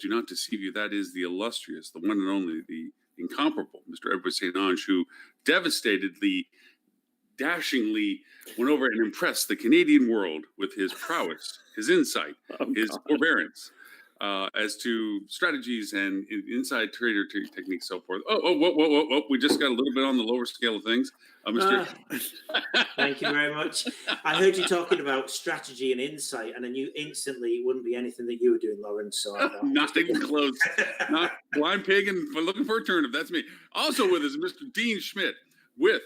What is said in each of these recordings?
do not deceive you. That is the illustrious, the one and only, the incomparable Mr. Edward St. Onge, who devastatedly, dashingly went over and impressed the Canadian world with his prowess, his insight, his forbearance as to strategies and inside trader techniques, so forth. Whoa. We just got a little bit on the lower scale of things. Mr. Thank you very much. I heard you talking about strategy and insight, and I knew instantly it wouldn't be anything that you were doing, Lawrence. So not even close. Not blind pig and looking for a turnip. That's me. Also with us, Mr. Dean Schmidt, with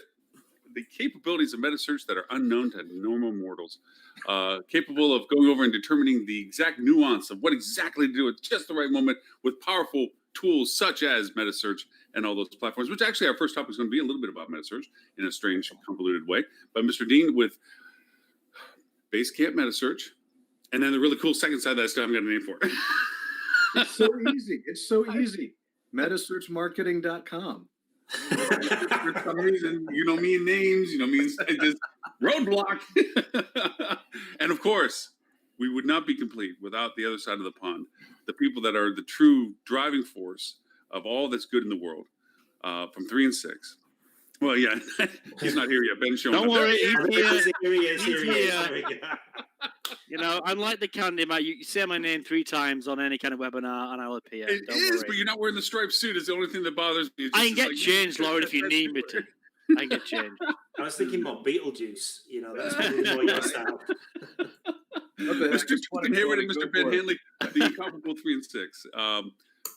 the capabilities of metasearch that are unknown to normal mortals, capable of going over and determining the exact nuance of what exactly to do at just the right moment with powerful tools such as metasearch and all those platforms, which actually our first topic is going to be a little bit about metasearch in a strange, convoluted way. But Mr. Dean with Basecamp Metasearch, and then the really cool second side that I still haven't got a name for. It's so easy. It's so easy. Metasearchmarketing.com. For some reason, you know me in names, you know me in just roadblock. And of course, we would not be complete without the other side of the pond, the people that are the true driving force of all that's good in the world, from 3 and 6. Well, yeah, he's not here yet. Ben's showing Don't up. worry, he's Here he is. You know, I'm like the candy man. You say my name 3 times on any kind of webinar, and I'll appear. It is, but you're not wearing the striped suit. It's the only thing that bothers me. I can get changed, Laura, if you need me to. I can get changed. I was thinking more Beetlejuice. You know, that's probably more your style. Mr. Hayward and Mr. Ben Hanley, the incomparable 3 and 6,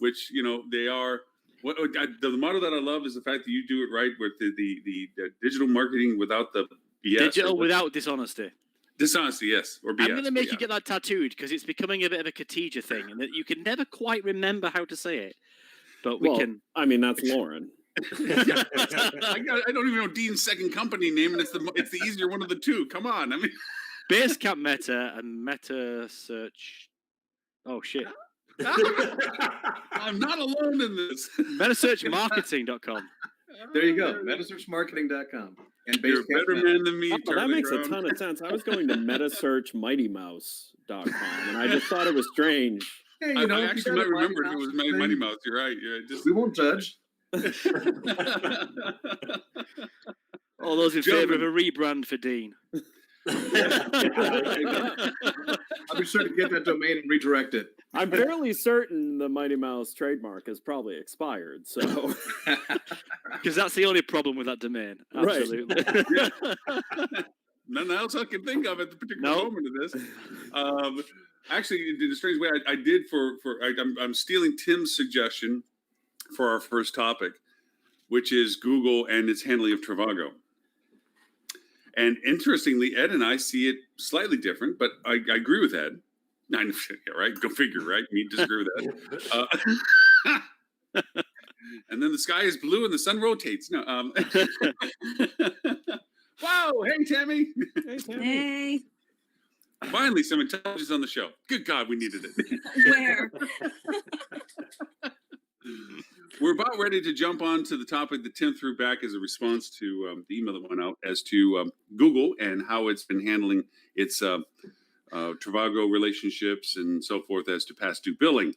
which, you know, they are. The motto that I love is the fact that you do it right with the digital marketing without the BS. Digital without dishonesty. Dishonesty, yes, or BS. I'm going to make you get that tattooed because it's becoming a bit of a Katija thing, and that you can never quite remember how to say it. But we can. I mean, that's Lauren. I don't even know Dean's second company name, and it's the easier one of the two. Come on, I mean, Basecamp Meta and Meta Search. Oh shit! I'm not alone in this. MetaSearchMarketing.com. There you go. Metasearchmarketing.com. And You're a better man than me. Oh, that makes a ton of sense. I was going to MetaSearchMightyMouse.com, and I just thought it was strange. Hey, I actually might remember if it was Mighty Mouse. You're right. We won't judge. All those in favour of a rebrand for Dean. I'll be sure to get that domain and redirect it. I'm fairly certain the Mighty Mouse trademark has probably expired, so because that's the only problem with that domain. Absolutely. Right. Nothing else I can think of at the particular moment of this. Actually, in a strange way, I did I'm stealing Tim's suggestion for our first topic, which is Google and its handling of Trivago. And interestingly, Ed and I see it slightly different, but I agree with Ed. Yeah, right? Go figure, right? Me disagree with that. And then the sky is blue and the sun rotates. No. Wow! Hey, Tammy. Hey, Tammy. Hey. Finally, some intelligence on the show. Good God, we needed it. Where? We're about ready to jump on to the topic that Tim threw back as a response to the email that went out as to Google and how it's been handling its Trivago relationships and so forth as to past due billing.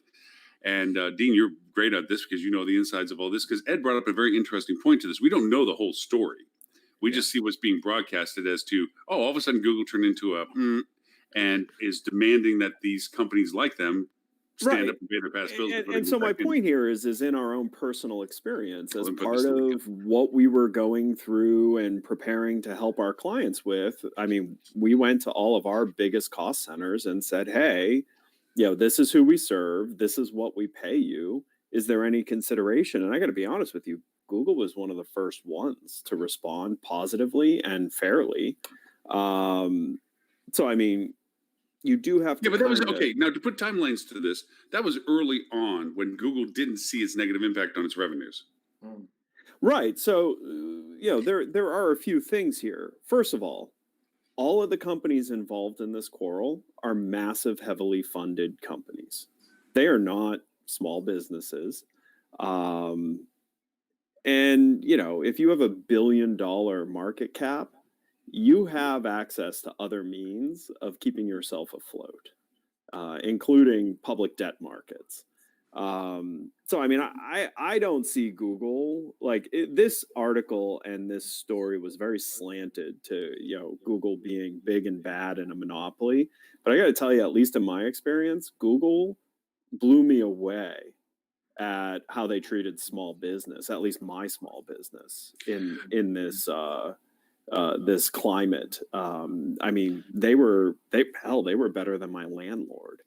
And Dean, you're great at this because you know the insides of all this, because Ed brought up a very interesting point to this. We don't know the whole story. We just see what's being broadcasted as to, all of a sudden Google turned into a and is demanding that these companies like them stand up and pay their past bills. And so my point here is in our own personal experience as part of what we were going through and preparing to help our clients with. I mean, we went to all of our biggest cost centers and said, hey, this is who we serve. This is what we pay you. Is there any consideration? And I got to be honest with you, Google was one of the first ones to respond positively and fairly. So, I mean, you do have to. Yeah, but that was okay. Now, to put timelines to this, that was early on when Google didn't see its negative impact on its revenues. Right. So, there are a few things here. First of all of the companies involved in this quarrel are massive, heavily funded companies. They are not small businesses. And, if you have a $1 billion market cap, you have access to other means of keeping yourself afloat, including public debt markets. So I mean, I don't see Google like this article and this story was very slanted to Google being big and bad and a monopoly. But I got to tell you, at least in my experience, Google blew me away at how they treated small business, at least my small business in this this climate. I mean, they were better than my landlord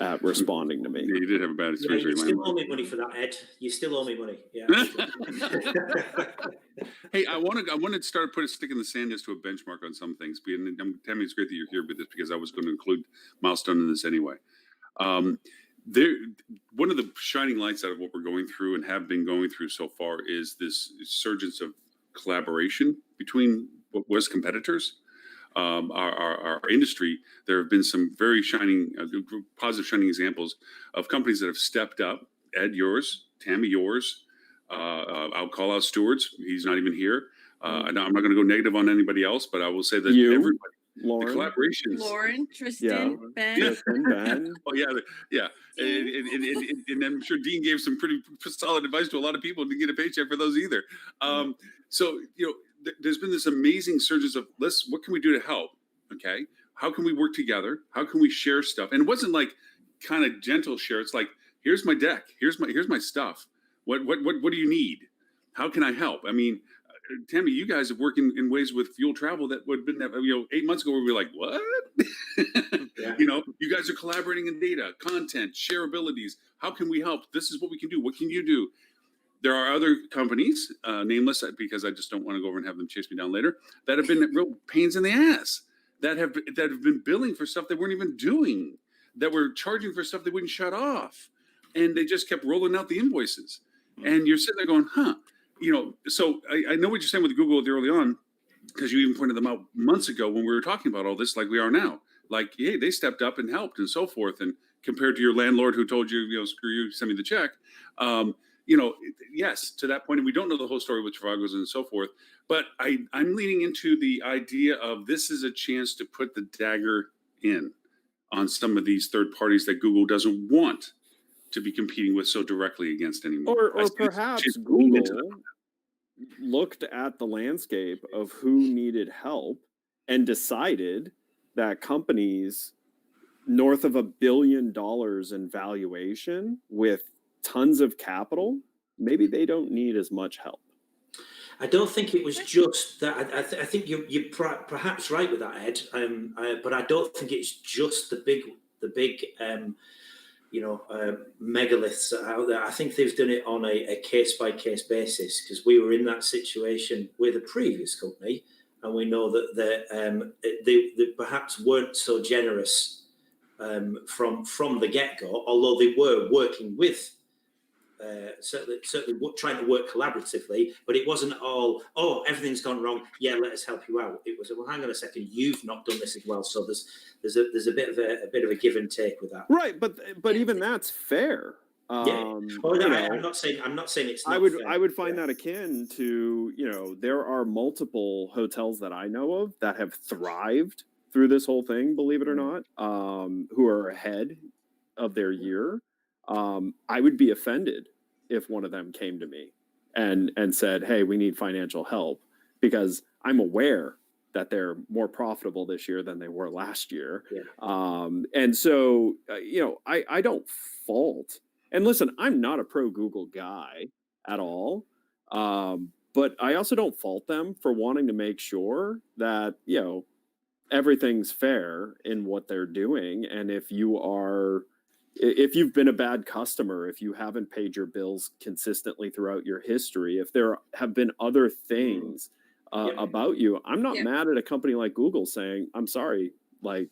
at responding to me. Yeah, you did have a bad experience. You still owe me money for that, Ed. You still owe me money. Yeah. Hey, I want to start put a stick in the sand as to a benchmark on some things. Tammy, it's great that you're here with this because I was going to include Milestone in this anyway. One of the shining lights out of what we're going through and have been going through so far is this surgence of collaboration between what was competitors. Our industry, there have been some very shining, positive shining examples of companies that have stepped up. Ed, yours, Tammy, yours. I'll call out Stewart's. He's not even here. I'm not going to go negative on anybody else, but I will say that everybody, Lauren, the collaborations. Lauren, Tristan, Ben. Tristan, Ben. Oh yeah. And I'm sure Dean gave some pretty solid advice to a lot of people to get a paycheck for those either. So there's been this amazing surges of what can we do to help? Okay, how can we work together? How can we share stuff? And it wasn't like kind of gentle share. It's like, here's my deck. Here's my stuff. What do you need? How can I help? I mean, Tammy, you guys have worked in ways with Fuel Travel that would have been 8 months ago where we were like, what? Yeah. You guys are collaborating in data, content, shareabilities. How can we help? This is what we can do. What can you do? There are other companies, nameless, because I just don't want to go over and have them chase me down later, that have been real pains in the ass, that have been billing for stuff they weren't even doing, that were charging for stuff they wouldn't shut off, and they just kept rolling out the invoices. And you're sitting there going, so I know what you're saying with Google early on, because you even pointed them out months ago when we were talking about all this, like we are now. Like, hey, they stepped up and helped and so forth. And compared to your landlord who told you, screw you, send me the check. Yes, to that point, and we don't know the whole story with Travagos and so forth, but I'm leaning into the idea of this is a chance to put the dagger in on some of these third parties that Google doesn't want to be competing with so directly against anymore. Or perhaps Google looked at the landscape of who needed help and decided that companies north of $1 billion in valuation with tons of capital, maybe they don't need as much help. I don't think it was just that. I think you're perhaps right with that, Ed. But I don't think it's just the big megaliths that are out there. I think they've done it on a case-by-case basis, because we were in that situation with a previous company, and we know that they perhaps weren't so generous from the get-go, although they were working with, certainly trying to work collaboratively, but it wasn't all, everything's gone wrong, yeah, let us help you out. It was, well, hang on a second, you've not done this as well, so there's a bit of a give and take with that. Right, but even that's fair. I'm not saying it's not I would find that akin to, there are multiple hotels that I know of that have thrived through this whole thing, believe it or not, who are ahead of their year. I would be offended if one of them came to me and said, hey, we need financial help, because I'm aware that they're more profitable this year than they were last year. Yeah. And so, I don't fault. And listen, I'm not a pro Google guy at all. But I also don't fault them for wanting to make sure that, everything's fair in what they're doing. And if you've been a bad customer, if you haven't paid your bills consistently throughout your history, if there have been other things about you, I'm not mad at a company like Google saying, I'm sorry, Well,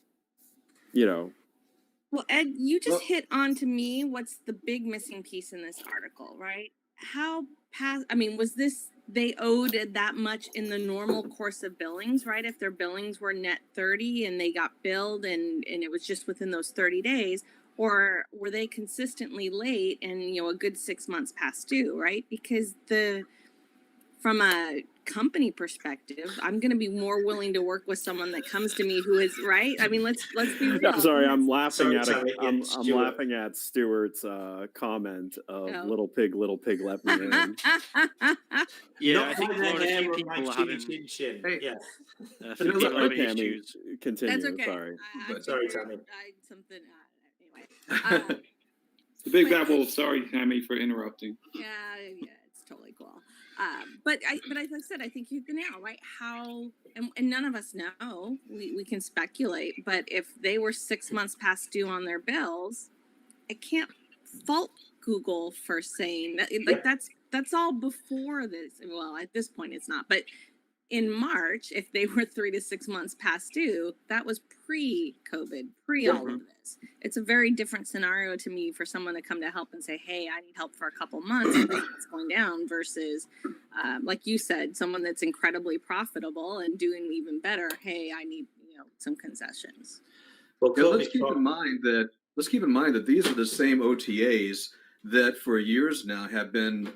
Ed, you just hit on to me what's the big missing piece in this article, right? Was this, they owed that much in the normal course of billings, right? If their billings were net 30 and they got billed and it was just within those 30 days, or were they consistently late and, a good 6 months past due, right? Because from a company perspective, I'm going to be more willing to work with someone that comes to me who is right. I mean, let's be real. I'm sorry, I'm laughing Sorry, at Tommy, I'm Stuart. laughing at Stuart's comment of Oh. little pig, let me in. Yeah, Not I think by their Lauren, a hair few or my people are chin, having chin, chin. Hey. Yeah. a few Look, people are having Tammy, issues. continue. That's okay. Sorry. I Sorry, figured Tammy. something. Anyway. The big But- bad wolf. Sorry, Tammy, for interrupting. Yeah, it's totally cool. But like I said, I think you've been out, right? How, and none of us know, we can speculate, but if they were 6 months past due on their bills, I can't fault Google for saying that, like, that's all before this. Well, at this point it's not, but in March, if they were 3 to 6 months past due, that was pre-COVID, all of this. It's a very different scenario to me for someone to come to help and say, "Hey, I need help for a couple months, and it's going down." Versus, like you said, someone that's incredibly profitable and doing even better. Hey, I need some concessions. Well, Yeah, let's COVID keep in mind that these are the same OTAs that for years now have been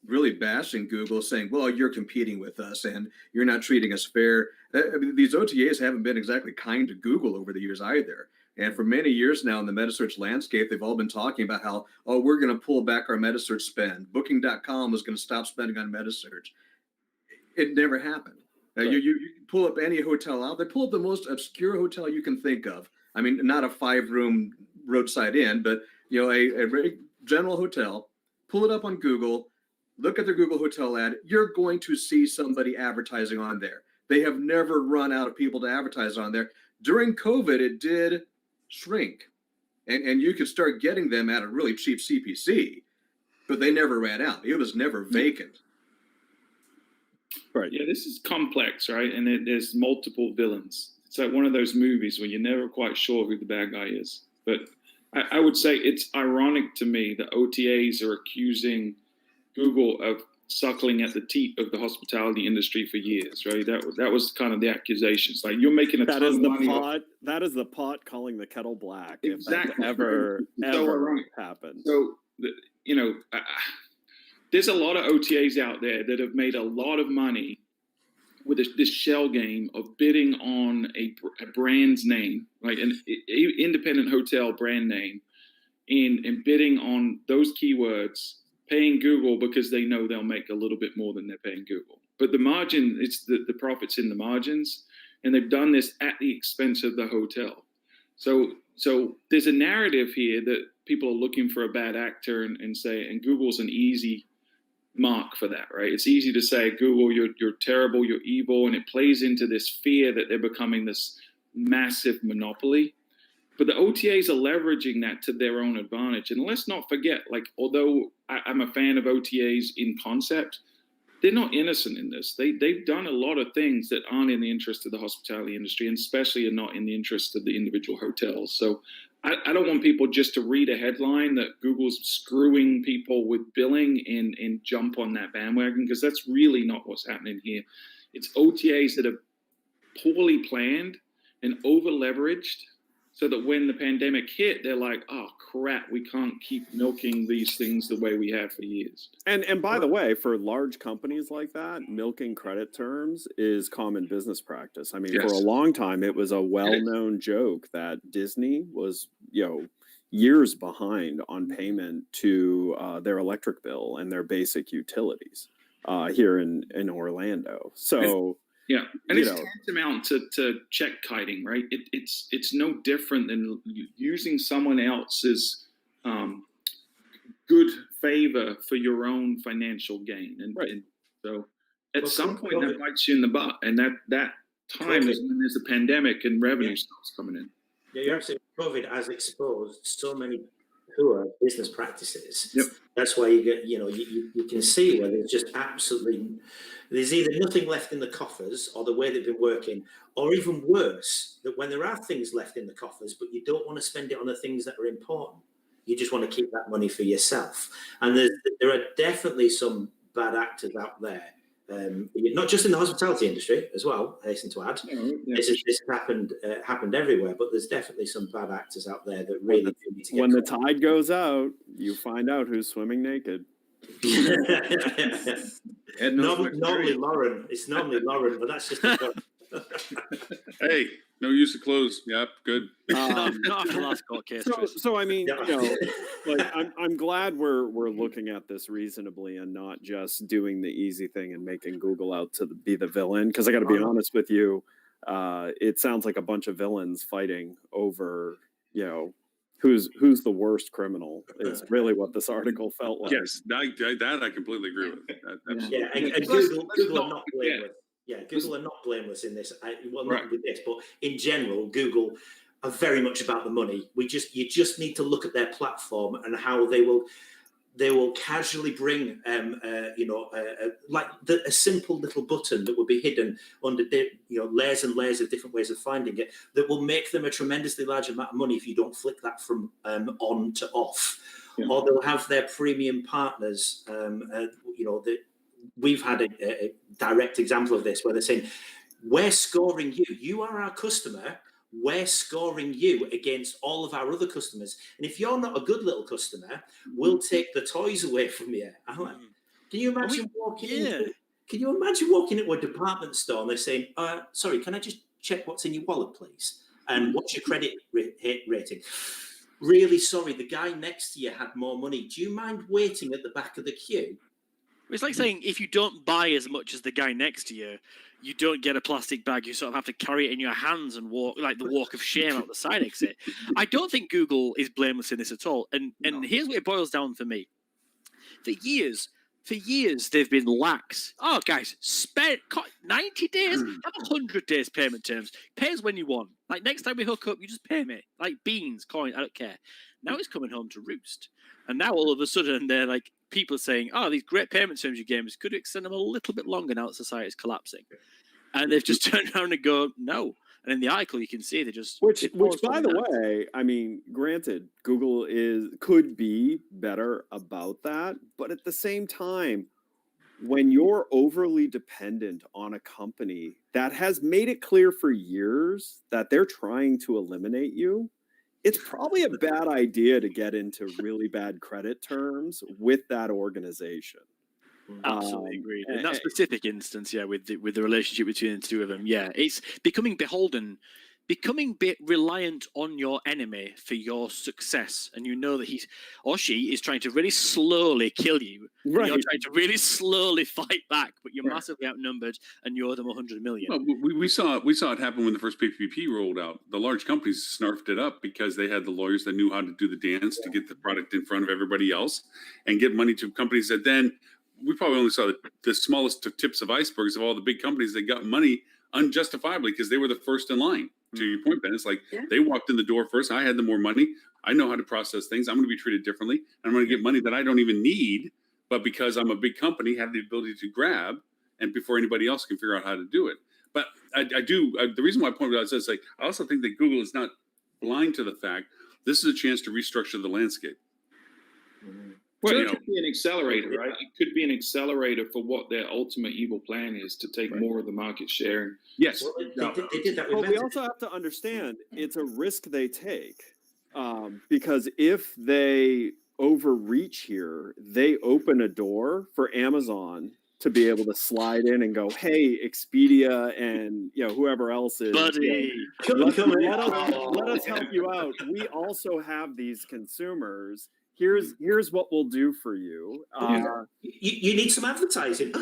really bashing Google, saying, "Well, you're competing with us and you're not treating us fair." I mean, these OTAs haven't been exactly kind to Google over the years either. And for many years now in the metasearch landscape, they've all been talking about how, oh, we're going to pull back our metasearch spend. Booking.com was going to stop spending on metasearch. It never happened. You pull up any hotel out, they pull up the most obscure hotel you can think of. I mean, not a 5-room roadside inn, but a very general hotel. Pull it up on Google. Look at their Google hotel ad. You're going to see somebody advertising on there. They have never run out of people to advertise on there. During COVID, it did shrink. And you could start getting them at a really cheap CPC, but they never ran out. It was never vacant. Right. Yeah, this is complex, right? And there's multiple villains. It's like one of those movies where you're never quite sure who the bad guy is. But I would say it's ironic to me that OTAs are accusing Google of suckling at the teat of the hospitality industry for years, right? That was kind of the accusations. Like, you're making a That ton is of the money. pot. That is the pot calling the kettle black. Exactly. If that ever So ironic. happened. So, there's a lot of OTAs out there that have made a lot of money with this shell game of bidding on a brand's name, like an independent hotel brand name, and bidding on those keywords, paying Google because they know they'll make a little bit more than they're paying Google. But the margin, it's the profits in the margins, and they've done this at the expense of the hotel. So there's a narrative here that people are looking for a bad actor and Google's an easy mark for that, right? It's easy to say, Google, you're terrible, you're evil, and it plays into this fear that they're becoming this massive monopoly. But the OTAs are leveraging that to their own advantage. And let's not forget, like, although I'm a fan of OTAs in concept, they're not innocent in this. They've done a lot of things that aren't in the interest of the hospitality industry, and especially are not in the interest of the individual hotels. So I don't want people just to read a headline that Google's screwing people with billing and jump on that bandwagon, because that's really not what's happening here. It's OTAs that are poorly planned and over leveraged, so that when the pandemic hit, they're like, oh crap, we can't keep milking these things the way we have for years. And by the way, for large companies like that, milking credit terms is common business practice. I mean, for a Yes. long time, it was a well-known joke that Disney was, years behind on payment to their electric bill and their basic utilities here in Orlando. So. Yeah, and it's You know. tantamount to check kiting, right? It's no different than using someone else's good favor for your own financial gain, and, Right. and so at Well, some point that COVID- bites you in the butt, and that time is COVID- when there's a pandemic and revenue Yeah. starts coming in. Yeah, you're absolutely. COVID has exposed so many poor business practices. Yep. That's why you get, you can see where there's just there's either nothing left in the coffers, or the way they've been working, or even worse, that when there are things left in the coffers, but you don't want to spend it on the things that are important. You just want to keep that money for yourself. And there are definitely some bad actors out there. Not just in the hospitality industry as well, I hasten to add. Yeah. This has happened everywhere, but there's definitely some bad actors out there that really do need to get When the caught. tide goes out, you find out who's swimming naked. Ed knows some Normally experience. Lauren. It's normally Lauren, but that's just a joke. Hey, no use of clothes. Yep, good. not after the last court case. Tris. So I mean, Yeah. you know, like I'm glad we're looking at this reasonably and not just doing the easy thing and making Google out to be the villain. Because I got to be honest with you, it sounds like a bunch of villains fighting over, you know, who's the worst criminal is really what this article felt like. Yes, that I completely agree with. That, absolutely. Yeah, and Let's Google are not not forget. blameless. Yeah, Google are not blameless in this. Well, not Right. with this, but in general, Google are very much about the money. You just need to look at their platform and how they will casually bring like a simple little button that will be hidden under layers and layers of different ways of finding it that will make them a tremendously large amount of money if you don't flick that from on to off. Yeah. Or they'll have their premium partners that we've had a direct example of this where they're saying, we're scoring you. You are our customer. We're scoring you against all of our other customers. And if you're not a good little customer, we'll take the toys away from you. I'm like, can you imagine walking into a department store and they're saying, sorry, can I just check what's in your wallet, please? And what's your credit rating? Really sorry, the guy next to you had more money. Do you mind waiting at the back of the queue? It's like saying if you don't buy as much as the guy next to you, you don't get a plastic bag. You sort of have to carry it in your hands and walk like the walk of shame out the side exit. I don't think Google is blameless in this at all. And here's what it boils down for me. For years, they've been lax. Oh, guys, spend 90 days, have 100 days payment terms. Pay us when you want. Like next time we hook up, you just pay me. Like beans, coin, I don't care. Now it's coming home to roost. And now all of a sudden they're like, people are saying, oh, these great payment terms you gave us, could you extend them a little bit longer now that society is collapsing? And they've just turned around and go, no. And in the article, you can see they just... Which by the way, I mean, granted, Google could be better about that. But at the same time, when you're overly dependent on a company that has made it clear for years that they're trying to eliminate you, it's probably a bad idea to get into really bad credit terms with that organization. Absolutely agreed. In that specific instance, yeah, with the relationship between the two of them, yeah, it's becoming beholden, becoming reliant on your enemy for your success, and you know that he or she is trying to really slowly kill you. Right. You're trying to really slowly fight back, but you're massively outnumbered, and you're them 100 million. Well, we saw it happen when the first PPP rolled out. The large companies snarfed it up because they had the lawyers that knew how to do the dance to get the product in front of everybody else and get money to companies that then we probably only saw the smallest of tips of icebergs of all the big companies that got money unjustifiably because they were the first in line. To your point, Ben, it's like they walked in the door first. I had the more money. I know how to process things. I'm going to be treated differently. I'm going to get money that I don't even need, but because I'm a big company, have the ability to grab, and before anybody else can figure out how to do it. But the reason why I pointed out is like I also think that Google is not blind to the fact this is a chance to restructure the landscape. Well, it could be an accelerator, right? It could be an accelerator for what their ultimate evil plan is to take more of the market share. Yes. Well, they did that with But we Meta. also have to understand it's a risk they take because if they overreach here, they open a door for Amazon to be able to slide in and go, "Hey, Expedia and whoever else is, buddy, let us help you out. We also have these consumers. Here's what we'll do for you." You need some advertising.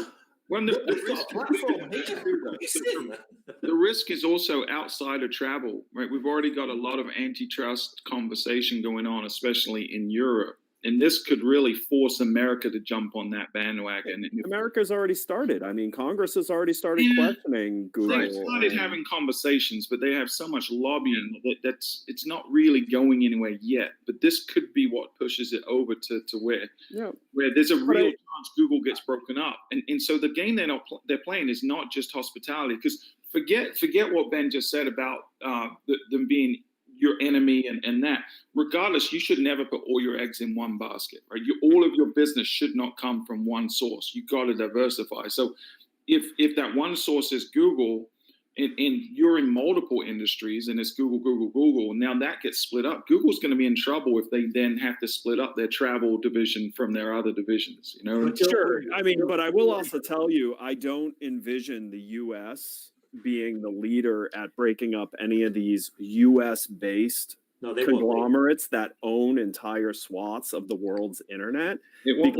When We've got a platform here. the risk is also outside of travel, right? We've already got a lot of antitrust conversation going on, especially in Europe. And this could really force America to jump on that bandwagon. America's already started. I mean, Congress has already started questioning Google. They've started having conversations, but they have so much lobbying that it's not really going anywhere yet. But this could be what pushes it over to where there's a real chance Google gets broken up. And so the game they're playing is not just hospitality. Because forget what Ben just said about them being your enemy and that. Regardless, you should never put all your eggs in one basket, right? All of your business should not come from one source. You got to diversify. So if that one source is Google, and you're in multiple industries, and it's Google. Now that gets split up. Google's going to be in trouble if they then have to split up their travel division from their other divisions. You know, Sure. I mean, but I will also tell you, I don't envision the U.S. being the leader at breaking up any of these U.S. based No, they won't be. conglomerates that own entire swaths of the world's internet, it won't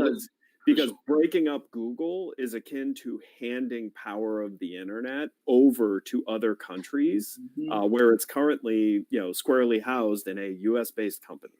because breaking up Google is akin to handing power of the internet over to other countries, where it's currently, squarely housed in a U.S. based company.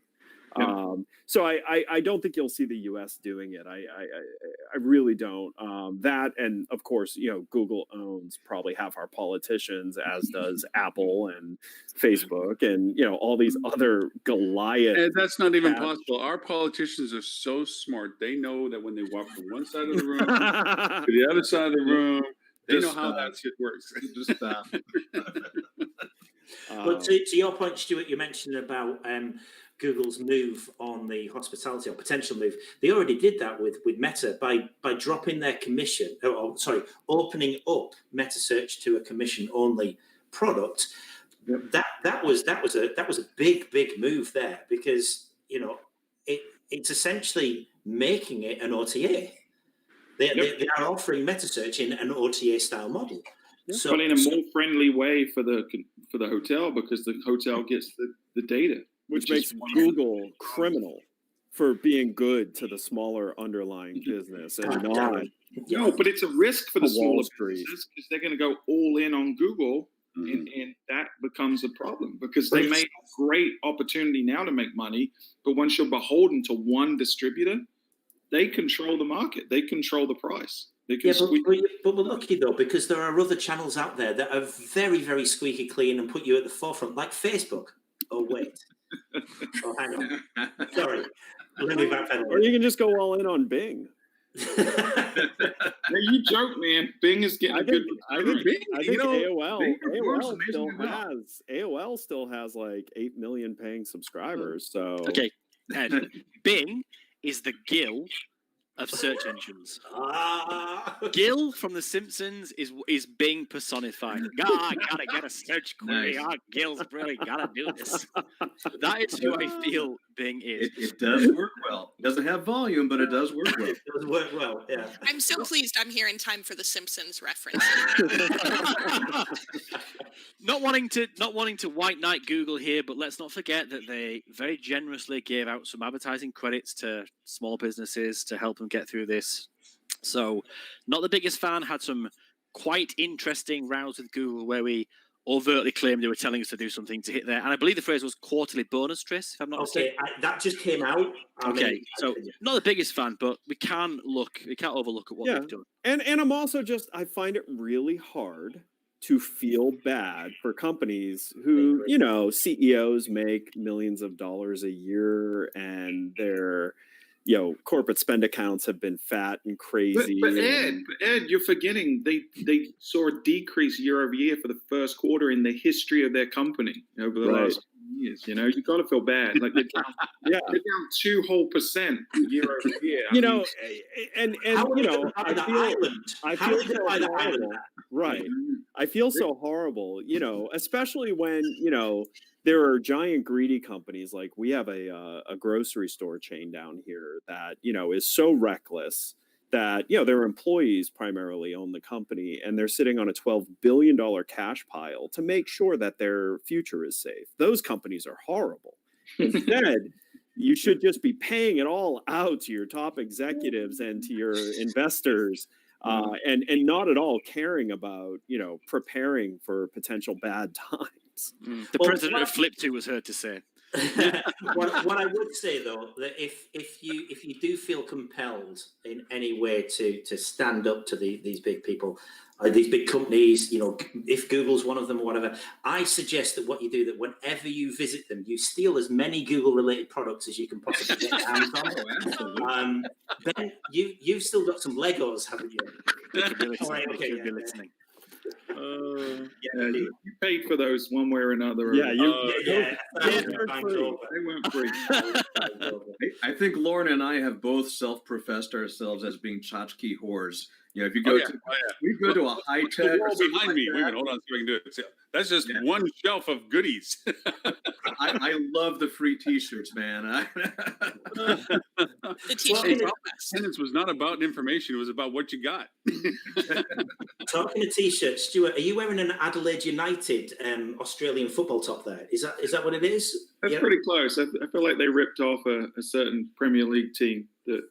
Yeah. So I don't think you'll see the U.S. doing it. I really don't. That, and of course, Google owns probably half our politicians, as does Apple and Facebook, and all these other Goliath. And that's not even Yeah. possible. Our politicians are so smart. They know that when they walk from one side of the room to the other side of the room, they Just know how stop. that shit works. Just stop. But to your point, Stuart, you mentioned about Google's move on the hospitality, or potential move. They already did that with Meta by dropping their commission, opening up Meta Search to a commission only product. That was a big move there, because it's essentially making it an OTA. They are offering Meta Search in an OTA style model. So, but in a more friendly way for the hotel, because the hotel gets the data, which makes Google criminal for being good to the smaller underlying business and not. No, but it's a risk for the To Wall smaller Street. businesses, because they're going to go all in on Google, and that becomes a problem, because they may have great opportunity now to make money, but once you're beholden to one distributor, they control the market, they control the price. but we're lucky though, because there are other channels out there that are very, very squeaky clean and put you at the forefront, like Facebook. Oh wait, hang on. Sorry, let me backpedal. Or you can just go all in on Bing. Hey, you joke, man. Bing is getting I a good. think AOL Bing performs amazingly AOL still has like 8 million paying subscribers. So Okay, Ed, Bing is the Gil of search engines. Gil from The Simpsons is Bing personified. I gotta get a search query. Nice. Gil's brilliant. Gotta do this. That is who I feel Bing is. It does work well. It doesn't have volume, but it does work well. It does work well, yeah. I'm so pleased I'm here in time for the Simpsons reference. Not wanting to white knight Google here, but let's not forget that they very generously gave out some advertising credits to small businesses to help them get through this. So, not the biggest fan. Had some quite interesting rounds with Google where we overtly claimed they were telling us to do something to hit there. And I believe the phrase was quarterly bonus, Tris, if I'm not mistaken. That just came out. So not the biggest fan, but we can't overlook at what they've done. And I'm also I find it really hard to feel bad for companies who, CEOs make millions of dollars a year, and their corporate spend accounts have been fat and crazy. But Ed, you're forgetting they saw a decrease year over year for the first quarter in the history of their company over the last years. You got to feel bad. Like they're down, they're down 2% year over year. I feel so horrible. Right. I feel so horrible, especially when, there are giant greedy companies. Like we have a grocery store chain down here that, is so reckless that, their employees primarily own the company, and they're sitting on a $12 billion cash pile to make sure that their future is safe. Those companies are horrible. Instead, you should just be paying it all out to your top executives and to your investors. And not at all caring about, preparing for potential bad times. The president of Flip2 was heard to say. what I would say though, that if you do feel compelled in any way to stand up to these big people, these big companies, if Google's one of them or whatever, I suggest that what you do, that whenever you visit them, you steal as many Google related products as you can possibly get your hands on. Then you've still got some Legos, haven't you? You're listening. You paid for those one way or another. Yeah, they weren't free. I think Lauren and I have both self-professed ourselves as being tchotchke whores. You know, if you go Oh, yeah. to Oh, yeah. we go to a high The tech wall behind me. Wait a minute, hold on, so I can do it. See, that's just Yeah. one shelf of goodies. I love the free T-shirts, man. The Well, t-shirts are attendance was not about information; it was about what you got. Talking of t-shirts, Stuart, are you wearing an Adelaide United Australian football top there? Is that what it is? That's Yeah. pretty close. I feel like they ripped off a certain Premier League team that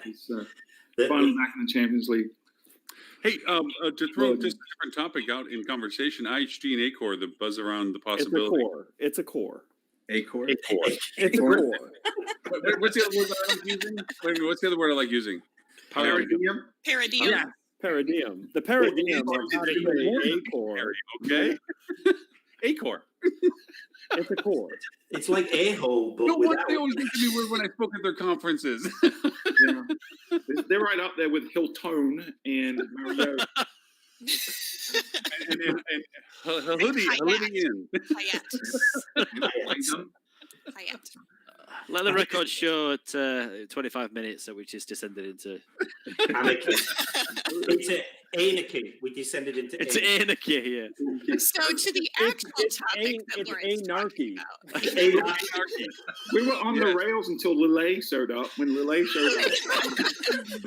is finally back in the Champions League. Hey, to throw just a different topic out in conversation, IHG and Acor, the buzz around the possibility. It's a core. Acorn. It's a core. What's the other word I like using? Wait a minute, what's the other word I like using? Paradigm. Paradigm. Yeah. Paradigm. The paradigm of how to say a core. Okay. Acor. It's a core. It's like a-hole, but No wonder without. they always think to me weird when I spoke at their conferences. Yeah. They're right up there with Hilton and Mario. and Halidi in. Hayat. Let the record show at 25 minutes that we just descended into. Anarchy. It's anarchy. We descended into It's anarchy. anarchy here. So to the actual topic that Lauren's talking about. Anarchy. We were on the rails until Lille showed up. When Lille showed up,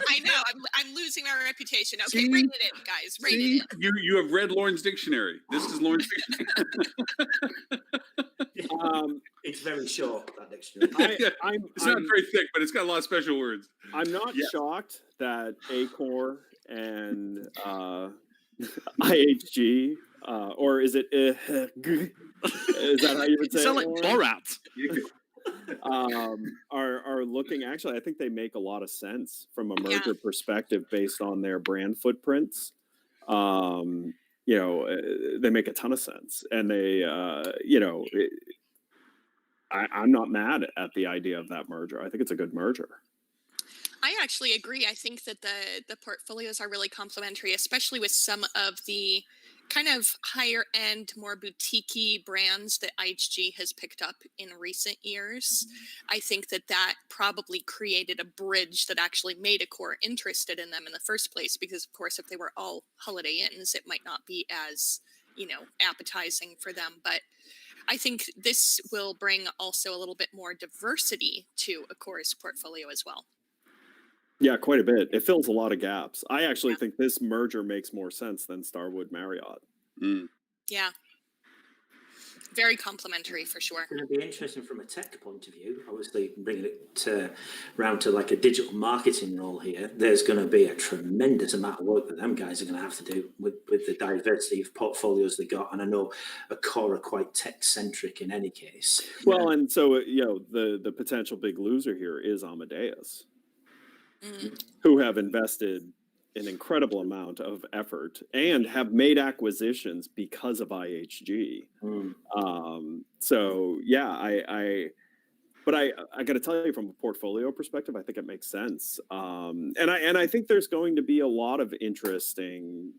I know. I'm losing my reputation. Okay, See? rein it in, guys. Rein it in. You have read Lauren's dictionary. This is Lauren's dictionary. It's very short, that dictionary. It's not very thick, but it's got a lot of special words. I'm not shocked that Acor and IHG, or is it is that how you would say It sounds like it? Borat. Are looking, actually, I think they make a lot of sense from a merger perspective based on their brand footprints. They make a ton of sense, and they I'm not mad at the idea of that merger. I think it's a good merger. I actually agree. I think that the portfolios are really complementary, especially with some of the kind of higher end, more boutique-y brands that IHG has picked up in recent years. I think that probably created a bridge that actually made Accor interested in them in the first place, because of course, if they were all Holiday Inns, it might not be as, appetizing for them. But I think this will bring also a little bit more diversity to Accor's portfolio as well. Yeah, quite a bit. It fills a lot of gaps. I actually think this merger makes more sense than Starwood Marriott. Yeah. Very complimentary for sure. It's going to be interesting from a tech point of view. Obviously, bringing it round to like a digital marketing role here, there's going to be a tremendous amount of work that them guys are going to have to do with the diversity of portfolios they got. And I know Accor are quite tech-centric in any case. Well, and so, the potential big loser here is Amadeus, who have invested an incredible amount of effort and have made acquisitions because of IHG. So yeah, I got to tell you, from a portfolio perspective, I think it makes sense. And I think there's going to be a lot of interesting,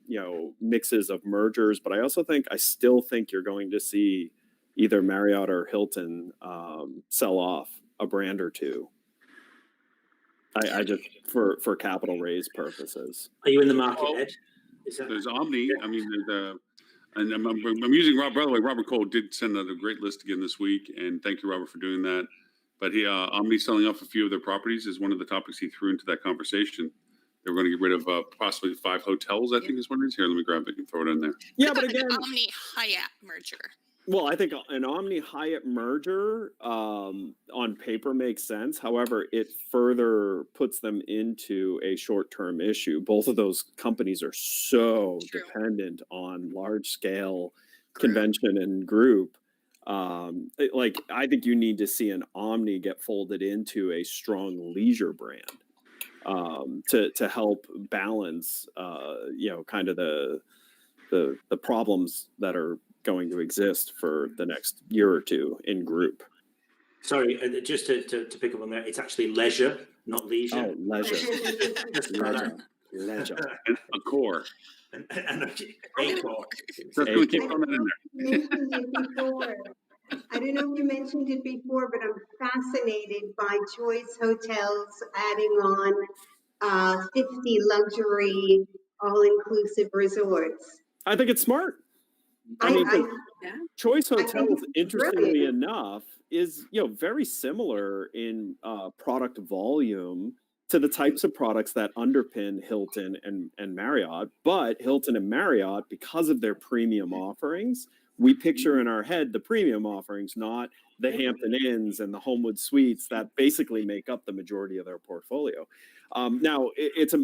mixes of mergers, but I still think you're going to see either Marriott or Hilton sell off a brand or two. I just for capital raise purposes. Are you in the market, Ed? There's Omni. I mean, and I'm using Rob. By the way, Robert Cole did send out a great list again this week, and thank you, Robert, for doing that. But Omni selling off a few of their properties is one of the topics he threw into that conversation. They were going to get rid of possibly 5 hotels, I think is what it is. Here, let me grab it and throw it in there. Yeah, but again, an Omni Hyatt merger. Well, I think an Omni Hyatt merger on paper makes sense. However, it further puts them into a short-term issue. Both of those companies are so dependent on large-scale convention and group. I think you need to see an Omni get folded into a strong leisure brand to help balance, kind of the problems that are going to exist for the next year or two in group. Sorry, just to pick up on that, it's actually leisure, not leisure. Oh, leisure. Leisure. Accor. And Accor. So let's keep throwing that in there. I don't know if you mentioned it before, but I'm fascinated by Choice Hotels adding on 50 luxury all-inclusive resorts. I think it's smart. I I, mean, I, Choice I think Hotels, it's interestingly brilliant. enough, is very similar in product volume to the types of products that underpin Hilton and Marriott. But Hilton and Marriott, because of their premium offerings, we picture in our head the premium offerings, not the Hampton Inns and the Homewood Suites that basically make up the majority of their portfolio. Now,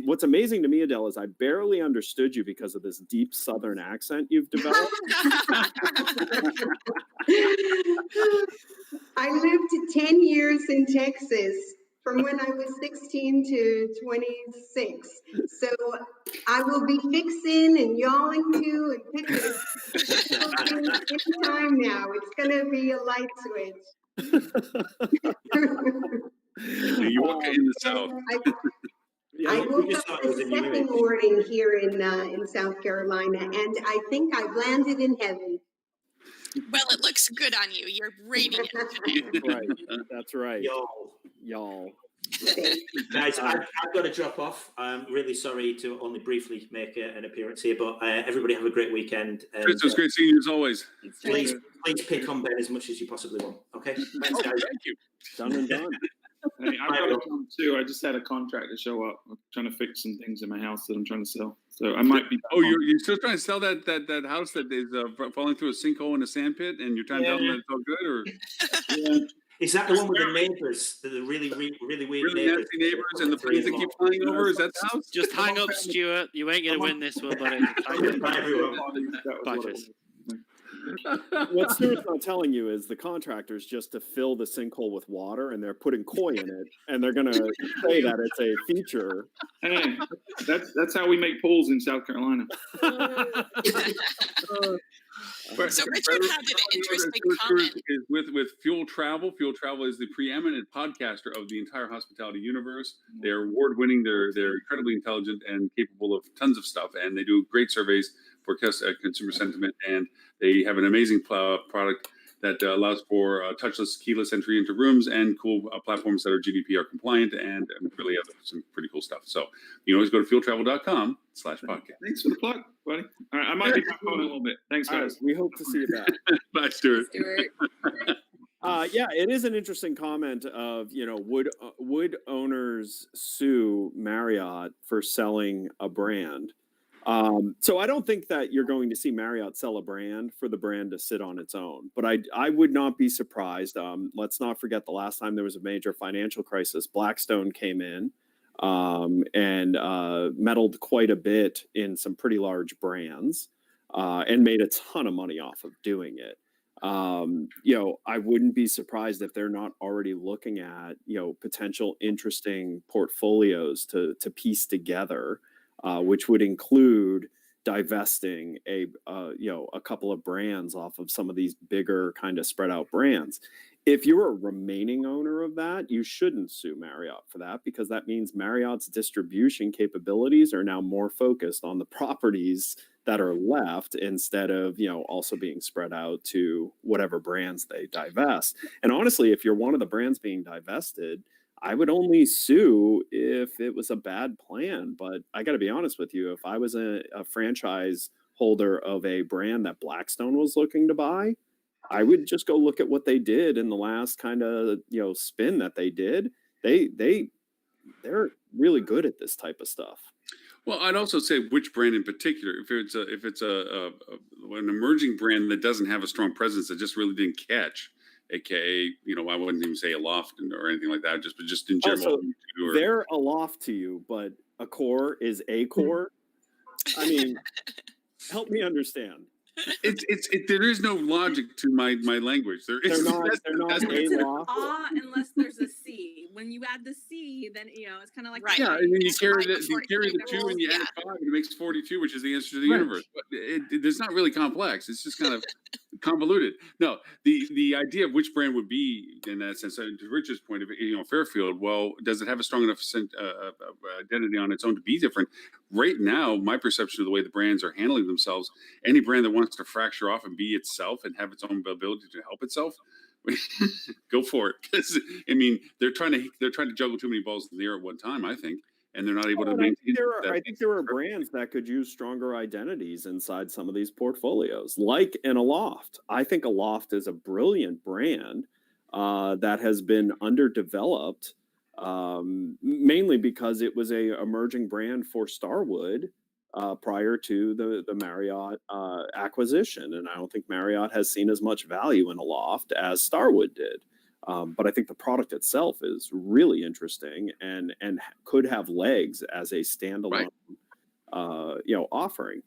what's amazing to me, Adele, is I barely understood you because of this deep Southern accent you've developed. I lived 10 years in Texas from when I was 16 to 26. So I will be fixing and yawing to and picking anytime now. It's going to be a light switch. New York in the South. I we woke just up thought it was the a new second image. morning here in South Carolina, and I think I've landed in heaven. Well, it looks good on you. You're radiant today. Right. That's right. Y'all. Thanks. Guys, I've got to drop off. I'm really sorry to only briefly make an appearance here, but everybody have a great weekend. And, Chris, it was great seeing you as always. please pick on Ben as much as you possibly want. Okay? Thanks, guys. Thank you. Done and done. Hey, I've got to come too. I just had a contract to show up. I'm trying to fix some things in my house that I'm trying to sell. So I might be. Oh, you're still trying to sell that house that is falling through a sinkhole in a sand pit, and you're trying to tell them that it's all good, or Yeah. Is that the one with the neighbours? The really weird really neighbours? nasty neighbors and the planes that keep flying over? Is that the house? Just hang up, Stuart. You ain't gonna win this one, buddy. Bye, everyone. Bye, Chris. What Stuart's not telling you is the contractor's just to fill the sinkhole with water, and they're putting koi in it, and they're going to say that it's a feature. Hey, that's how we make pools in South Carolina. So Richard had an interesting comment. Is with Fuel Travel. Fuel Travel is the preeminent podcaster of the entire hospitality universe. They're award-winning. They're incredibly intelligent and capable of tons of stuff, and they do great surveys for consumer sentiment. And they have an amazing product that allows for touchless, keyless entry into rooms and cool platforms that are GDPR compliant and really have some pretty cool stuff. So you can always go to fueltravel.com/podcast. Thanks for the plug, buddy. All right, I might be back on a little bit. Thanks, All right, guys. we hope to see you back. Bye, Stuart. Yeah, it is an interesting comment of, would owners sue Marriott for selling a brand? So I don't think that you're going to see Marriott sell a brand for the brand to sit on its own, but I would not be surprised. Let's not forget the last time there was a major financial crisis, Blackstone came in and meddled quite a bit in some pretty large brands and made a ton of money off of doing it. I wouldn't be surprised if they're not already looking at, potential interesting portfolios to piece together. Which would include divesting a couple of brands off of some of these bigger kind of spread out brands. If you're a remaining owner of that, you shouldn't sue Marriott for that, because that means Marriott's distribution capabilities are now more focused on the properties that are left instead of, also being spread out to whatever brands they divest. And honestly, if you're one of the brands being divested, I would only sue if it was a bad plan. But I got to be honest with you, if I was a franchise holder of a brand that Blackstone was looking to buy, I would just go look at what they did in the last kind of, spin that they did. They're really good at this type of stuff. Well, I'd also say which brand in particular. If it's an emerging brand that doesn't have a strong presence, that just really didn't catch, aka, I wouldn't even say Aloft or anything like that, just in general. They're Aloft to you, but Accor is Accor. I mean, help me understand. There is no logic to my language. They're not Aloft. Unless there's a C. When you add the C, then it's kind of like Right. Yeah, and then you carry Right the 2 and you add 5, and it makes 42, which is the answer to the universe. But it's not really complex. It's just kind of convoluted. No, the idea of which brand would be in that sense, to Richard's point of Fairfield. Well, does it have a strong enough identity on its own to be different? Right now, my perception of the way the brands are handling themselves, any brand that wants to fracture off and be itself and have its own ability to help itself, go for it. Because they're trying to juggle too many balls in the air at one time, I think. and they're not able to Well, and maintain. I think there are brands that could use stronger identities inside some of these portfolios, like an Aloft. I think Aloft is a brilliant brand that has been underdeveloped, mainly because it was a emerging brand for Starwood prior to the Marriott acquisition, and I don't think Marriott has seen as much value in Aloft as Starwood did. But I think the product itself is really interesting and could have legs as a standalone, offering.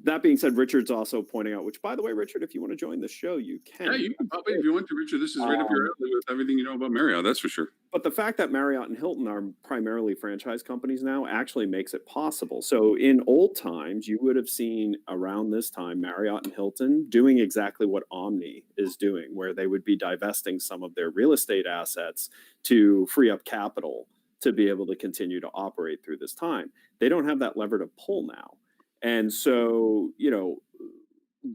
That being said, Richard's also pointing out, which, by the way, Richard, if you want to join the show, you can. Yeah, you can pop in if you want to, Richard. This is right up your alley with everything you know about Marriott. That's for sure. But the fact that Marriott and Hilton are primarily franchise companies now actually makes it possible. So in old times, you would have seen around this time Marriott and Hilton doing exactly what Omni is doing, where they would be divesting some of their real estate assets to free up capital to be able to continue to operate through this time. They don't have that lever to pull now. And so,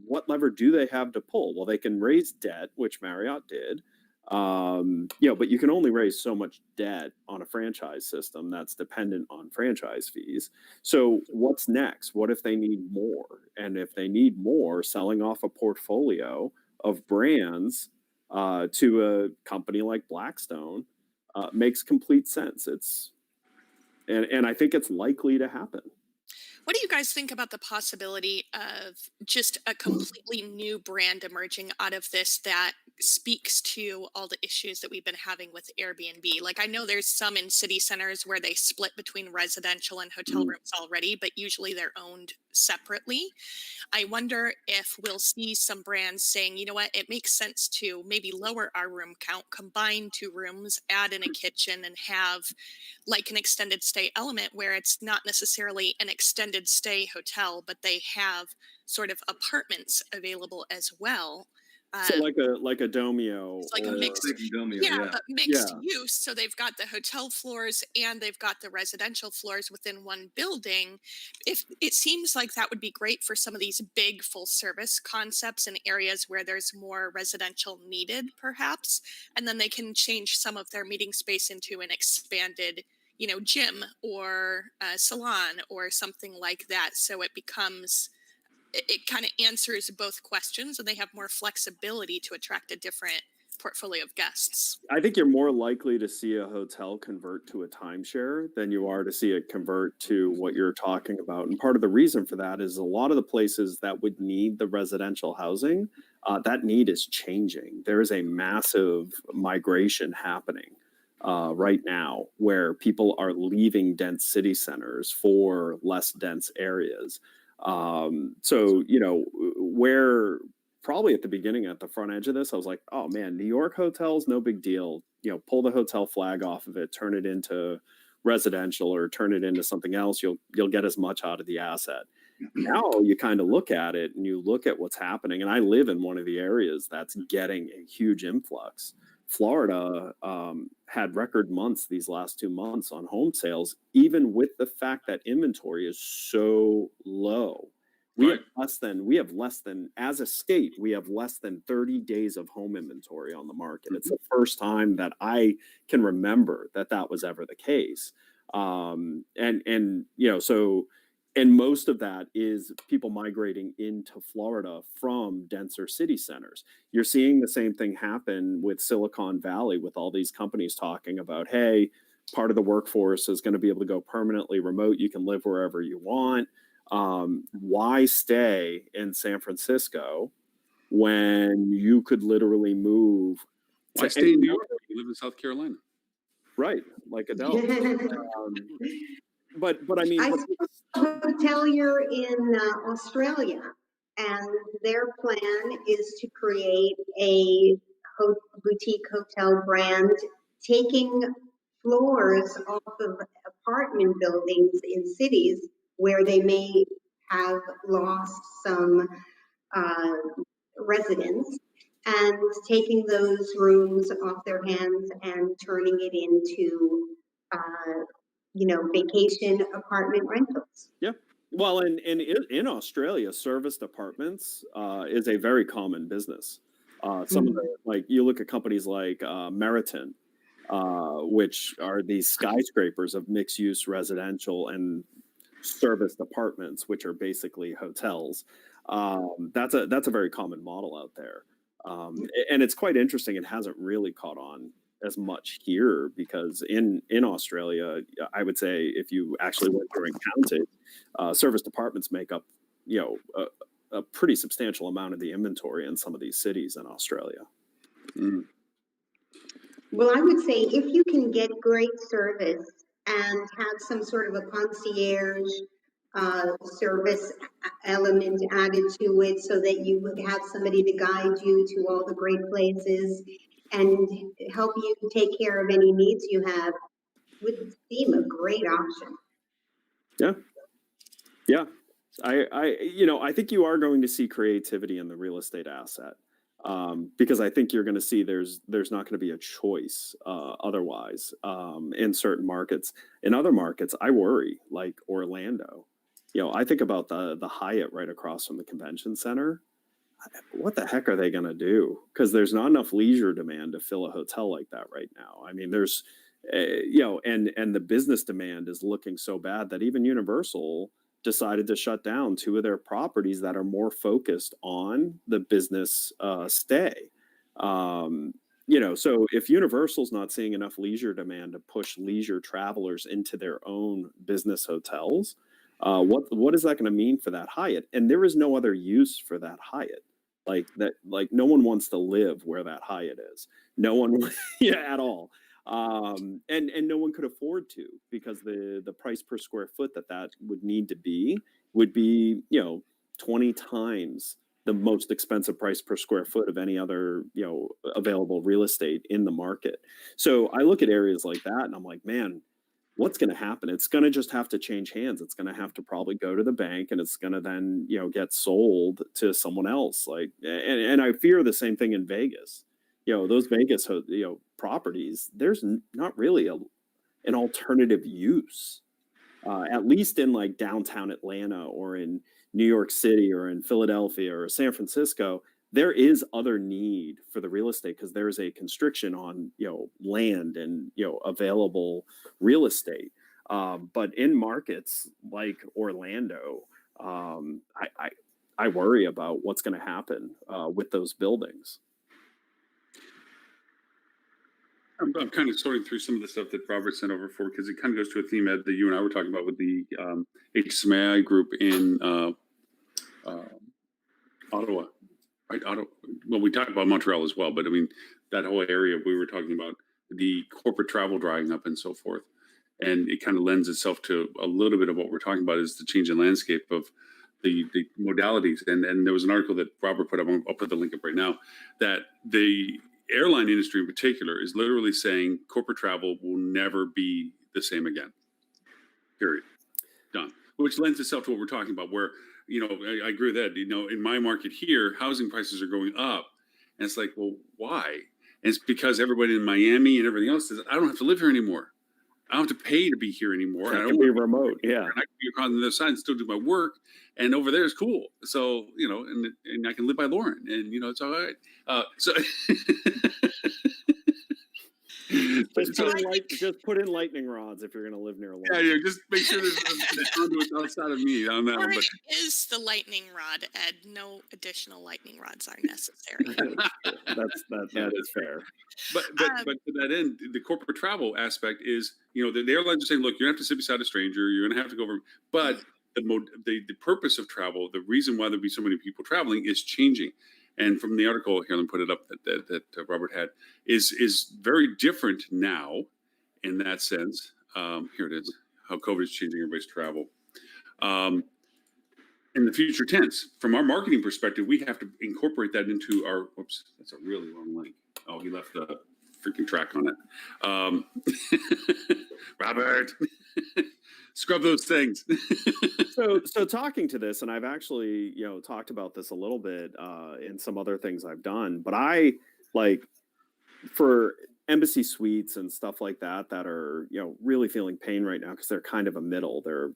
what lever do they have to pull? Well, they can raise debt, which Marriott did. But you can only raise so much debt on a franchise system that's dependent on franchise fees. So what's next? What if they need more? And if they need more, selling off a portfolio of brands to a company like Blackstone makes complete sense. And I think it's likely to happen. What do you guys think about the possibility of just a completely new brand emerging out of this that speaks to all the issues that we've been having with Airbnb? Like, I know there's some in city centers where they split between residential and hotel rooms already, but usually they're owned separately. I wonder if we'll see some brands saying, you know what, it makes sense to maybe lower our room count, combine 2 rooms, add in a kitchen, and have like an extended stay element where it's not necessarily an extended stay hotel, but they have sort of apartments available as well. So like a Domio. It's like a mixed, but mixed use. So they've got the hotel floors and they've got the residential floors within one building. If it seems like that would be great for some of these big full service concepts in areas where there's more residential needed, perhaps, and then they can change some of their meeting space into an expanded, gym or a salon or something like that. So it becomes. It kind of answers both questions and they have more flexibility to attract a different portfolio of guests. I think you're more likely to see a hotel convert to a timeshare than you are to see it convert to what you're talking about. And part of the reason for that is a lot of the places that would need the residential housing, that need is changing. There is a massive migration happening right now where people are leaving dense city centers for less dense areas. Where probably at the beginning, at the front edge of this, I was like, oh man, New York hotels, no big deal. Pull the hotel flag off of it, turn it into residential or turn it into something else. You'll get as much out of the asset. Now you kind of look at it and you look at what's happening. And I live in one of the areas that's getting a huge influx. Florida had record months these last 2 months on home sales, even with the fact that inventory is so low. We have less than, as a state, we have less than 30 days of home inventory on the market. It's the first time that I can remember that was ever the case. And most of that is people migrating into Florida from denser city centers. You're seeing the same thing happen with Silicon Valley, with all these companies talking about, hey, part of the workforce is going to be able to go permanently remote. You can live wherever you want. Why stay in San Francisco when you could literally move? Why stay in New York? You live in South Carolina. Right, like Adele. But I mean, I saw a hotelier in Australia, and their plan is to create a boutique hotel brand, taking floors off of apartment buildings in cities where they may have lost some residents, and taking those rooms off their hands and turning it into vacation apartment rentals. Yeah. Well, and in Australia, serviced apartments is a very common business. Some of the, like, you look at companies like Meriton, which are these skyscrapers of mixed use residential and serviced apartments, which are basically hotels. That's a very common model out there. And it's quite interesting. It hasn't really caught on as much here because in Australia, I would say if you actually went through and counted, serviced apartments make up, a pretty substantial amount of the inventory in some of these cities in Australia. Mm. Well, I would say if you can get great service and have some sort of a concierge service element added to it so that you would have somebody to guide you to all the great places and help you take care of any needs you have, would seem a great option. Yeah. I think you are going to see creativity in the real estate asset. Because I think you're going to see there's not going to be a choice otherwise in certain markets. In other markets, I worry, like Orlando. I think about the Hyatt right across from the convention center. What the heck are they going to do? Because there's not enough leisure demand to fill a hotel like that right now. I mean, there's, and the business demand is looking so bad that even Universal decided to shut down 2 of their properties that are more focused on the business stay. So if Universal's not seeing enough leisure demand to push leisure travelers into their own business hotels, what is that going to mean for that Hyatt? And there is no other use for that Hyatt. Like no one wants to live where that Hyatt is. No one, at all. And no one could afford to, because the price per square foot that would need to be would be 20 times the most expensive price per square foot of any other available real estate in the market. So I look at areas like that and I'm like, man, what's going to happen? It's going to just have to change hands. It's going to have to probably go to the bank, and it's going to then get sold to someone else. And I fear the same thing in Vegas. Those Vegas properties, there's not really an alternative use, at least in like downtown Atlanta or in New York City or in Philadelphia or San Francisco. There is other need for the real estate because there is a constriction on land and available real estate. But in markets like Orlando, I worry about what's going to happen with those buildings. I'm kind of sorting through some of the stuff that Robert sent over for, because it kind of goes to a theme, Ed, that you and I were talking about with the HSMAI group in Ottawa. Right, Ottawa. Well, we talked about Montreal as well, but I mean, that whole area we were talking about, the corporate travel drying up and so forth. And it kind of lends itself to a little bit of what we're talking about, is the change in landscape of the modalities. And there was an article that Robert put up, I'll put the link up right now, that the airline industry in particular is literally saying corporate travel will never be the same again. Period. Done. Which lends itself to what we're talking about, where, I agree with that. In my market here, housing prices are going up. And it's like, well, why? And it's because everybody in Miami and everything else says, I don't have to live here anymore. I don't have to pay to be here anymore. I can be remote. Yeah. And I can be across the other side and still do my work. And over there is cool. So, and I can live by Lauren, and, it's all right. Just put in lightning rods if you're going to live near a Lauren. Yeah, just make sure there's conduits outside of me on that one. But is the lightning rod, Ed? No additional lightning rods are necessary. that is fair. But to that end, the corporate travel aspect is, the airlines are saying, look, you have to sit beside a stranger. You're going to have to go over. But the purpose of travel, the reason why there'll be so many people traveling, is changing. And from the article here, let me put it up that Robert had, is very different now in that sense. Here it is, how COVID is changing everybody's travel. In the future tense, from our marketing perspective, we have to incorporate that into our, whoops, that's a really long link. Oh, he left the freaking track on it. Robert, scrub those things. So talking to this, and I've actually, talked about this a little bit in some other things I've done, but I for Embassy Suites and stuff like that are, really feeling pain right now because they're kind of a middle. They're,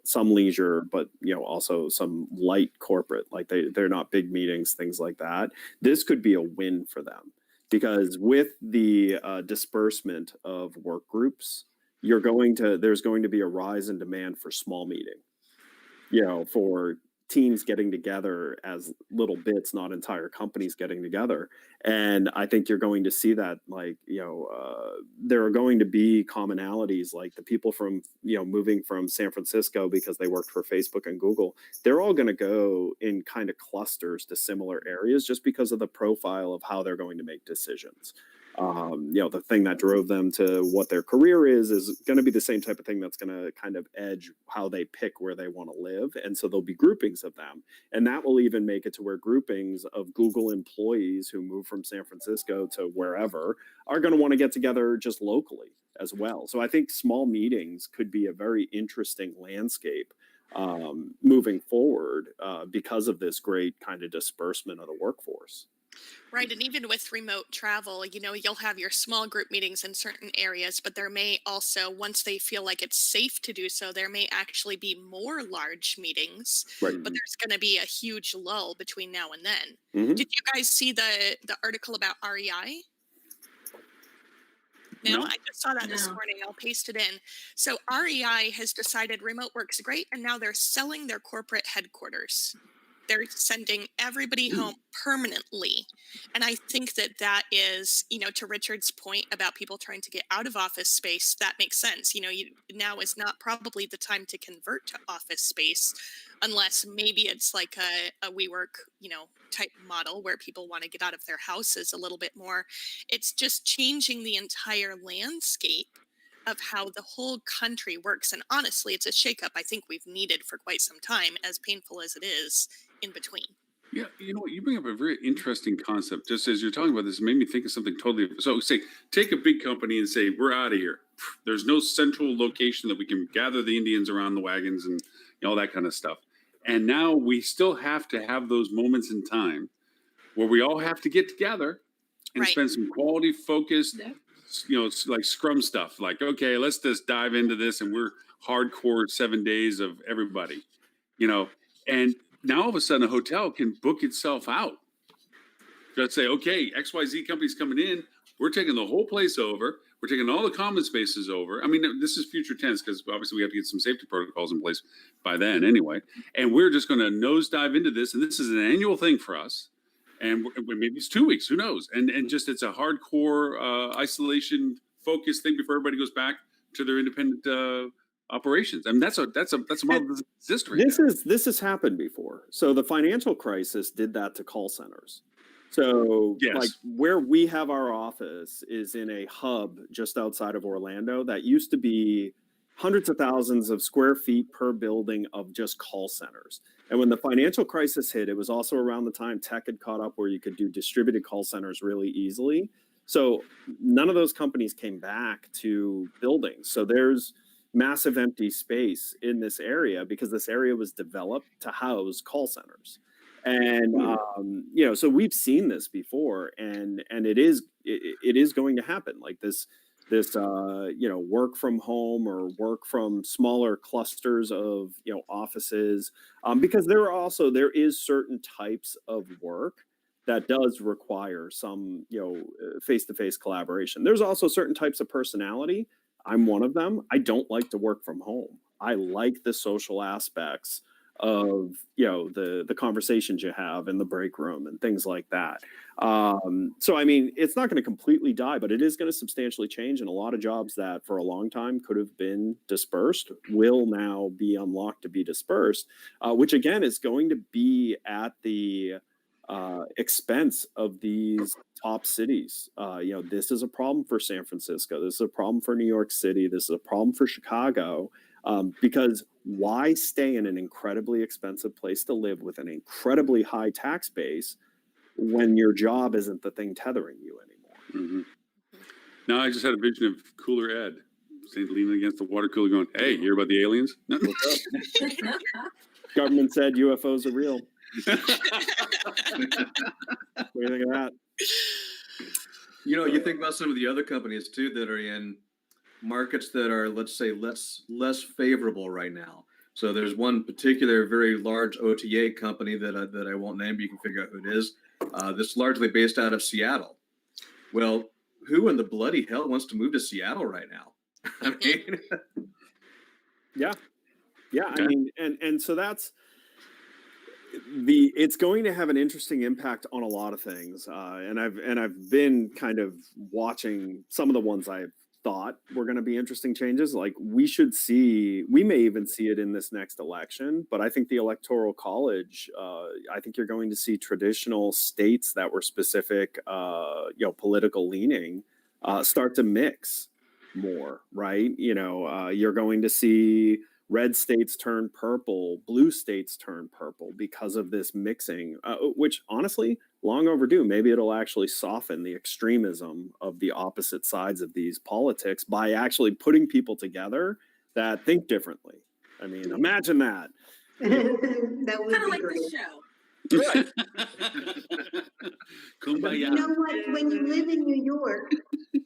some leisure, but, also some light corporate, like they're not big meetings, things like that. This could be a win for them. because with the disbursement of work groups, there's going to be a rise in demand for small meeting, for teams getting together as little bits, not entire companies getting together. And I think you're going to see that, there are going to be commonalities, like the people from, moving from San Francisco because they worked for Facebook and Google. They're all going to go in kind of clusters to similar areas just because of the profile of how they're going to make decisions. The thing that drove them to what their career is going to be the same type of thing that's going to kind of edge how they pick where they want to live. And so there'll be groupings of them. And that will even make it to where groupings of Google employees who move from San Francisco to wherever are going to want to get together just locally as well. So I think small meetings could be a very interesting landscape moving forward because of this great kind of disbursement of the workforce. Right. And even with remote travel, you'll have your small group meetings in certain areas, but there may also, once they feel like it's safe to do so, there may actually be more large meetings, Right. but there's going to be a huge lull between now and then. Mhm. Did you guys see the article about REI? No, No. I just saw that this No. morning. I'll paste it in. So REI has decided remote work's great, and now they're selling their corporate headquarters. They're sending everybody home permanently. And I think that is, to Richard's point about people trying to get out of office space, that makes sense. Now is not probably the time to convert to office space unless maybe it's like a WeWork, type model where people want to get out of their houses a little bit more. It's just changing the entire landscape of how the whole country works. And honestly, it's a shakeup I think we've needed for quite some time, as painful as it is in between. Yeah, you know what? You bring up a very interesting concept. Just as you're talking about this, it made me think of something totally. So, say, take a big company and say, we're out of here. There's no central location that we can gather the Indians around the wagons and all that kind of stuff. And now we still have to have those moments in time where we all have to get together and Right. spend some quality focused, like Scrum stuff. Like, okay, let's just dive into this, and we're hardcore 7 days of everybody, and now all of a sudden a hotel can book itself out. Let's say, okay, XYZ company's coming in. We're taking the whole place over. We're taking all the common spaces over. I mean, this is future tense because obviously we have to get some safety protocols in place by then anyway. And we're just going to nosedive into this. And this is an annual thing for us. And maybe it's 2 weeks, who knows? And just it's a hardcore isolation focused thing before everybody goes back to their independent operations. I mean, that's a model that exists right now. This has happened before. So the financial crisis did that to call centers. So Yes. like where we have our office is in a hub just outside of Orlando that used to be hundreds of thousands of square feet per building of just call centers. And when the financial crisis hit, it was also around the time tech had caught up where you could do distributed call centers really easily. So none of those companies came back to buildings. So there's massive empty space in this area because this area was developed to house call centers. And so we've seen this before, and it is going to happen. Like this work from home or work from smaller clusters of offices, because there is certain types of work that does require some face-to-face collaboration. There's also certain types of personality. I'm one of them. I don't like to work from home. I like the social aspects of the conversations you have in the break room and things like that. So I mean, it's not going to completely die, but it is going to substantially change, and a lot of jobs that for a long time could have been dispersed will now be unlocked to be dispersed, which again is going to be at the expense of these top cities. This is a problem for San Francisco. This is a problem for New York City. This is a problem for Chicago. Because why stay in an incredibly expensive place to live with an incredibly high tax base when your job isn't the thing tethering you anymore? Mm-hmm. Now I just had a vision of Cooler Ed leaning against the water cooler going, hey, you hear about the aliens? Government said UFOs are real. What do you think of that? You think about some of the other companies too that are in markets that are, let's say, less favorable right now. So there's one particular very large OTA company that I won't name, but you can figure out who it is. That's largely based out of Seattle, Well, who in the bloody hell wants to move to Seattle right now? I mean, Yeah. I Okay. mean, and so that's it's going to have an interesting impact on a lot of things. And I've been kind of watching some of the ones I thought were going to be interesting changes. Like we may even see it in this next election, but I think the Electoral College, I think you're going to see traditional states that were specific, political leaning, start to mix more, right? You're going to see red states turn purple, blue states turn purple because of this mixing, which honestly, long overdue. Maybe it'll actually soften the extremism of the opposite sides of these politics by actually putting people together that think differently. I mean, imagine that. That would Kind of be like great. this show. Kumbaya. You know what? When you live in New York,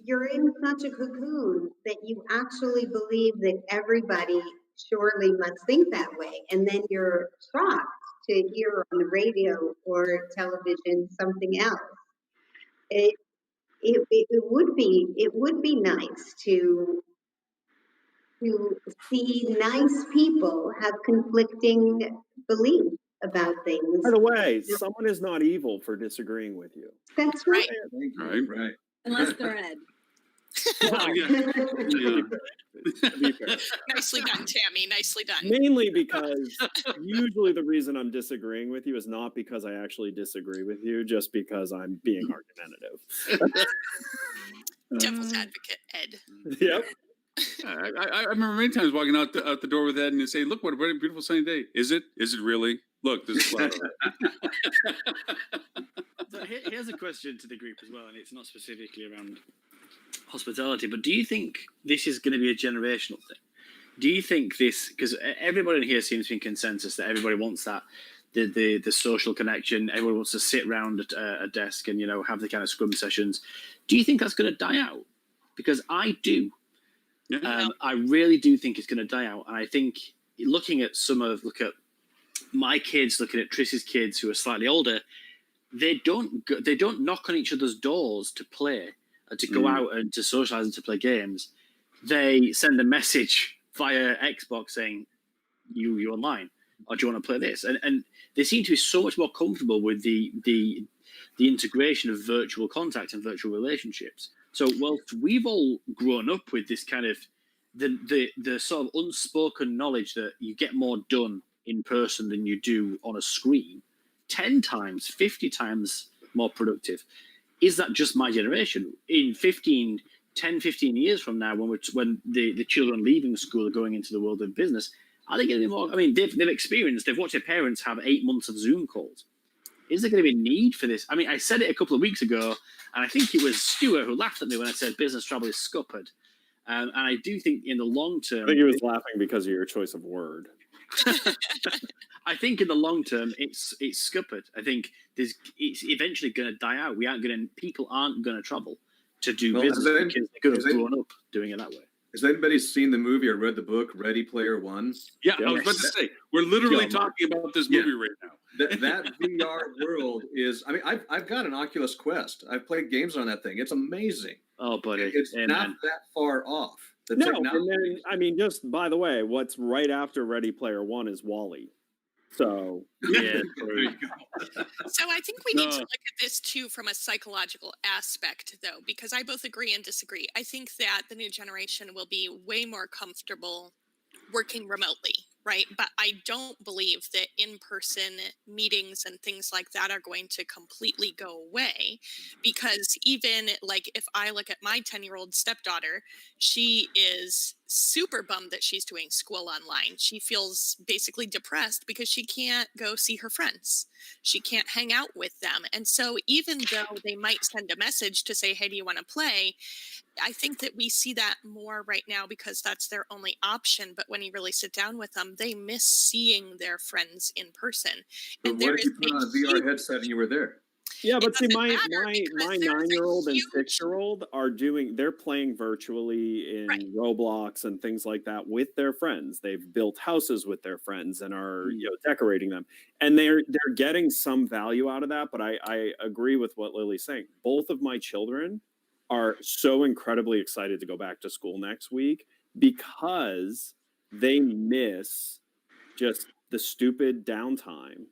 you're in such a cocoon that you actually believe that everybody surely must think that way. And then you're shocked to hear on the radio or television something else. It would be nice to see nice people have conflicting beliefs about things. By the way, someone is not evil for disagreeing with you. That's right. Right. Unless they're Ed. Well, yeah. To be fair. Nicely done, Tammy. Nicely done. Mainly because usually the reason I'm disagreeing with you is not because I actually disagree with you, just because I'm being argumentative. Devil's advocate, Ed. Yep. I remember many times walking out the door with Ed and they say, "Look, what a beautiful sunny day. Is it? Is it really? Look, there's a cloud." So here's a question to the group as well, and it's not specifically around hospitality, but do you think this is going to be a generational thing? Do you think this, because everybody in here seems to be in consensus that everybody wants that, the social connection, everyone wants to sit around at a desk and, have the kind of scrum sessions. Do you think that's going to die out? Because I do. Yeah. I really do think it's going to die out. And I think look at my kids, looking at Triss's kids who are slightly older, they don't knock on each other's doors to play, to go out and to socialize and to play games. They send a message via Xbox saying, you online, or do you want to play this? And they seem to be so much more comfortable with the integration of virtual contact and virtual relationships. So whilst we've all grown up with this kind of the sort of unspoken knowledge that you get more done in person than you do on a screen, 10 times, 50 times more productive. Is that just my generation? In 10, 15 years from now, when the children leaving school are going into the world of business, are they going to be more? I mean, they've watched their parents have 8 months of Zoom calls. Is there going to be a need for this? I mean, I said it a couple of weeks ago, and I think it was Stuart who laughed at me when I said business travel is scuppered. And I do think in the long term... I think he was laughing because of your choice of word. I think in the long term, it's scuppered. I think it's eventually going to die out. People aren't going to travel to do business because they're going to have grown up doing it that way. Has anybody seen the movie or read the book Ready Player One? Yeah, I was about to say, we're literally talking about this movie right now. That VR world is, I mean, I've got an Oculus Quest. I've played games on that thing. It's amazing. Oh, buddy. It's not that far off. And then, I mean, just by the way, what's right after Ready Player One is WALL-E. So, yeah. There you go. So I think we need to look at this too from a psychological aspect, though, because I both agree and disagree. I think that the new generation will be way more comfortable working remotely, right? But I don't believe that in-person meetings and things like that are going to completely go away, because even like if I look at my 10-year-old stepdaughter, she is super bummed that she's doing school online. She feels basically depressed because she can't go see her friends. She can't hang out with them. And so even though they might send a message to say, hey, do you want to play? I think that we see that more right now because that's their only option. But when you really sit down with them, they miss seeing their friends in person. But And what if you put on a VR headset and you were there? yeah, but see, my because there's a 9-year-old and huge- 6-year-old they're playing virtually in Right. Roblox and things like that with their friends. They've built houses with their friends and are decorating them, and they're getting some value out of that. But I agree with what Lily's saying. Both of my children are so incredibly excited to go back to school next week because they miss just the stupid downtime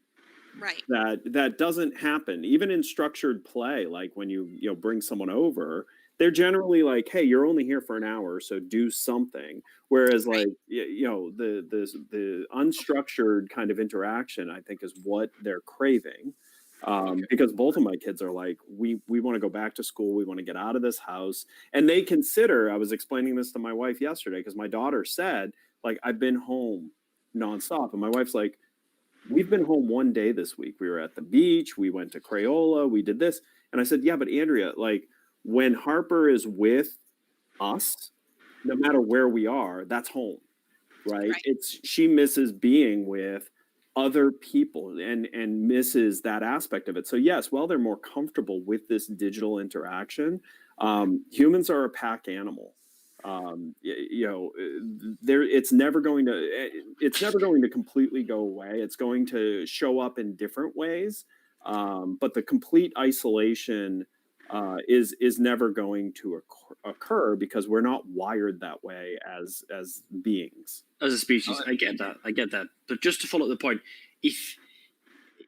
Right. that doesn't happen even in structured play. Like when you bring someone over, they're generally like, hey, you're only here for an hour, so do something. Whereas Right. like the unstructured kind of interaction, I think, is what they're craving. Because both of my kids are like, we want to go back to school, we want to get out of this house. And they consider, I was explaining this to my wife yesterday, because my daughter said, like, I've been home nonstop. And my wife's like, we've been home one day this week. We were at the beach, we went to Crayola, we did this. And I said, yeah, but Andrea, like, when Harper is with us, no matter where we are, that's home, right? Right. She misses being with other people and misses that aspect of it. So yes, while they're more comfortable with this digital interaction, humans are a pack animal. It's never going to completely go away. It's going to show up in different ways, but the complete isolation is never going to occur because we're not wired that way as beings. As a species, I get that. But just to follow up the point, if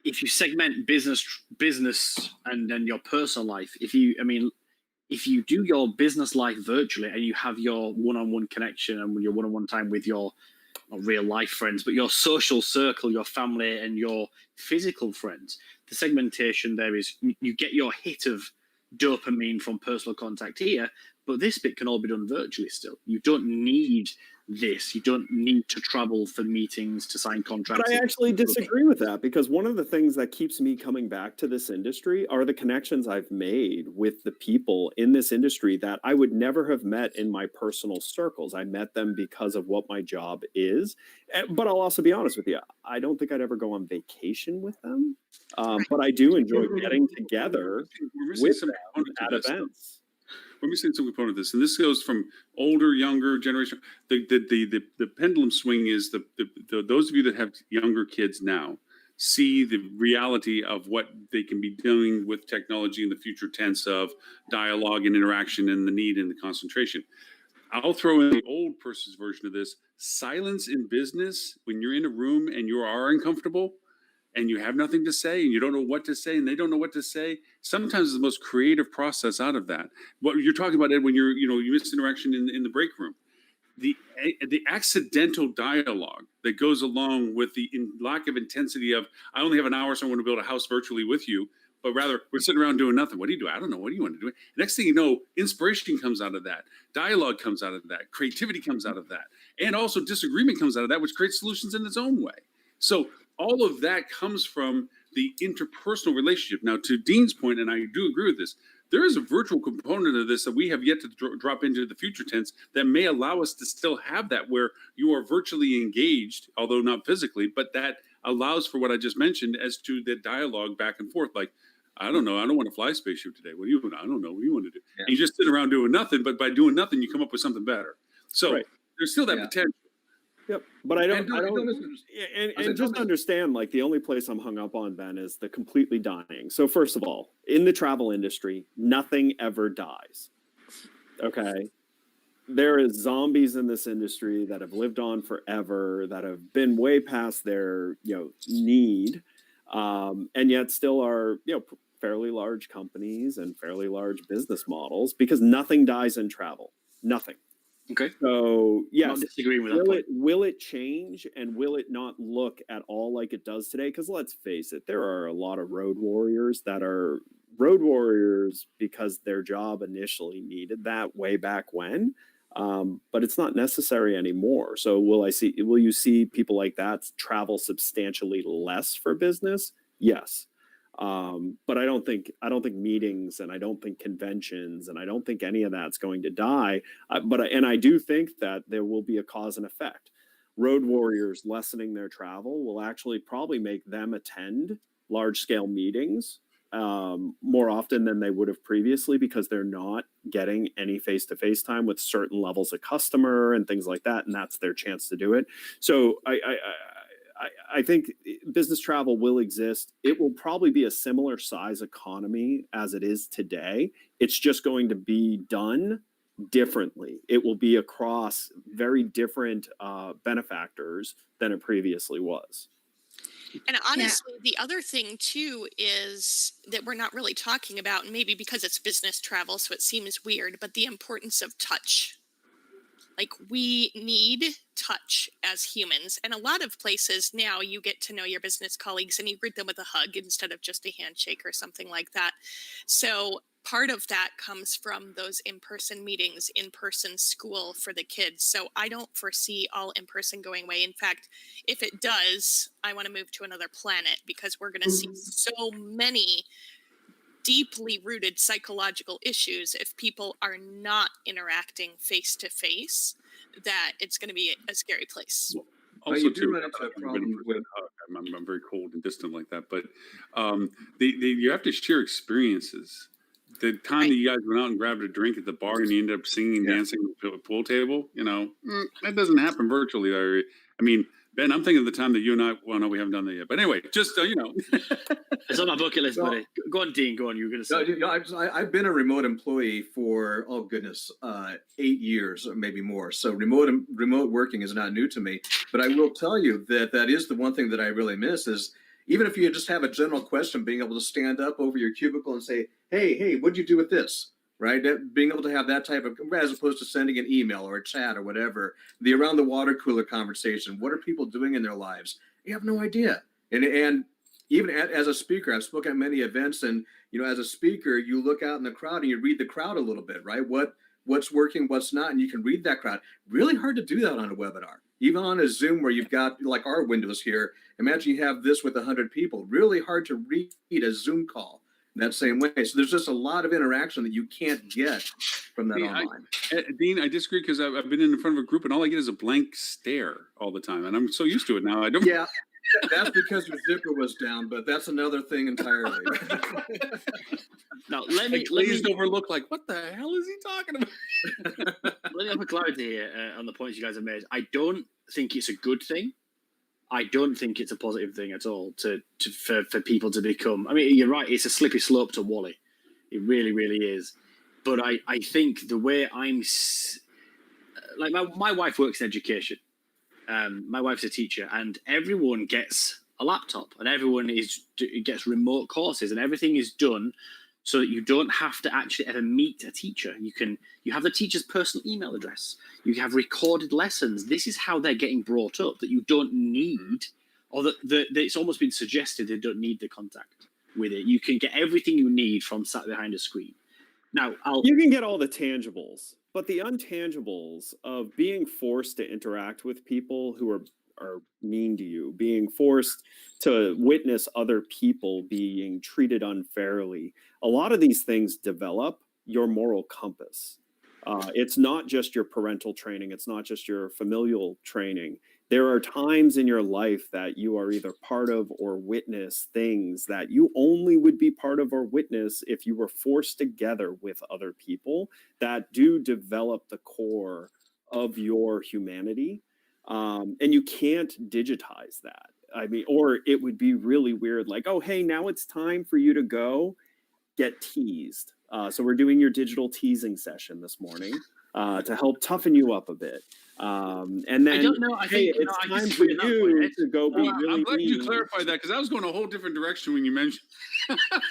you segment business and then your personal life, if you do your business life virtually and you have your one-on-one connection and your one-on-one time with your not real life friends, but your social circle, your family and your physical friends, the segmentation there is you get your hit of dopamine from personal contact here, but this bit can all be done virtually still. You don't need this. You don't need to travel for meetings to sign contracts. But I actually disagree with that, because one of the things that keeps me coming back to this industry are the connections I've made with the people in this industry that I would never have met in my personal circles. I met them because of what my job is. But I'll also be honest with you, I don't think I'd ever go on vacation with them. But I do enjoy getting together with them at events. Let me say some component of this, and this goes from older, younger generation. The pendulum swing is those of you that have younger kids now see the reality of what they can be doing with technology in the future tense of dialogue and interaction and the need and the concentration. I'll throw in the old person's version of this: silence in business when you're in a room and you are uncomfortable and you have nothing to say and you don't know what to say and they don't know what to say. Sometimes it's the most creative process out of that. What you're talking about, Ed, when you miss interaction in the break room, the accidental dialogue that goes along with the lack of intensity of, I only have an hour, so I want to build a house virtually with you, but rather we're sitting around doing nothing. What do you do? I don't know. What do you want to do? Next thing you know, inspiration comes out of that. Dialogue comes out of that. Creativity comes out of that. And also disagreement comes out of that, which creates solutions in its own way. So all of that comes from the interpersonal relationship. Now, to Dean's point, and I do agree with this, there is a virtual component of this that we have yet to drop into the future tense that may allow us to still have that, where you are virtually engaged, although not physically, but that allows for what I just mentioned as to the dialogue back and forth. Like, I don't know, I don't want to fly a spaceship today. What do you want? I don't know. What do you want to do? Yeah. And you just sit around doing nothing, but by doing nothing, you come up with something better. So Right. there's still that potential. Yep, but just understand, like, the only place I'm hung up on, Ben, is the completely dying. So first of all, in the travel industry, nothing ever dies. Okay, there is zombies in this industry that have lived on forever, that have been way past their need, and yet still are fairly large companies and fairly large business models, because nothing dies in travel. Nothing. Okay. So yes, not disagreeing with that. Will it change, and will it not look at all like it does today? Because let's face it, there are a lot of road warriors that are road warriors because their job initially needed that way back when, but it's not necessary anymore. So will you see people like that travel substantially less for business? Yes. But I don't think meetings, and I don't think conventions, and I don't think any of that's going to die. But I do think that there will be a cause and effect. Road warriors lessening their travel will actually probably make them attend large scale meetings more often than they would have previously, because they're not getting any face-to-face time with certain levels of customer and things like that, and that's their chance to do it. So I think business travel will exist. It will probably be a similar size economy as it is today. It's just going to be done differently. It will be across very different benefactors than it previously was. And honestly, the other thing too is that we're not really talking about, and maybe because it's business travel, so it seems weird, but the importance of touch. Like, we need touch as humans. And a lot of places now you get to know your business colleagues and you greet them with a hug instead of just a handshake or something like that. So part of that comes from those in-person meetings, in-person school for the kids. So I don't foresee all in-person going away. In fact, if it does, I want to move to another planet, because we're going to see so many deeply rooted psychological issues if people are not interacting face to face, that it's going to be a scary place. Also, you do too, run into a problem with. I'm very cold and distant like that, but you have to share experiences. The time that you guys went out and grabbed a drink at the bar and you ended up singing and dancing at the pool table, that doesn't happen virtually. I mean, Ben, I'm thinking of the time that you and I, well, no, we haven't done that yet. But anyway, just, It's on my bucket list, buddy. Go on, Dean. Go on. You were going to say. I've been a remote employee for, 8 years or maybe more. So remote working is not new to me. But I will tell you that is the one thing that I really miss is, even if you just have a general question, being able to stand up over your cubicle and say, hey, what'd you do with this? Right? Being able to have that type of, as opposed to sending an email or a chat or whatever, the around the water cooler conversation. What are people doing in their lives? You have no idea. And even as a speaker, I've spoken at many events, and as a speaker, you look out in the crowd and you read the crowd a little bit, right? What's working, what's not, and you can read that crowd. Really hard to do that on a webinar. Even on a Zoom where you've got like our windows here. Imagine you have this with 100 people. Really hard to read a Zoom call that same way. So there's just a lot of interaction that you can't get from that online. Dean, I disagree, because I've been in front of a group and all I get is a blank stare all the time, and I'm so used to it now. I don't. Yeah, that's because your zipper was down, but that's another thing entirely. Now let me over look like, what the hell is he talking about? Let me have a clarity here on the points you guys have made. I don't think it's a good thing. I don't think it's a positive thing at all for people to become. I mean, you're right. It's a slippery slope to Wally. It really, really is. But I think the way like my wife works in education. My wife's a teacher, and everyone gets a laptop, and everyone gets remote courses, and everything is done so that you don't have to actually ever meet a teacher. You have the teacher's personal email address. You have recorded lessons. This is how they're getting brought up, that you don't need, or that it's almost been suggested they don't need the contact with it. You can get everything you need from sat behind a screen. Now, you can get all the tangibles, but the untangibles of being forced to interact with people who are mean to you, being forced to witness other people being treated unfairly, a lot of these things develop your moral compass. It's not just your parental training. It's not just your familial training. There are times in your life that you are either part of or witness things that you only would be part of or witness if you were forced together with other people that do develop the core of your humanity. And you can't digitize that. I mean, or it would be really weird, like, oh, hey, now it's time for you to go get teased. So we're doing your digital teasing session this morning to help toughen you up a bit. And then, I don't know. I think it's time for you to go be really I'm glad mean. you clarified that, because I was going a whole different direction when you mentioned.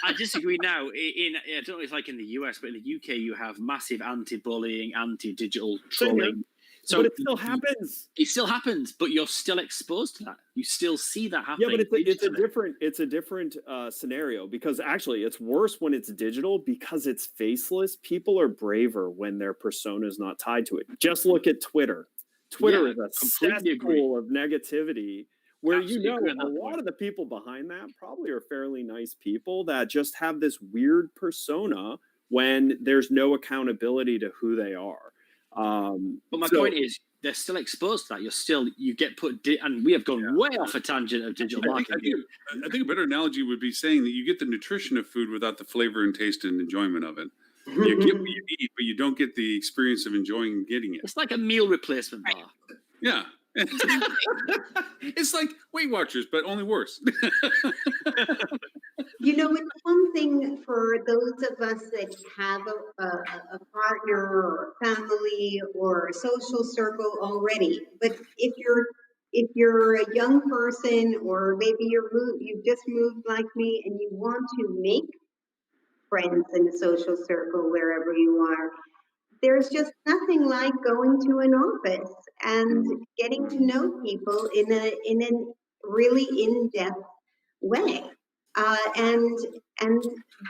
I disagree now. I don't know if it's like in the US, but in the UK, you have massive anti-bullying, anti-digital trolling. But it still happens. It still happens, but you're still exposed to that. You still see that happening. Yeah, but it's a different scenario, because actually it's worse when it's digital because it's faceless. People are braver when their persona is not tied to it. Just look at Twitter. Twitter is a cesspool of negativity where a lot of the people behind that probably are fairly nice people that just have this weird persona when there's no accountability to who they are. But my point is, they're still exposed to that. You get put, and we have gone way off a tangent of digital marketing. I think a better analogy would be saying that you get the nutrition of food without the flavor and taste and enjoyment of it. You get what you eat, but you don't get the experience of enjoying getting it. It's like a meal replacement bar. Yeah. It's like Weight Watchers, but only worse. You know, it's one thing for those of us that have a partner or a family or a social circle already. But if you're a young person, or maybe you've just moved like me and you want to make friends in a social circle wherever you are, there's just nothing like going to an office and getting to know people in a really in-depth way. And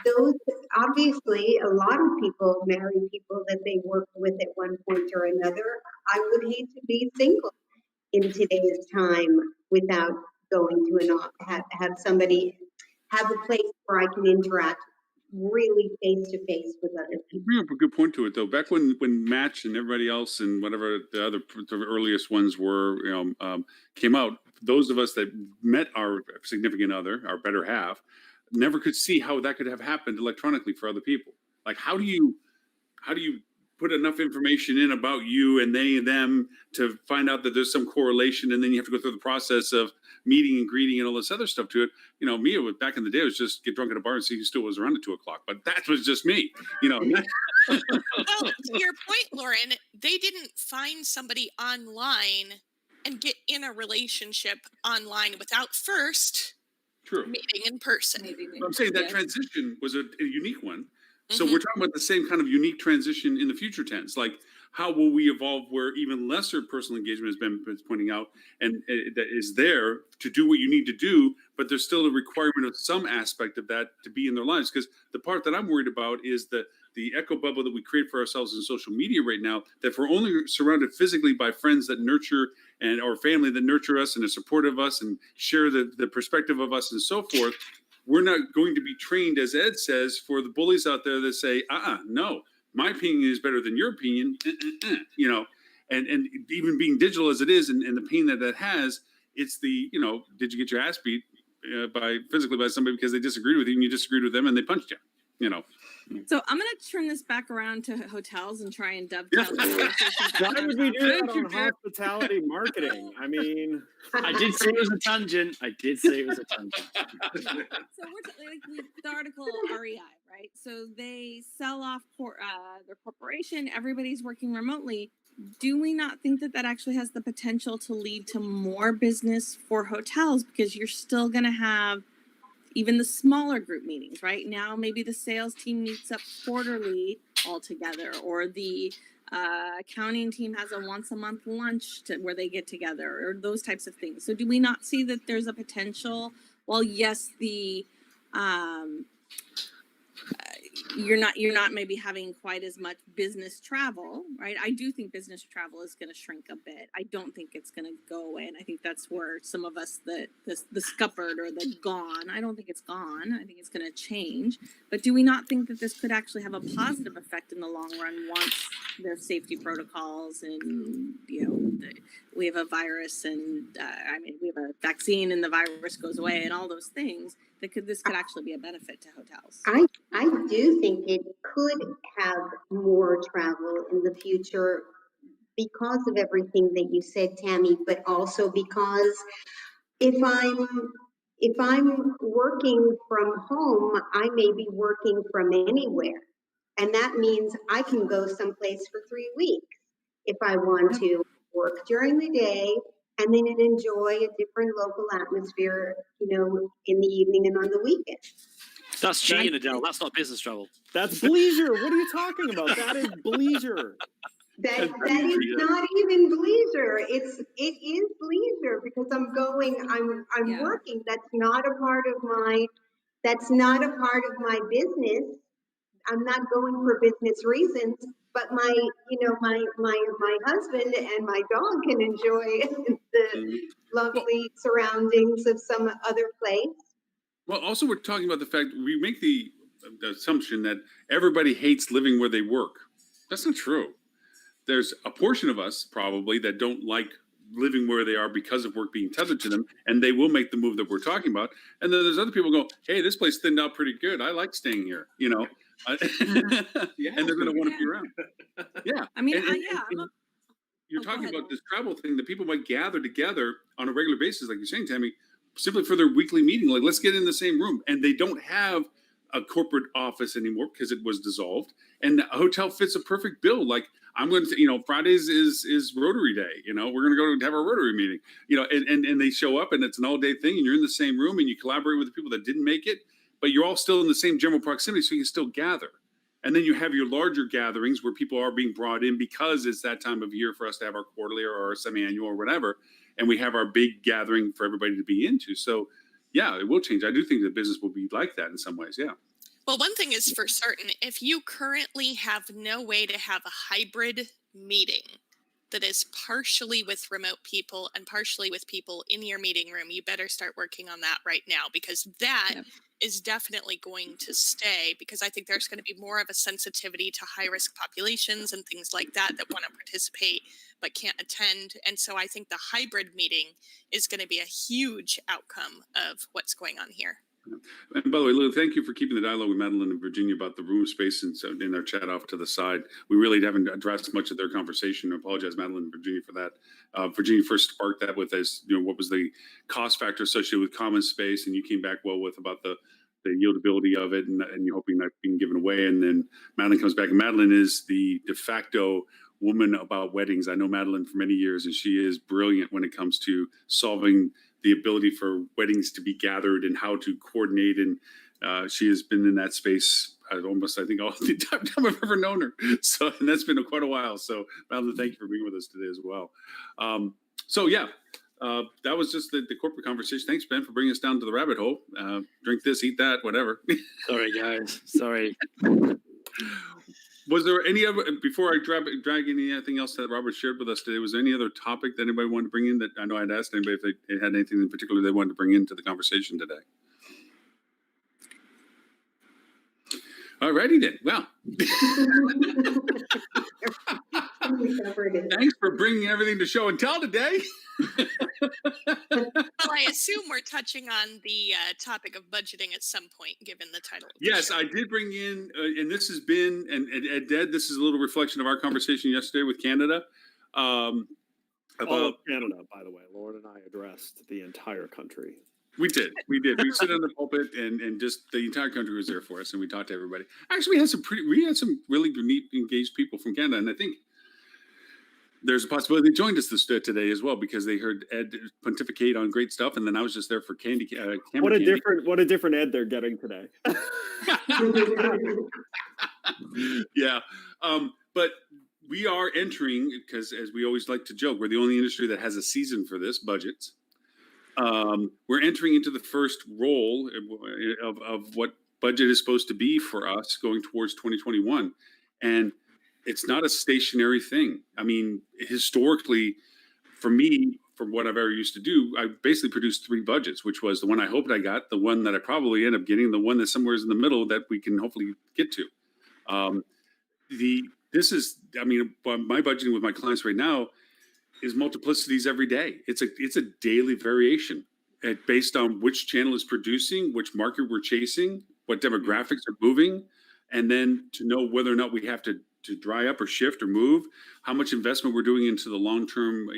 those, obviously, a lot of people marry people that they worked with at one point or another. I would hate to be single in today's time without going to an office, have somebody, have a place where I can interact really face to face with other You people. bring up a good point to it, though. Back when Match and everybody else and whatever the earliest ones were, came out, those of us that met our significant other, our better half, never could see how that could have happened electronically for other people. Like, how do you put enough information in about you and they and them to find out that there's some correlation, and then you have to go through the process of meeting and greeting and all this other stuff to it. Me, it was, back in the day, it was just get drunk at a bar and see who still was around at 2:00. But that was just me, Well, to your point, Lauren, they didn't find somebody online and get in a relationship online without first True. meeting in person. But I'm saying that transition was a unique one. So we're talking about the same kind of unique transition in the future tense. Like, how will we evolve where even lesser personal engagement, as Ben is pointing out, and that is there to do what you need to do, but there's still a requirement of some aspect of that to be in their lives. Because the part that I'm worried about is the echo bubble that we create for ourselves in social media right now, that if we're only surrounded physically by friends that nurture and or family that nurture us and are supportive of us and share the perspective of us and so forth, we're not going to be trained, as Ed says, for the bullies out there that say, no, my opinion is better than your opinion, and even being digital as it is, and the pain that has, it's the, did you get your ass beat physically by somebody because they disagreed with you and you disagreed with them and they punched you, So I'm going to turn this back around to hotels and try and dovetail. the conversation back Why on would we topic. do that on hospitality marketing? I mean, I did say it was a tangent. So the article REI, right? So they sell off their corporation. Everybody's working remotely. Do we not think that actually has the potential to lead to more business for hotels, because you're still going to have even the smaller group meetings, right? Now maybe the sales team meets up quarterly all together, or the accounting team has a once a month lunch where they get together, or those types of things. So do we not see that there's a potential? Well, yes, the you're not maybe having quite as much business travel, right? I do think business travel is going to shrink a bit. I don't think it's going to go away, and I think that's where some of us the scuppered or the gone. I don't think it's gone. I think it's going to change. But do we not think that this could actually have a positive effect in the long run once there's safety protocols and we have a virus and we have a vaccine and the virus goes away and all those things? This could actually be a benefit to hotels. I do think it could have more travel in the future because of everything that you said, Tammy, but also because if I'm working from home, I may be working from anywhere. And that means I can go someplace for 3 weeks if I want to work during the day and then enjoy a different local atmosphere, in the evening and on the weekend. That's cheating, Adele. That's not business travel. that's bleisure. What are you talking about? That is bleisure. That is not even bleisure. It is bleisure because I'm working. That's not a part of my business. I'm not going for business reasons, but my husband and my dog can enjoy the lovely surroundings of some other place. Well, also we're talking about the fact we make the assumption that everybody hates living where they work. That's not true. There's a portion of us probably that don't like living where they are because of work being tethered to them, and they will make the move that we're talking about. And then there's other people who go, hey, this place thinned out pretty good. I like staying here, and they're going to want to be around. Yeah. I mean, you're Oh, go talking ahead. about this travel thing that people might gather together on a regular basis, like you're saying, Tammy, simply for their weekly meeting. Like, let's get in the same room. And they don't have a corporate office anymore because it was dissolved. And a hotel fits a perfect bill. Like, I'm going to, Fridays is Rotary Day. We're going to go have our Rotary meeting. And they show up and it's an all day thing, and you're in the same room and you collaborate with the people that didn't make it, but you're all still in the same general proximity, so you can still gather. And then you have your larger gatherings where people are being brought in because it's that time of year for us to have our quarterly or our semi-annual or whatever, and we have our big gathering for everybody to be into. So, yeah, it will change. I do think the business will be like that in some ways. Yeah. Well, one thing is for certain, if you currently have no way to have a hybrid meeting that is partially with remote people and partially with people in your meeting room, you better start working on that right now, because that is definitely going to stay, because I think there's going to be more of a sensitivity to high risk populations and things like that want to participate but can't attend. And so I think the hybrid meeting is going to be a huge outcome of what's going on here. And by the way, Lou, thank you for keeping the dialogue with Madeline and Virginia about the room space and so in our chat off to the side. We really haven't addressed much of their conversation. I apologize, Madeline and Virginia, for that. Virginia first sparked that with us, what was the cost factor associated with common space, and you came back well with about the yieldability of it, and you're hoping not being given away. And then Madeline comes back, and Madeline is the de facto woman about weddings. I know Madeline for many years, and she is brilliant when it comes to solving the ability for weddings to be gathered and how to coordinate. And she has been in that space almost, I think, all the time I've ever known her. So, and that's been quite a while. So, Madeline, thank you for being with us today as well. That was just the corporate conversation. Thanks, Ben, for bringing us down to the rabbit hole. Drink this, eat that, whatever. Sorry, guys. Sorry. Was there any other, before I drag anything else that Robert shared with us today, was there any other topic that anybody wanted to bring in that I know I'd asked anybody if they had anything in particular they wanted to bring into the conversation today? All righty then. Well, thanks for bringing everything to show and tell today. Well, I assume we're touching on the topic of budgeting at some point, given the title of the Yes, show. I did bring in, and this has been, and Ed, this is a little reflection of our conversation yesterday with Canada. All About of Canada, by the way. Lauren and I addressed the entire country. We did. We sit on the pulpit, and just the entire country was there for us, and we talked to everybody. Actually, we had some really neat, engaged people from Canada, and I think there's a possibility they joined us today as well, because they heard Ed pontificate on great stuff, and then I was just there for candy. What a different Ed they're getting today. Yeah, but we are entering, because as we always like to joke, we're the only industry that has a season for this, budgets. We're entering into the first role of what budget is supposed to be for us going towards 2021. And it's not a stationary thing. I mean, historically, for me, from what I've ever used to do, I basically produced 3 budgets, which was the one I hoped I got, the one that I probably end up getting, the one that's somewhere in the middle that we can hopefully get to. My budgeting with my clients right now is multiplicities every day. It's a daily variation based on which channel is producing, which market we're chasing, what demographics are moving, and then to know whether or not we have to dry up or shift or move, how much investment we're doing into the long-term,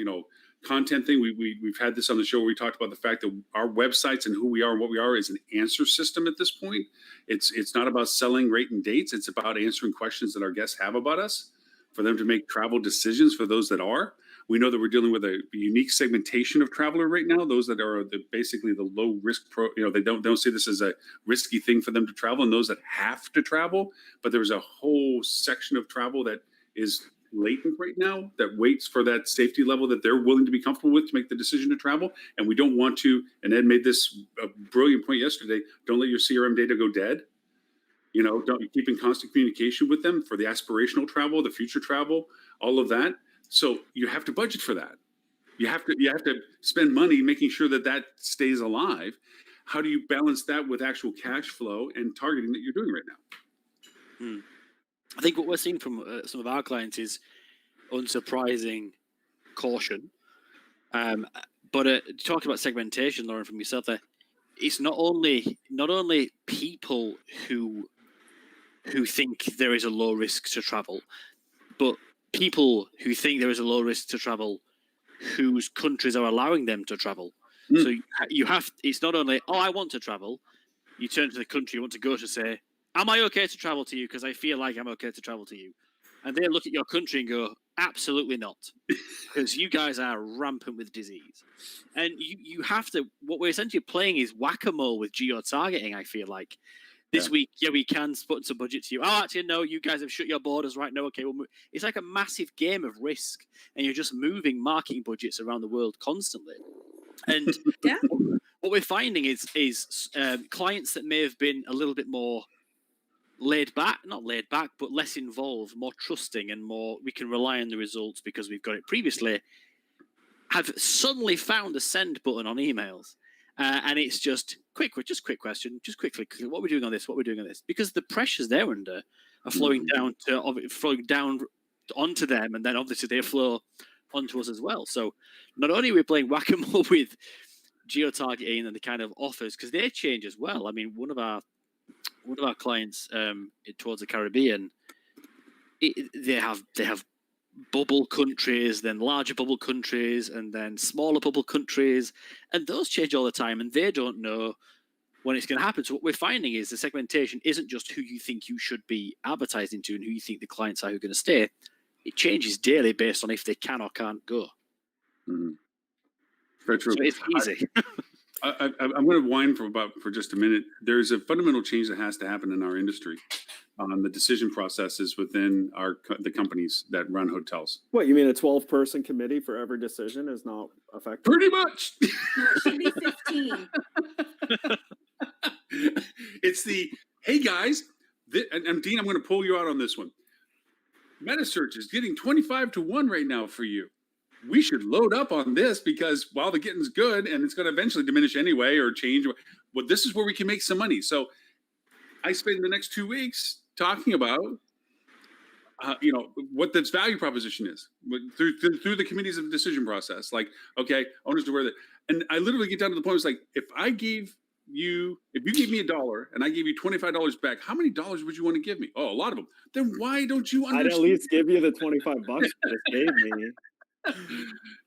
content thing. We've had this on the show where we talked about the fact that our websites and who we are and what we are is an answer system at this point. It's not about selling rate and dates. It's about answering questions that our guests have about us for them to make travel decisions for those that are. We know that we're dealing with a unique segmentation of traveler right now. Those that are basically the low risk they don't see this as a risky thing for them to travel, and those that have to travel. But there's a whole section of travel that is latent right now that waits for that safety level that they're willing to be comfortable with to make the decision to travel. And we don't want to, and Ed made this a brilliant point yesterday, don't let your CRM data go dead. Don't keep in constant communication with them for the aspirational travel, the future travel, all of that. So you have to budget for that. You have to spend money making sure that stays alive. How do you balance that with actual cash flow and targeting that you're doing right now? I think what we're seeing from some of our clients is unsurprising caution. But talking about segmentation, Lauren, from yourself there, it's not only people who think there is a low risk to travel, but people who think there is a low risk to travel, whose countries are allowing them to travel. So you have, it's not only, oh, I want to travel. You turn to the country you want to go to, say, am I okay to travel to you? Because I feel like I'm okay to travel to you. And they look at your country and go, absolutely not. Because you guys are rampant with disease. And you have to, what we're essentially playing is whack-a-mole with geo-targeting, I feel like. This week, we can put some budget to you. Oh, actually, no, you guys have shut your borders, right? No, okay, it's like a massive game of risk. And you're just moving marketing budgets around the world constantly. And what we're finding is clients that may have been a little bit more not laid back, but less involved, more trusting, and more we can rely on the results because we've got it previously, have suddenly found the send button on emails. And it's just quick question, just quickly, what are we doing on this? What are we doing on this? Because the pressures they're under are flowing down onto them, and then obviously they flow onto us as well. So not only are we playing whack-a-mole with geo-targeting and the kind of offers, because they change as well. I mean, one of our clients towards the Caribbean, they have bubble countries, then larger bubble countries, and then smaller bubble countries, and those change all the time, and they don't know when it's going to happen. So what we're finding is the segmentation isn't just who you think you should be advertising to and who you think the clients are who are going to stay. It changes daily based on if they can or can't go. Mm-hmm. Very true. So it's easy. I'm going to whine for just a minute. There's a fundamental change that has to happen in our industry on the decision processes within the companies that run hotels. What, you mean a 12-person committee for every decision is not effective? Pretty much. No, it should be 15. It's hey guys, and Dean, I'm going to pull you out on this one. MetaSearch is getting 25-1 right now for you. We should load up on this because while the getting's good and it's going to eventually diminish anyway or change, well, this is where we can make some money. So I spend the next 2 weeks talking about, what this value proposition is through the committees of the decision process. Like, okay, owners are aware that, and I literally get down to the point. It's like, if you gave me $1 and I gave you $25 back, how many dollars would you want to give me? Oh, a lot of them. Then why don't you understand? I'd at least give you the $25 you just gave me.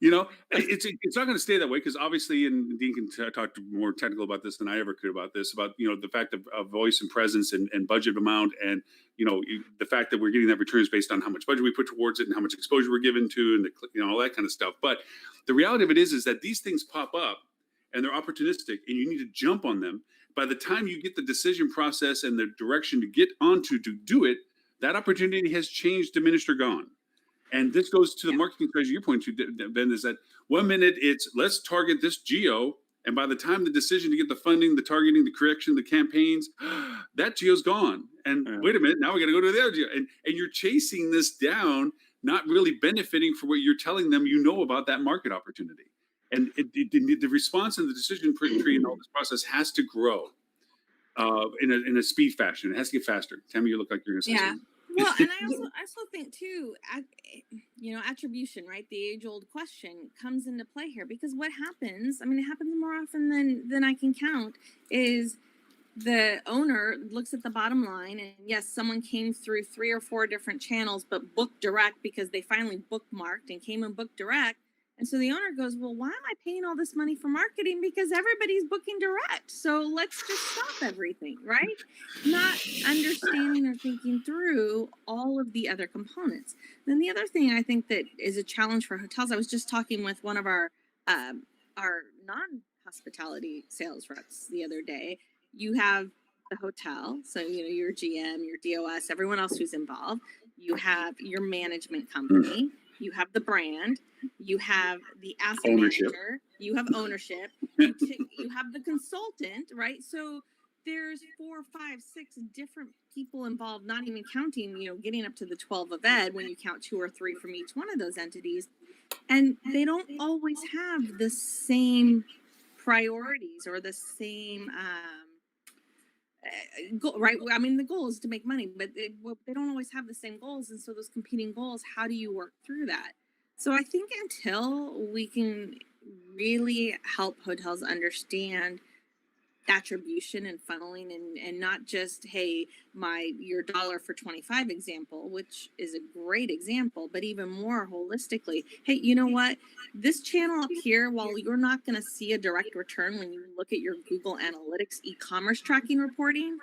It's not going to stay that way because obviously, and Dean can talk more technical about this than I ever could about this, about the fact of voice and presence and budget amount, and the fact that we're getting that returns based on how much budget we put towards it and how much exposure we're given to, and all that kind of stuff. But the reality of it is that these things pop up and they're opportunistic, and you need to jump on them. By the time you get the decision process and the direction to get onto to do it, that opportunity has changed, diminished, or gone. And this goes to the marketing strategy you're pointing to, Ben, is that 1 minute it's let's target this geo, and by the time the decision to get the funding, the targeting, the correction, the campaigns, that geo's gone. And wait a minute, now we got to go to the other geo. And you're chasing this down, not really benefiting for what you're telling them about that market opportunity. And the response and the decision tree and all this process has to grow in a speed fashion. It has to get faster. Tammy, you look like you're going to say something. Well, and I also think too, attribution, right? The age-old question comes into play here because what happens? I mean, it happens more often than I can count. Is the owner looks at the bottom line, and yes, someone came through 3 or 4 different channels, but booked direct because they finally bookmarked and came and booked direct. And so the owner goes, well, why am I paying all this money for marketing? Because everybody's booking direct. So let's just stop everything, right? Not understanding or thinking through all of the other components. Then the other thing I think that is a challenge for hotels, I was just talking with one of our non-hospitality sales reps the other day. You have the hotel, so your GM, your DOS, everyone else who's involved. You have your management company. You have the brand, you have the asset manager, you have ownership, you have the consultant, right? So there's 4, 5, 6 different people involved, not even counting, getting up to the 12 of ed when you count 2 or 3 from each one of those entities. And they don't always have the same priorities or the same goal, right? I mean, the goal is to make money, but they don't always have the same goals. And so those competing goals, how do you work through that? So I think until we can really help hotels understand attribution and funneling, and not just, hey, your dollar for 25 example, which is a great example, but even more holistically, hey, you know what, this channel up here, while you're not going to see a direct return when you look at your Google Analytics e-commerce tracking reporting,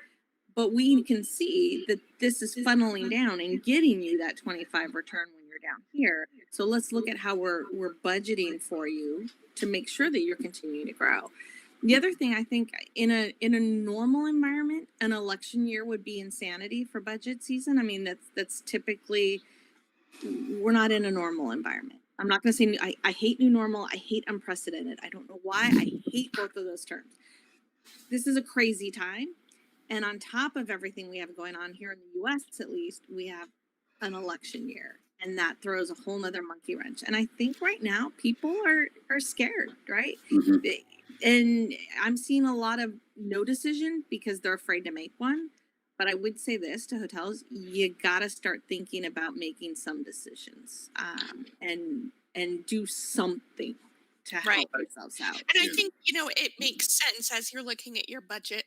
but we can see that this is funneling down and getting you that 25 return when you're down here. So let's look at how we're budgeting for you to make sure that you're continuing to grow. The other thing, I think, in a normal environment, an election year would be insanity for budget season. I mean, that's typically, we're not in a normal environment. I'm not going to say I hate new normal. I hate unprecedented. I don't know why. I hate both of those terms. This is a crazy time. And on top of everything we have going on here in the US, at least, we have an election year. And that throws a whole nother monkey wrench. And I think right now people are scared, right? Mm-hmm. And I'm seeing a lot of no decision because they're afraid to make one. But I would say this to hotels: you got to start thinking about making some decisions, and do something to help yourselves out. And I think, it makes sense as you're looking at your budget.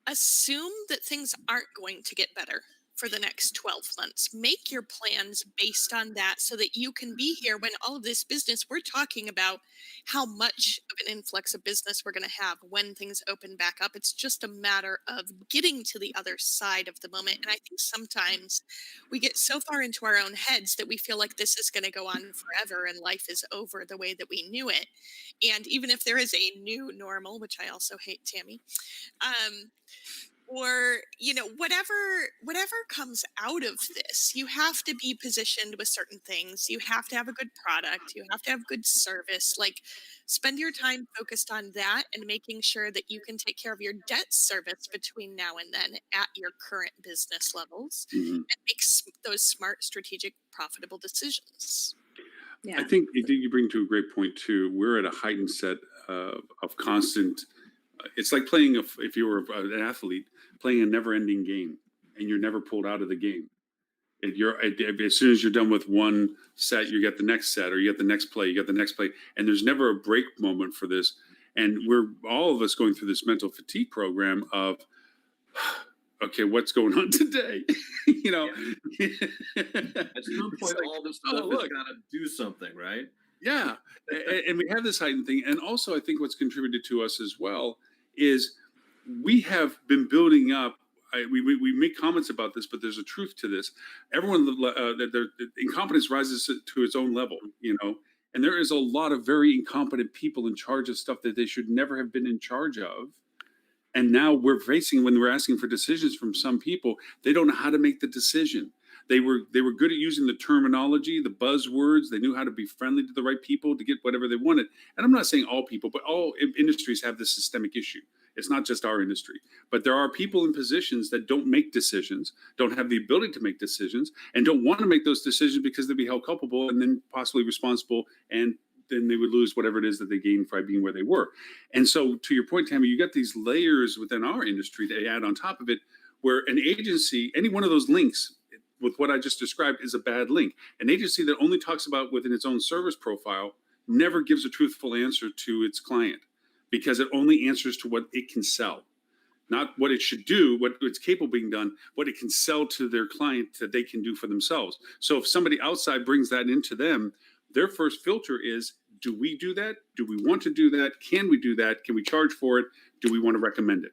Assume that things aren't going to get better for the next 12 months. Make your plans based on that so that you can be here when all of this business, we're talking about how much of an influx of business we're going to have when things open back up. It's just a matter of getting to the other side of the moment. And I think sometimes we get so far into our own heads that we feel like this is going to go on forever and life is over the way that we knew it. And even if there is a new normal, which I also hate, Tammy, or whatever comes out of this, you have to be positioned with certain things. You have to have a good product, you have to have good service. Like, spend your time focused on that and making sure that you can take care of your debt service between now and then at your current business levels, and make those smart, strategic, profitable decisions. Yeah. I think you bring to a great point too. We're at a heightened set of constant. It's like playing if you were an athlete playing a never-ending game, and you're never pulled out of the game. As soon as you're done with one set, you get the next set, or you get the next play, and there's never a break moment for this. And we're all of us going through this mental fatigue program of, okay, what's going on today? At some point, all this stuff has got to do something, right? Yeah, and we have this heightened thing. And also, I think what's contributed to us as well is we have been building up. We make comments about this, but there's a truth to this. Everyone, incompetence rises to its own level, and there is a lot of very incompetent people in charge of stuff that they should never have been in charge of. And now when we're asking for decisions from some people, they don't know how to make the decision. They were good at using the terminology, the buzzwords. They knew how to be friendly to the right people to get whatever they wanted. And I'm not saying all people, but all industries have this systemic issue. It's not just our industry, but there are people in positions that don't make decisions, don't have the ability to make decisions, and don't want to make those decisions because they'd be held culpable and then possibly responsible, and then they would lose whatever it is that they gained by being where they were. And so, to your point, Tammy, you got these layers within our industry to add on top of it, where an agency, any one of those links with what I just described, is a bad link. An agency that only talks about within its own service profile never gives a truthful answer to its client, because it only answers to what it can sell, not what it should do, what it's capable of being done, what it can sell to their client that they can do for themselves. So if somebody outside brings that into them, their first filter is, do we do that? Do we want to do that? Can we do that? Can we charge for it? Do we want to recommend it?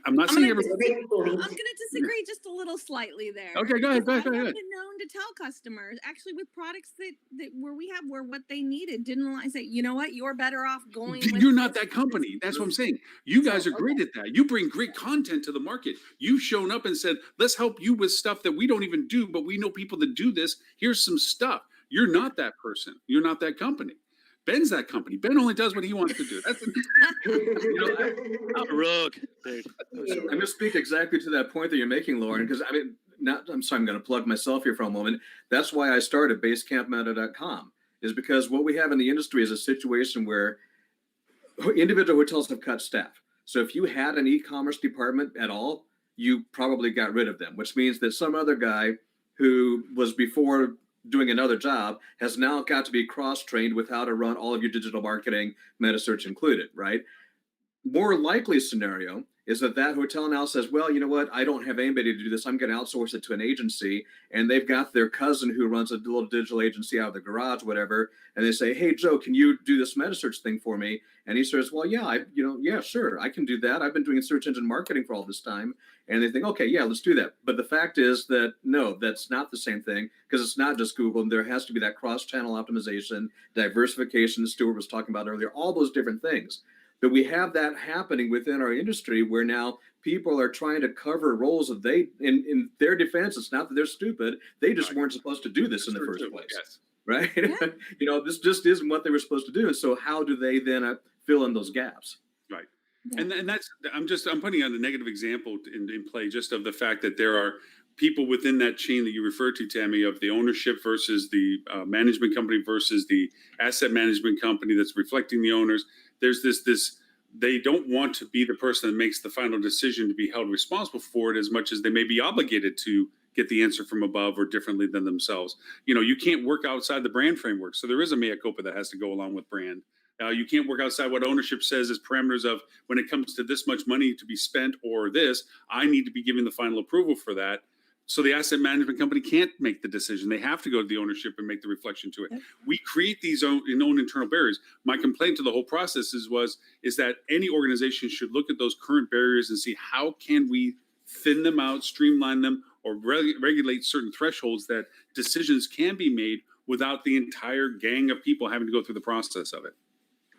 I'm not saying everybody. I'm going to disagree just a little slightly there. Okay, go ahead. I've been known to tell customers, actually, with products that where what they needed didn't lie, say, you know what, you're better off going. You're not that company. That's what I'm saying. You guys are great at that. You bring great content to the market. You've shown up and said, let's help you with stuff that we don't even do, but we know people that do this. Here's some stuff. You're not that person. You're not that company. Ben's that company. Ben only does what he wants to do. That's rogue, dude. I'm going to speak exactly to that point that you're making, Lauren, because I'm sorry, I'm going to plug myself here for a moment. That's why I started basecampmeta.com, is because what we have in the industry is a situation where individual hotels have cut staff. So if you had an e-commerce department at all, you probably got rid of them, which means that some other guy who was before doing another job has now got to be cross-trained with how to run all of your digital marketing, meta search included, right? more likely scenario is that that hotel now says, well, you know what? I don't have anybody to do this. I'm going to outsource it to an agency. And they've got their cousin who runs a little digital agency out of the garage, whatever. And they say, hey, Joe, can you do this meta search thing for me? And he says, well, yeah, yeah, sure. I can do that. I've been doing search engine marketing for all this time. And they think, okay, yeah, let's do that. But the fact is that, no, that's not the same thing, because it's not just Google. And there has to be that cross-channel optimization, diversification that Stuart was talking about earlier, all those different things. But we have that happening within our industry where now people are trying to cover roles that they, in their defense, it's not that they're stupid. They just weren't supposed to do this in the first place. Yes. Right? Yeah. This just isn't what they were supposed to do. And so how do they then fill in those gaps? Right. Yeah. And that's, I'm putting on a negative example in play, just of the fact that there are people within that chain that you referred to, Tammy, of the ownership versus the management company versus the asset management company that's reflecting the owners. There's this, they don't want to be the person that makes the final decision to be held responsible for it as much as they may be obligated to get the answer from above or differently than themselves. You can't work outside the brand framework. So there is a mea culpa that has to go along with brand. You can't work outside what ownership says as parameters of when it comes to this much money to be spent or this, I need to be giving the final approval for that. So the asset management company can't make the decision. They have to go to the ownership and make the reflection to it. Yep. We create these own internal barriers. My complaint to the whole process is that any organization should look at those current barriers and see how can we thin them out, streamline them, or regulate certain thresholds that decisions can be made without the entire gang of people having to go through the process of it.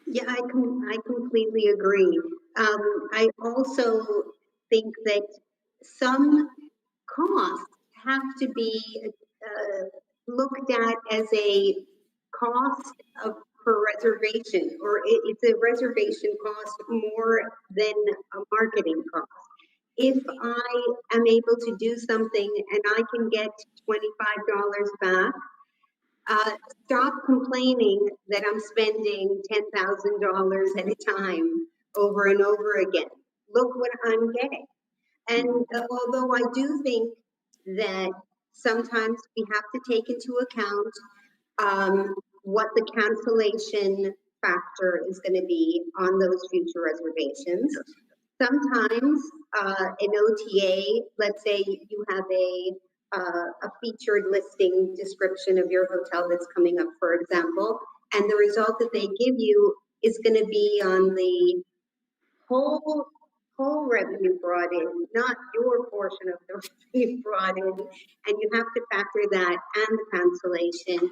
Yeah, I completely agree. I also think that some costs have to be looked at as a cost per reservation, or it's a reservation cost more than a marketing cost. If I am able to do something and I can get $25 back, stop complaining that I'm spending $10,000 at a time over and over again. Look what I'm getting. And although I do think that sometimes we have to take into account what the cancellation factor is going to be on those future reservations. Sometimes an OTA, let's say you have a featured listing description of your hotel that's coming up, for example, and the result that they give you is going to be on the whole revenue brought in, not your portion of the revenue brought in, and you have to factor that and the cancellation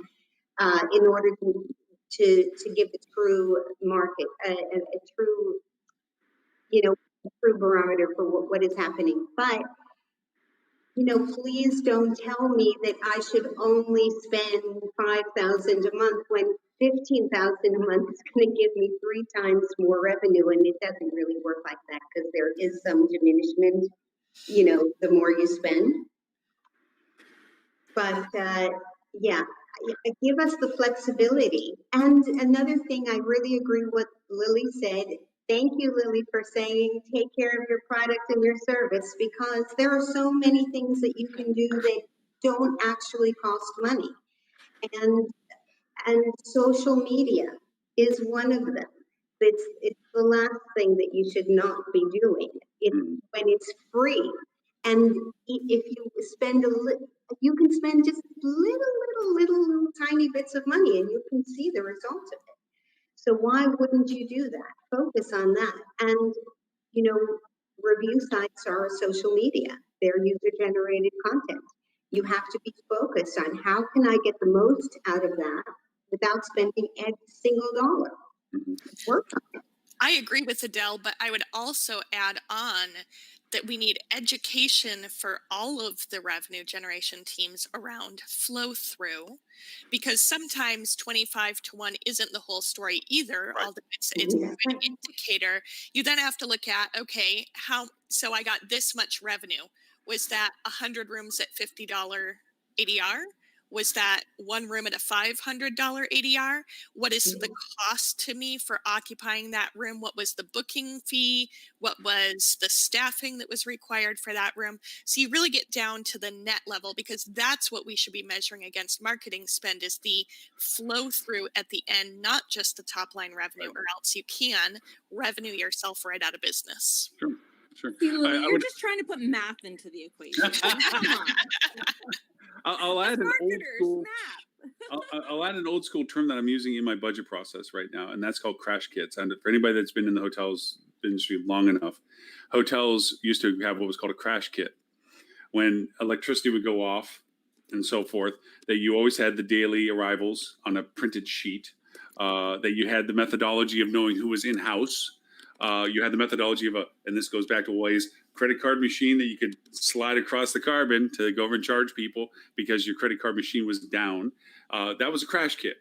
in order to give a true market, a true, true barometer for what is happening. But please don't tell me that I should only spend $5,000 a month when $15,000 a month is going to give me 3 times more revenue, and it doesn't really work like that because there is some diminishment, the more you spend. But yeah, give us the flexibility. And another thing, I really agree with what Lily said. Thank you, Lily, for saying take care of your product and your service, because there are so many things that you can do that don't actually cost money. And social media is one of them. It's the last thing that you should not be doing when it's free. And if you spend you can spend just little tiny bits of money and you can see the results of it. So why wouldn't you do that? Focus on that. And, review sites are social media. They're user-generated content. You have to be focused on how can I get the most out of that without spending every single dollar. Work on it. I agree with Adele, but I would also add on that we need education for all of the revenue generation teams around flow through, because sometimes 25 to 1 isn't the whole story either. Right. Although it's an indicator. You then have to look at, okay, so I got this much revenue. Was that 100 rooms at $50 ADR? was that one room at a $500 ADR? What is the cost to me for occupying that room? What was the booking fee? What was the staffing that was required for that room? So you really get down to the net level, because that's what we should be measuring against marketing spend, is the flow through at the end, not just the top line revenue, or else you can revenue yourself right out of business. Sure. See, Lily, you're would- just trying to put math into the equation. Come on. I'll add an old Marketers, school. math. I'll add an old school term that I'm using in my budget process right now, and that's called crash kits. And for anybody that's been in the hotels industry long enough, hotels used to have what was called a crash kit. When electricity would go off and so forth, that you always had the daily arrivals on a printed sheet, that you had the methodology of knowing who was in house. You had the methodology of and this goes back to Waze, credit card machine that you could slide across the carbon to go over and charge people because your credit card machine was down. That was a crash kit.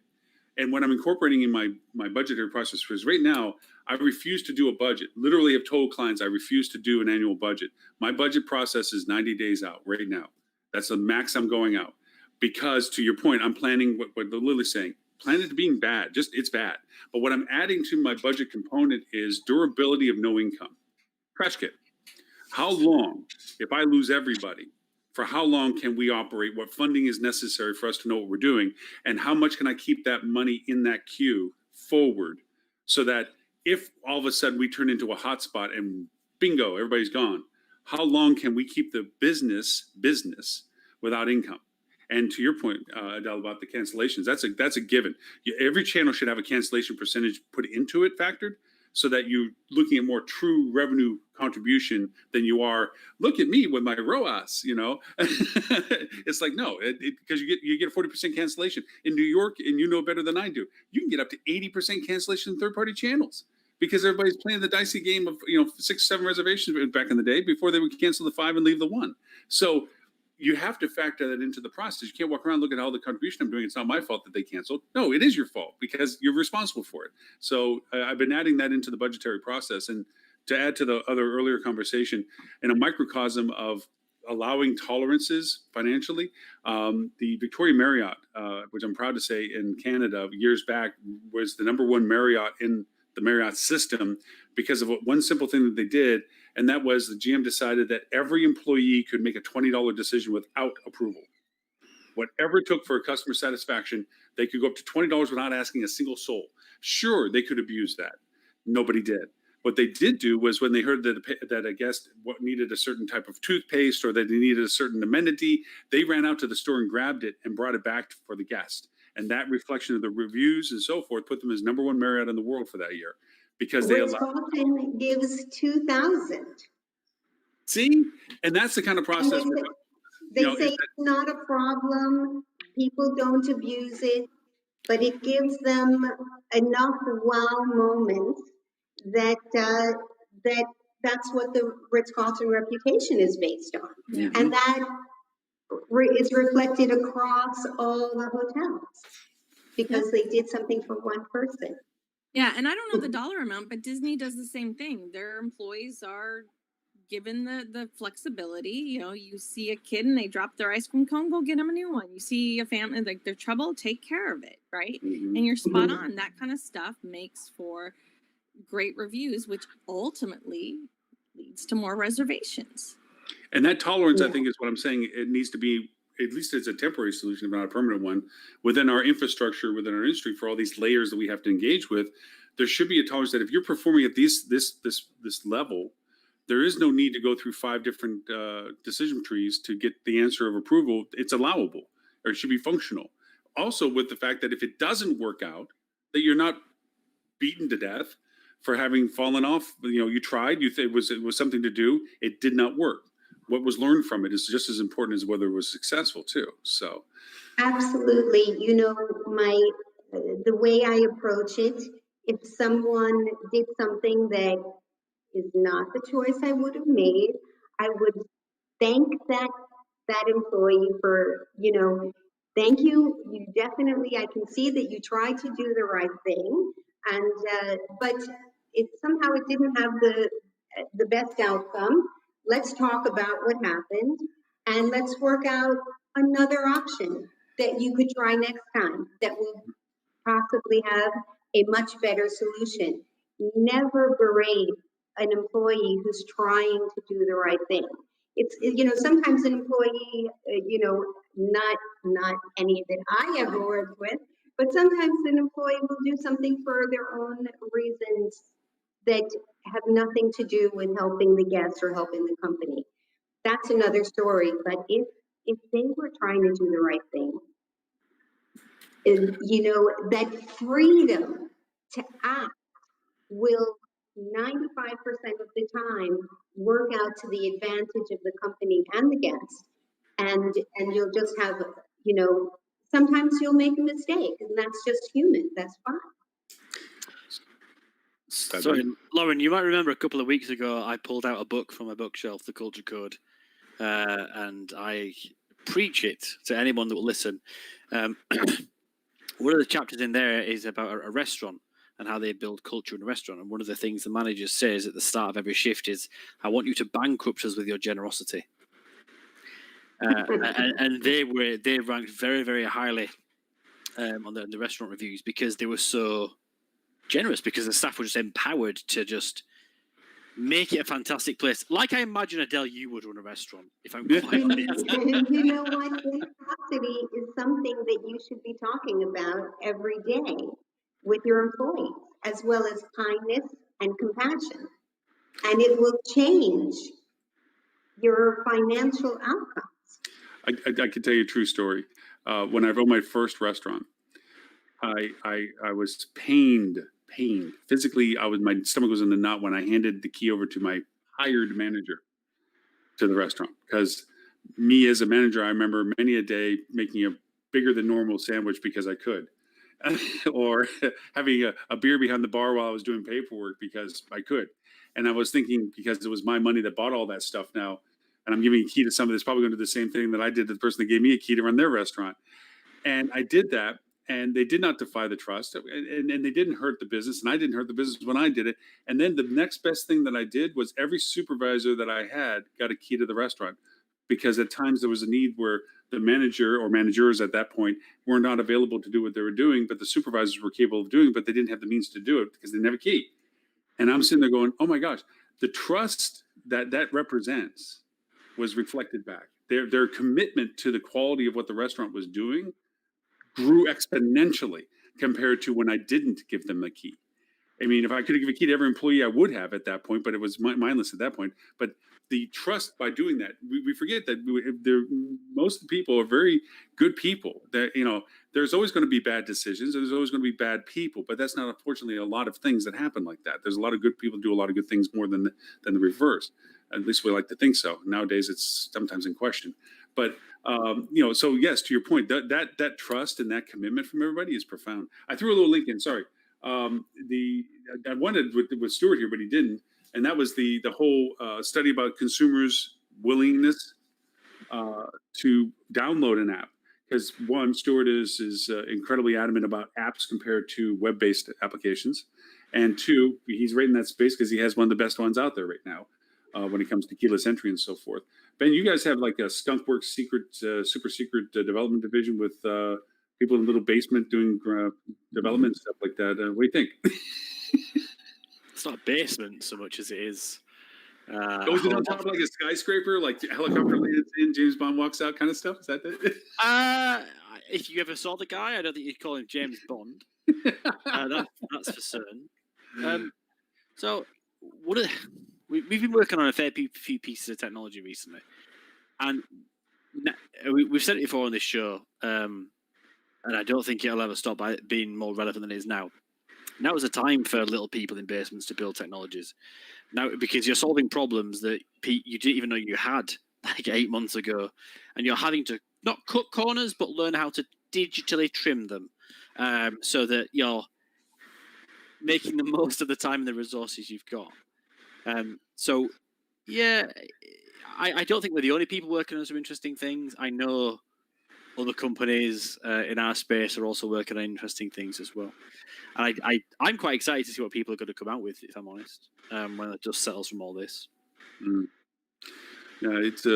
And what I'm incorporating in my budgetary process is right now, I refuse to do a budget. Literally, I've told clients I refuse to do an annual budget. My budget process is 90 days out right now. That's the max I'm going out. Because to your point, I'm planning what Lily's saying. Plan it being bad, it's bad. But what I'm adding to my budget component is durability of no income. Crash kit. How long, if I lose everybody, for how long can we operate? What funding is necessary for us to know what we're doing? And how much can I keep that money in that queue forward so that if all of a sudden we turn into a hotspot and bingo, everybody's gone, how long can we keep the business without income? And to your point, Adele, about the cancellations, that's a given. Every channel should have a cancellation percentage put into it, factored, so that you're looking at more true revenue contribution than you are. Look at me with my ROAS. It's like no, because you get a 40% cancellation in New York, and you know better than I do. You can get up to 80% cancellation in third-party channels because everybody's playing the dicey game of 6-7 reservations back in the day before they would cancel the 5 and leave the 1. So you have to factor that into the process. You can't walk around looking at all the contribution I'm doing. It's not my fault that they canceled. No, it is your fault because you're responsible for it. So I've been adding that into the budgetary process. And to add to the other earlier conversation, in a microcosm of allowing tolerances financially, the Victoria Marriott, which I'm proud to say in Canada years back, was the #1 Marriott in the Marriott system because of one simple thing that they did. And that was the GM decided that every employee could make a $20 decision without approval. Whatever it took for customer satisfaction, they could go up to $20 without asking a single soul. Sure, they could abuse that. Nobody did. What they did do was when they heard that a guest needed a certain type of toothpaste or that they needed a certain amenity, they ran out to the store and grabbed it and brought it back for the guest. And that reflection of the reviews and so forth put them as #1 Marriott in the world for that year. Because they Ritz-Carlton gives 2,000. See, and that's the kind of process. They say it's not a problem. People don't abuse it, but it gives them enough wow moments that that's what the Ritz-Carlton reputation is based on, and that is reflected across all the hotels because they did something for one person. Yeah, and I don't know the dollar amount, but Disney does the same thing. Their employees are given the flexibility. You see a kid and they drop their ice cream cone, go get them a new one. You see a family, like they're trouble, take care of it, right? Mm-hmm. And you're spot on. That kind of stuff makes for great reviews, which ultimately leads to more reservations. And that tolerance, I think, is what I'm saying. It needs to be, at least as a temporary solution, if not a permanent one, within our infrastructure, within our industry, for all these layers that we have to engage with. There should be a tolerance that if you're performing at this level, there is no need to go through 5 different decision trees to get the answer of approval. It's allowable, or it should be functional. Also, with the fact that if it doesn't work out, that you're not beaten to death for having fallen off. You tried. It was something to do. It did not work. What was learned from it is just as important as whether it was successful too. So, absolutely. The way I approach it, if someone did something that is not the choice I would have made, I would thank that employee for, thank you. You definitely, I can see that you tried to do the right thing, and but somehow it didn't have the best outcome. Let's talk about what happened, and let's work out another option. that you could try next time that will possibly have a much better solution. Never berate an employee who's trying to do the right thing. It's, you know, sometimes an employee, you know, not any that I ever worked with, but sometimes an employee will do something for their own reasons that have nothing to do with helping the guests or helping the company. That's another story. But if they were trying to do the right thing, you know, that freedom to act will 95% of the time work out to the advantage of the company and the guest. And you'll just have, you know, sometimes you'll make a mistake, and that's just human. That's fine. Sorry, Lauren, you might remember a couple of weeks ago I pulled out a book from my bookshelf, The Culture Code, and I preach it to anyone that will listen. One of the chapters in there is about a restaurant and how they build culture in a restaurant. And one of the things the manager says at the start of every shift is, I want you to bankrupt us with your generosity. And they ranked very, very highly on the restaurant reviews because they were so generous, because the staff were just empowered to just make it a fantastic place. Like I imagine, Adele, you would run a restaurant, if I'm quite honest. And you know what? Generosity is something that you should be talking about every day with your employees, as well as kindness and compassion. And it will change your financial outcomes. I can tell you a true story. When I owned my first restaurant, I was pained physically. My stomach was in the knot when I handed the key over to my hired manager to the restaurant, because me as a manager, I remember many a day making a bigger than normal sandwich because I could, or having a beer behind the bar while I was doing paperwork because I could. And I was thinking, because it was my money that bought all that stuff now, and I'm giving a key to somebody that's probably going to do the same thing that I did to the person that gave me a key to run their restaurant. And I did that, and they did not defy the trust, and they didn't hurt the business, and I didn't hurt the business when I did it. And then the next best thing that I did was every supervisor that I had got a key to the restaurant, because at times there was a need where the manager or managers at that point were not available to do what they were doing, but the supervisors were capable of doing it, but they didn't have the means to do it because they didn't have a key. And I'm sitting there going, oh my gosh, the trust that represents was reflected back. Their commitment to the quality of what the restaurant was doing grew exponentially compared to when I didn't give them a key. I mean, if I could give a key to every employee, I would have at that point, but it was mindless at that point. But the trust by doing that, we forget that most of the people are very good people. That, you know, there's always going to be bad decisions. There's always going to be bad people, but that's not, unfortunately, a lot of things that happen like that. There's a lot of good people do a lot of good things more than the reverse. At least we like to think so. Nowadays, it's sometimes in question. But you know, so yes, to your point, that trust and that commitment from everybody is profound. I threw a little link in. Sorry, I wanted with Stuart here, but he didn't. And that was the whole study about consumers' willingness to download an app. Because one, Stuart is incredibly adamant about apps compared to web-based applications, and two, he's right in that space because he has one of the best ones out there right now when it comes to keyless entry and so forth. Ben, you guys have like a Skunkworks super secret development division with people in a little basement doing development stuff like that. What do you think? It's not a basement so much as it is. Is it on top of like a skyscraper, like the helicopter lands in, James Bond walks out kind of stuff? Is that it? If you ever saw the guy, I don't think you'd call him James Bond. That's for certain. So we've been working on a fair few pieces of technology recently, and we've said it before on this show, and I don't think it'll ever stop being more relevant than it is now. Now is a time for little people in basements to build technologies. Now, because you're solving problems that you didn't even know you had like 8 months ago, and you're having to not cut corners, but learn how to digitally trim them, so that you're making the most of the time and the resources you've got. So, yeah, I don't think we're the only people working on some interesting things. I know other companies in our space are also working on interesting things as well. And I'm quite excited to see what people are going to come out with, if I'm honest, when it just settles from all this. Yeah, it's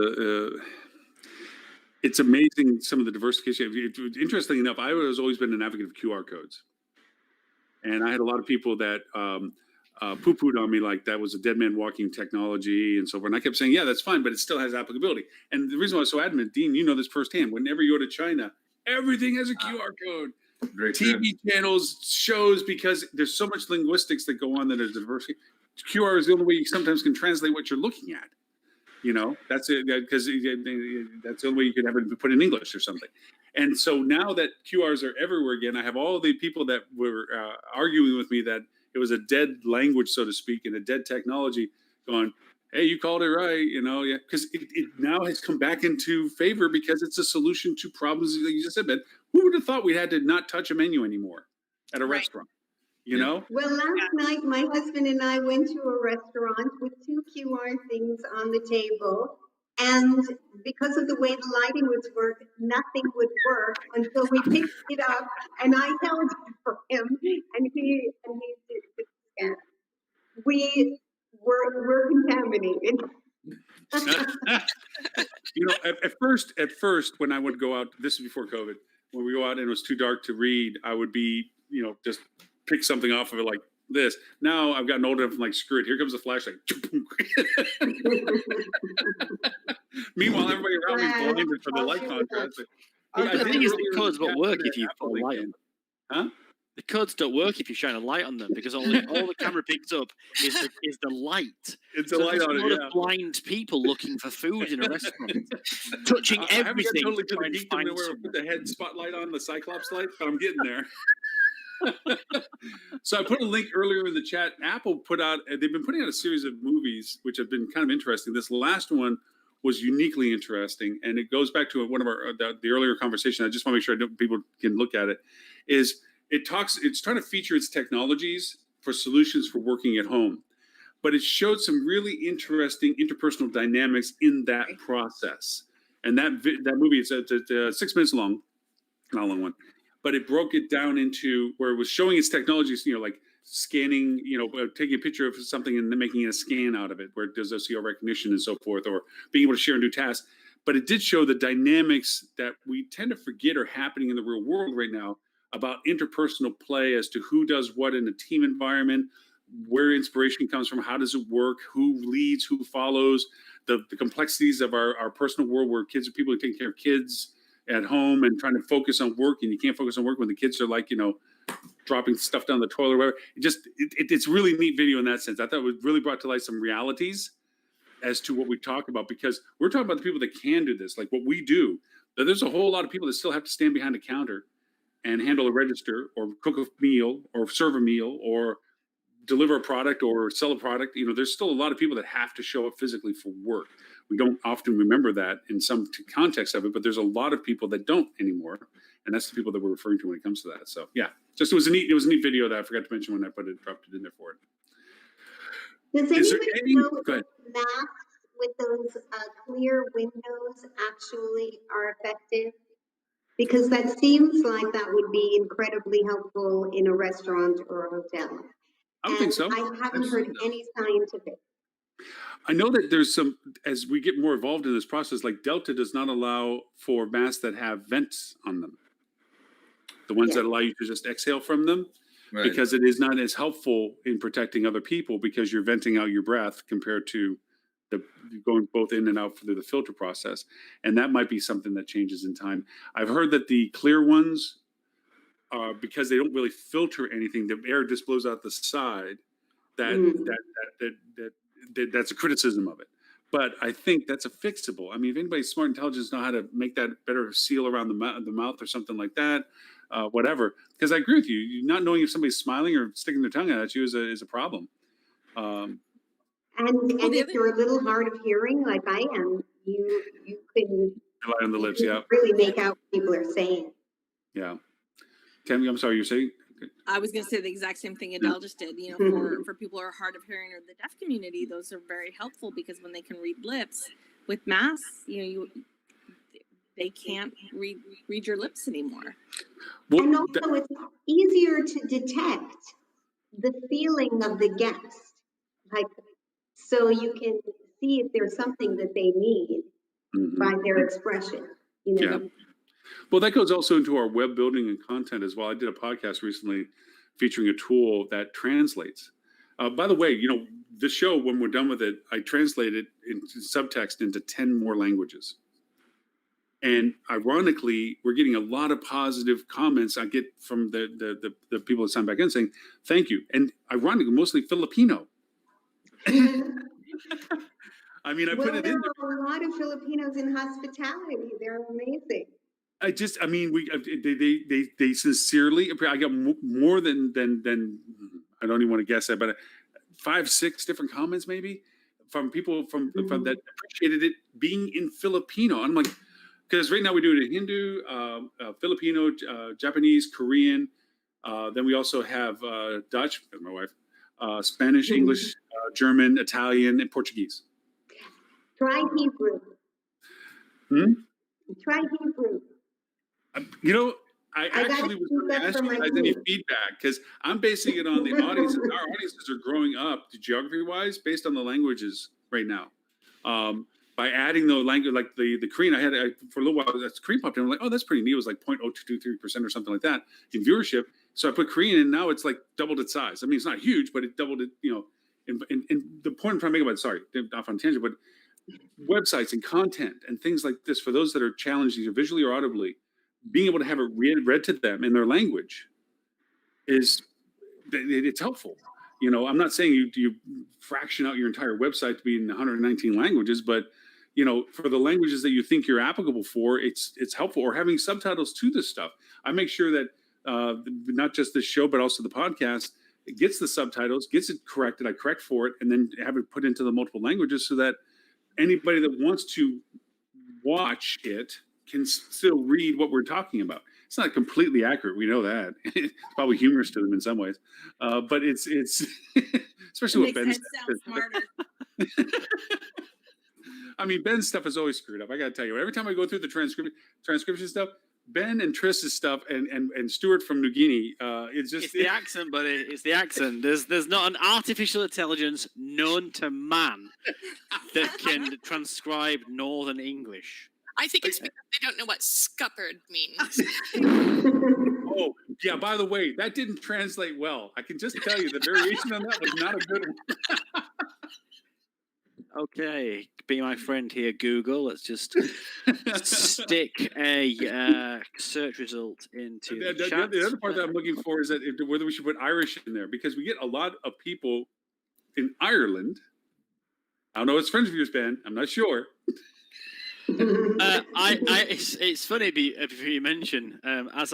It's amazing some of the diversification. Interestingly enough, I was always been an advocate of QR codes, and I had a lot of people that poo-pooed on me like that was a dead man walking technology and so forth. And I kept saying, yeah, that's fine, but it still has applicability. And the reason why I was so adamant, Dean, you know this firsthand. Whenever you go to China, everything has a QR code. Very true. TV channels, shows, because there's so much linguistics that go on that are diversity. QR is the only way you sometimes can translate what you're looking at. You know, that's it, because that's the only way you can have it put in English or something. And so now that QRs are everywhere again, I have all the people that were arguing with me that it was a dead language, so to speak, and a dead technology going, hey, you called it right, you know, yeah, because it now has come back into favor because it's a solution to problems that you just said, Ben. Who would have thought we had to not touch a menu anymore at a restaurant? You know? Well, last night, my husband and I went to a restaurant with 2 QR things on the table. And because of the way the lighting would work, nothing would work until we picked it up and I held it for him and he did the scan. We were contaminated. You know, at first, when I would go out, this is before COVID, when we go out and it was too dark to read, I would be, you know, just pick something off of it like this. Now I've gotten old enough, I'm like, screw it, here comes the flashlight. Meanwhile, everybody around me is blinded for the light contrast. The thing is, the codes won't work if you put a light on. Huh? The codes don't work if you shine a light on them because all the camera picks up is the light. It's So a light there's on a lot it, of blind people looking for food in a restaurant, touching I haven't got everything totally to to try the and geekdom find where we something. put the head spotlight on the Cyclops light, but I'm getting there. So I put a link earlier in the chat. Apple put out, they've been putting out a series of movies which have been kind of interesting. This last one was uniquely interesting, and it goes back to one of our the earlier conversation. I just want to make sure people can look at it. It's trying to feature its technologies for solutions for working at home, but it showed some really interesting interpersonal dynamics in that process. And that movie, it's 6 minutes long, not a long one, but it broke it down into where it was showing its technologies, you know, like scanning, you know, taking a picture of something and then making a scan out of it, where it does SEO recognition and so forth, or being able to share and do tasks. But it did show the dynamics that we tend to forget are happening in the real world right now about interpersonal play as to who does what in a team environment, where inspiration comes from, how does it work, who leads, who follows, the complexities of our personal world where people are taking care of kids at home and trying to focus on work, and you can't focus on work when the kids are like, you know, dropping stuff down the toilet or whatever. It's really neat video in that sense. I thought it really brought to light some realities as to what we talk about, because we're talking about the people that can do this, like what we do. There's a whole lot of people that still have to stand behind a counter and handle a register or cook a meal or serve a meal or deliver a product or sell a product. You know, there's still a lot of people that have to show up physically for work. We don't often remember that in some context of it, but there's a lot of people that don't anymore. And that's the people that we're referring to when it comes to that. So yeah, it was a neat video that I forgot to mention when I dropped it in there for it. Does Is there anybody any- know go ahead. if masks with those clear windows actually are effective? Because that seems like that would be incredibly helpful in a restaurant or a hotel. I don't think so. I haven't heard any scientific. I know that there's some, as we get more involved in this process, like Delta does not allow for masks that have vents on them. The ones that allow you to just exhale from them, Right. because it is not as helpful in protecting other people because you're venting out your breath compared to going both in and out through the filter process. And that might be something that changes in time. I've heard that the clear ones, because they don't really filter anything, the air just blows out the side. That's a criticism of it. But I think that's a fixable. I mean, if anybody's smart intelligence know how to make that better seal around the mouth or something like that, whatever. Because I agree with you. Not knowing if somebody's smiling or sticking their tongue out at you is a problem. And if you're a little hard of hearing, like I am, you can Light on the lips, yeah. really make out what people are saying. Yeah. Tammy, I'm sorry, you're saying? I was going to say the exact same thing Adele just did. You know, for people who are hard of hearing or the deaf community, those are very helpful because when they can read lips with masks, they can't read your lips anymore. Well, And also, it's easier to detect the feeling of the guest, like, so you can see if there's something that they need by their expression. you know. Yeah. Well, that goes also into our web building and content as well. I did a podcast recently featuring a tool that translates. By the way, you know, the show, when we're done with it, I translate it into subtext into 10 more languages. And ironically, we're getting a lot of positive comments I get from the people that sign back in saying, thank you. And ironically, mostly Filipino. I mean, I Well, put it there in. are a lot of Filipinos in hospitality. They're amazing. I mean, they sincerely. I got more than I don't even want to guess that, but 5, 6 different comments maybe from people from that appreciated it being in Filipino. I'm like, because right now we do it in Hindu, Filipino, Japanese, Korean. Then we also have Dutch, my wife, Spanish, English, German, Italian, and Portuguese. Try Hebrew. Try Hebrew. You know, I gotta actually was keep going to that ask for you my guys any kids. feedback because I'm basing it on the audiences. Our audiences are growing up geography-wise based on the languages right now. By adding the language, like the Korean, for a little while, that's Korean popped in. I'm like, oh, that's pretty neat. It was like 0.0223% or something like that in viewership. So I put Korean in, now it's like doubled its size. I mean, it's not huge, but it doubled it, you know. And the point I'm trying to make about it, sorry, off on a tangent, but websites and content and things like this, for those that are challenged either visually or audibly, being able to have it read to them in their language it's helpful. You know, I'm not saying you fraction out your entire website to be in 119 languages, but you know, for the languages that you think you're applicable for, it's helpful. Or having subtitles to this stuff. I make sure that not just this show, but also the podcast, it gets the subtitles, gets it corrected. I correct for it, and then have it put into the multiple languages so that anybody that wants to watch it can still read what we're talking about. It's not completely accurate. We know that. It's probably humorous to them in some ways, but it's especially what Ben Makes Ed sound smarter. I mean, Ben's stuff is always screwed up. I got to tell you, every time I go through the transcription stuff, Ben and Triss's stuff and Stuart from New Guinea, it's the accent, buddy. It's the accent. There's not an artificial intelligence known to man that can transcribe Northern English. I think it's because they don't know what scuppered means. Oh, yeah, by the way, that didn't translate well. I can just tell you the variation on that was not a good one. Okay, be my friend here, Google. Let's just stick a search result into the chat. The other part that I'm looking for is that whether we should put Irish in there, because we get a lot of people in Ireland. I don't know what's friends of yours, Ben. I'm not sure. It's funny if you mention as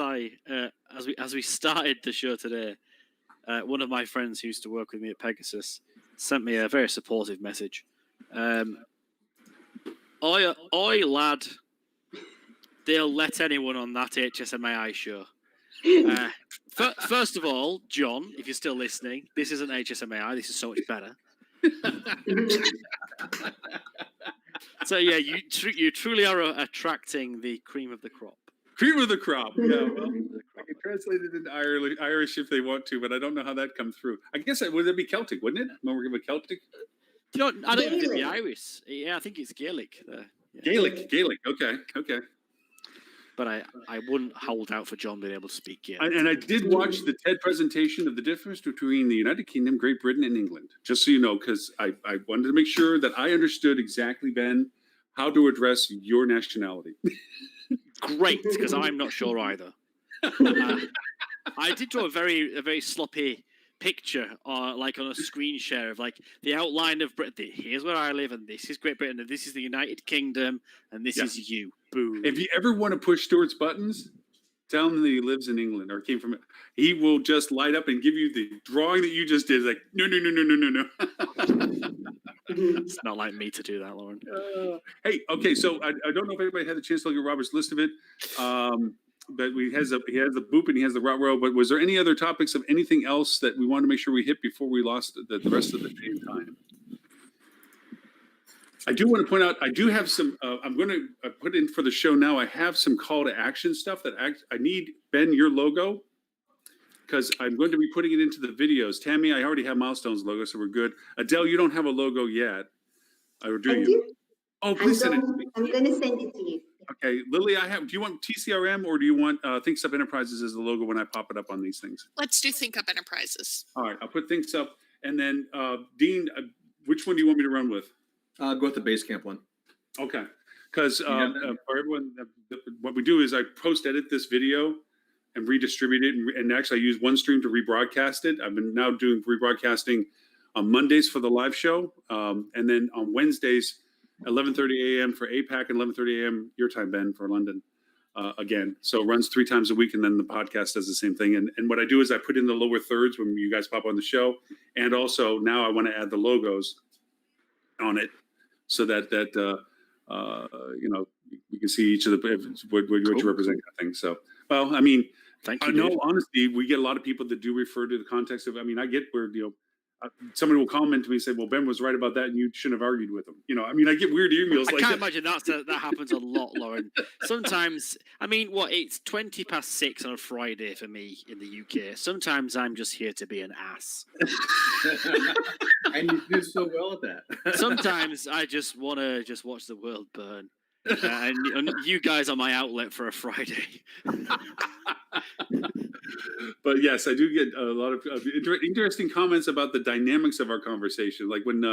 we started the show today, one of my friends who used to work with me at Pegasus sent me a very supportive message. Oi lad, they'll let anyone on that HSMAI show. First of all, John, if you're still listening, this isn't HSMAI. This is so much better. So yeah, you truly are attracting the cream of the crop. Cream of the crop. Yeah, well, I can translate it into Irish if they want to, but I don't know how that comes through. I guess would it be Celtic, wouldn't it? When we're giving Celtic. You know, I don't even think the Irish. Yeah, I think it's Gaelic. Yeah. Gaelic. Okay. But I wouldn't hold out for John being able to speak Gaelic. And I did watch the TED presentation of the difference between the United Kingdom, Great Britain, and England. Just so you know, because I wanted to make sure that I understood exactly, Ben, how to address your nationality. Great, because I'm not sure either. I did draw a very sloppy picture, like on a screen share of like the outline of Britain. Here's where I live, and this is Great Britain, and this is the United Kingdom, and this is you. Boom. If you ever want to push Stuart's buttons, tell him that he lives in England or came from it. He will just light up and give you the drawing that you just did. Like, no. It's not like me to do that, Lauren. Hey, okay, so I don't know if anybody had the chance to look at Robert's list of it, but he has the boop and he has the rot row. But was there any other topics of anything else that we wanted to make sure we hit before we lost the rest of the time? I do want to point out, I do have some, I'm going to put in for the show now, I have some call to action stuff that I need, Ben, your logo, because I'm going to be putting it into the videos. Tammy, I already have Milestones logo, so we're good. Adele, you don't have a logo yet. Or do you? Oh, please send it to me. I'm going to send it to you. Okay, Lily, do you want TCRM or do you want ThinkSup Enterprises as the logo when I pop it up on these things? Let's do Think Up Enterprises. All right, I'll put ThinkSup, and then Dean, which one do you want me to run with? Go with the Basecamp one. Okay, because You have that? for everyone, what we do is I post-edit this video and redistribute it, and actually I use OneStream to rebroadcast it. I've been now doing rebroadcasting on Mondays for the live show, and then on Wednesdays, 11:30 a.m. for APAC and 11:30 a.m. your time, Ben, for London. Again, so it runs 3 times a week, and then the podcast does the same thing. And what I do is I put in the lower thirds when you guys pop on the show, and also now I want to add the logos on it so that you know, you can see each of the what you represent, kind of thing. So, well, I mean, Thank I you. know Dave. honestly, we get a lot of people that do refer to the context of. I mean, I get where somebody will comment to me and say, "Well, Ben was right about that, and you shouldn't have argued with him." You know, I mean, I get weird emails I like can't that. imagine that happens a lot, Lauren. Sometimes, I mean, it's 6:20 on a Friday for me in the UK. Sometimes I'm just here to be an ass. And you do so well at that. Sometimes I just want to just watch the world burn. And you guys are my outlet for a Friday. But yes, I do get a lot of interesting comments about the dynamics of our conversation. Like when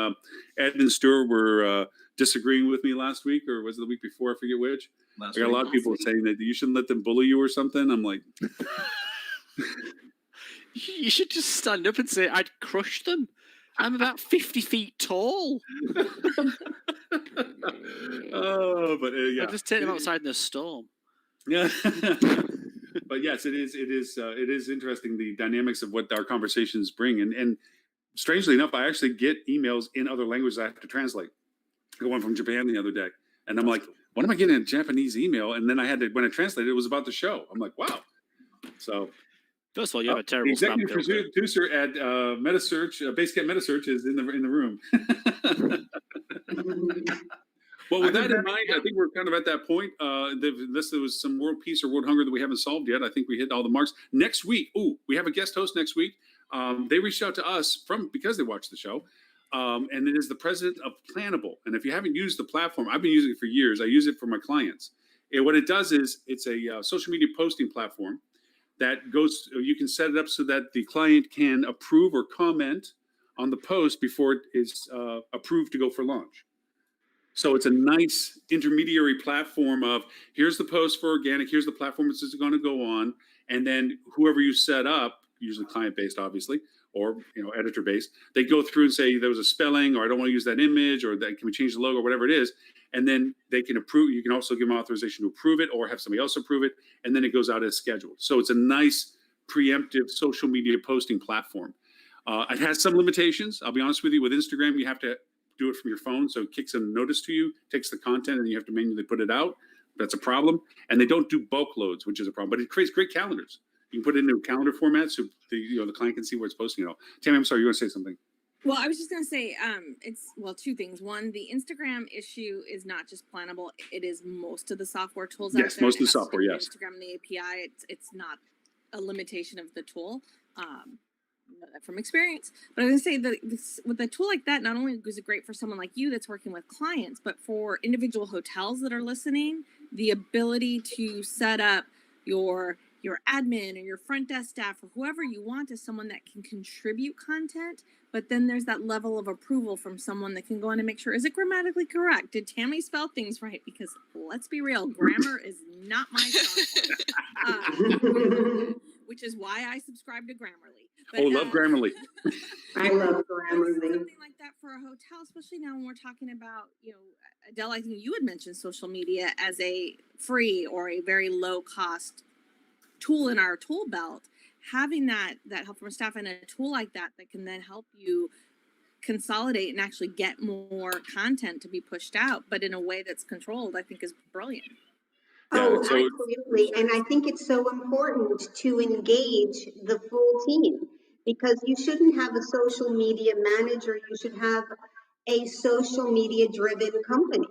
Ed and Stuart were disagreeing with me last week, or was it the week before? I forget which. I got a lot of people saying that you shouldn't let them bully you or something. I'm like, You should just stand up and say, I'd crush them. I'm about 50 feet tall. oh, but yeah, I'll just take them outside in the storm. Yeah. But yes, it is interesting, the dynamics of what our conversations bring. And strangely enough, I actually get emails in other languages I have to translate. I got one from Japan the other day, and I'm like, what am I getting a Japanese email? And then when I translated, it was about the show. I'm like, wow. So First of all, you have a terrible the executive spam filter. producer at MetaSearch, Basecamp MetaSearch, is in the room. Well, with that in mind, I think we're kind of at that point. Unless there was some world peace or world hunger that we haven't solved yet, I think we hit all the marks. Next week, we have a guest host next week. They reached out to us because they watched the show, and it is the president of Planable. And if you haven't used the platform, I've been using it for years. I use it for my clients. And what it does is it's a social media posting platform that goes. You can set it up so that the client can approve or comment on the post before it is approved to go for launch. So it's a nice intermediary platform of here's the post for organic, here's the platform this is going to go on, and then whoever you set up, usually client-based, obviously, or editor-based, they go through and say there was a spelling, or I don't want to use that image, or that can we change the logo, or whatever it is, and then they can approve. You can also give them authorization to approve it, or have somebody else approve it, and then it goes out as scheduled. So it's a nice preemptive social media posting platform. It has some limitations. I'll be honest with you. With Instagram, you have to do it from your phone, so it kicks a notice to you, takes the content, and you have to manually put it out. That's a problem. And they don't do bulk loads, which is a problem. But it creates great calendars. You can put it into a calendar format so the client can see where it's posting it all. Tammy, I'm sorry, you want to say something? Well, I was just going to say, it's two things. One, the Instagram issue is not just Planable; it is most of the software tools. Yes, out there. most of the It has to do software, with yes. Instagram and the API. It's not a limitation of the tool. Know that from experience. But I was going to say with a tool like that, not only is it great for someone like you that's working with clients, but for individual hotels that are listening, the ability to set up your admin or your front desk staff or whoever you want as someone that can contribute content, but then there's that level of approval from someone that can go in and make sure, is it grammatically correct? Did Tammy spell things right? Because let's be real, grammar is not my strong point. Which is why I subscribe to Grammarly. But, love Grammarly. I love Grammarly. Something like that for a hotel, especially now when we're talking about, Adele, I think you had mentioned social media as a free or a very low cost tool in our tool belt. Having that help from staff and a tool like that can then help you consolidate and actually get more content to be pushed out, but in a way that's controlled, I think is brilliant. Oh, absolutely. And I think it's so important to engage the full team, because you shouldn't have a social media manager. You should have a social media driven company.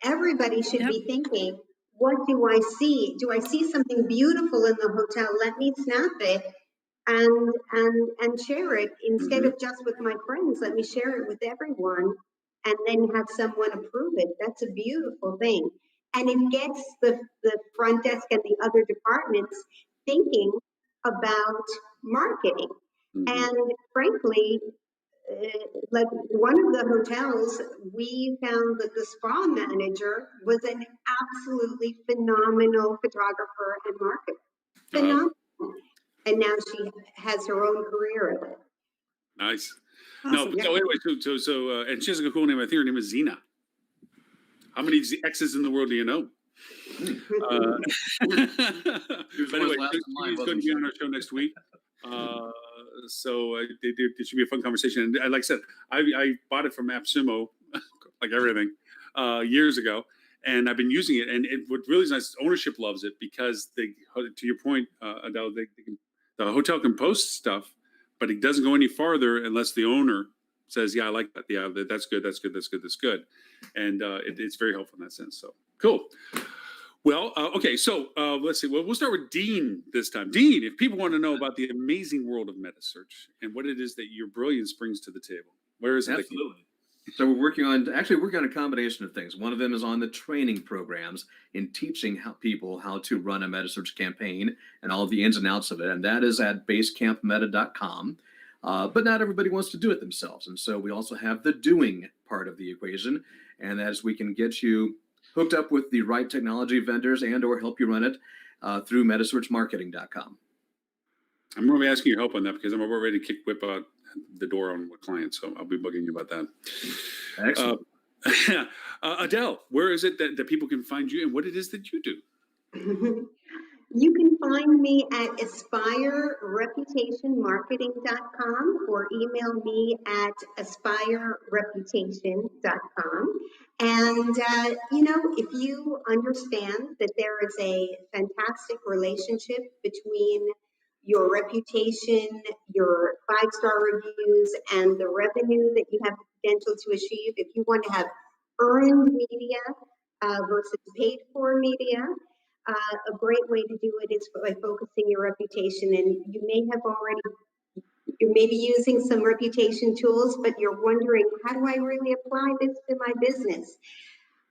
Everybody should be thinking, what do I see? Do I see something beautiful in the hotel? Let me snap it and share it instead of just with my friends. Let me share it with everyone and then have someone approve it. That's a beautiful thing. And it gets the front desk and the other departments thinking about marketing. And frankly, like one of the hotels, we found that the spa manager was an absolutely phenomenal photographer and marketer. Phenomenal. And now she has her own career of it. Nice. Awesome. No, so anyway, and she has a cool name. I think her name is Zena. How many X's in the world do you know? But anyway, she's going to be on our show next week. So it should be a fun conversation. And like I said, I bought it from AppSumo, like everything, years ago, and I've been using it. And what really is nice is ownership loves it because they, to your point, Adele, the hotel can post stuff, but it doesn't go any farther unless the owner says, "Yeah, I like that. Yeah, that's good. That's good. That's good. That's good." And it's very helpful in that sense. So cool. Well, okay, so let's see. Well, we'll start with Dean this time. Dean, if people want to know about the amazing world of MetaSearch and what it is that your brilliance brings to the table, where is it? Absolutely. So we're working on a combination of things. One of them is on the training programs in teaching people how to run a MetaSearch campaign and all of the ins and outs of it. And that is at basecampmeta.com. But not everybody wants to do it themselves. And so we also have the doing part of the equation. And that is we can get you hooked up with the right technology vendors and or help you run it through metasearchmarketing.com. I'm going to be asking your help on that because I'm about ready to kick whip out the door on with clients. So I'll be bugging you about that. Excellent. Adele, where is it that people can find you and what it is that you do? You can find me at aspirereputationmarketing.com or email me at aspirereputation.com. And, if you understand that there is a fantastic relationship between your reputation, your 5-star reviews, and the revenue that you have the potential to achieve, if you want to have earned media versus paid for media, a great way to do it is by focusing your reputation. And you may be using some reputation tools, but you're wondering, how do I really apply this to my business?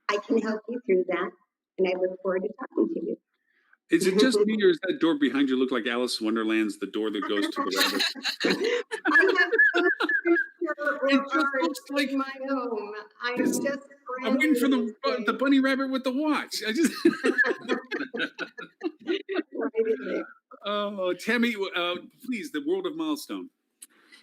I can help you through that, and I look forward to talking to you. Is it just me or does that door behind you look like Alice in Wonderland's the door that goes to the rabbit? I have no furniture or art in my home. I'm waiting for the bunny rabbit with the watch. I just right in there. Oh, Tammy, please, the world of Milestone.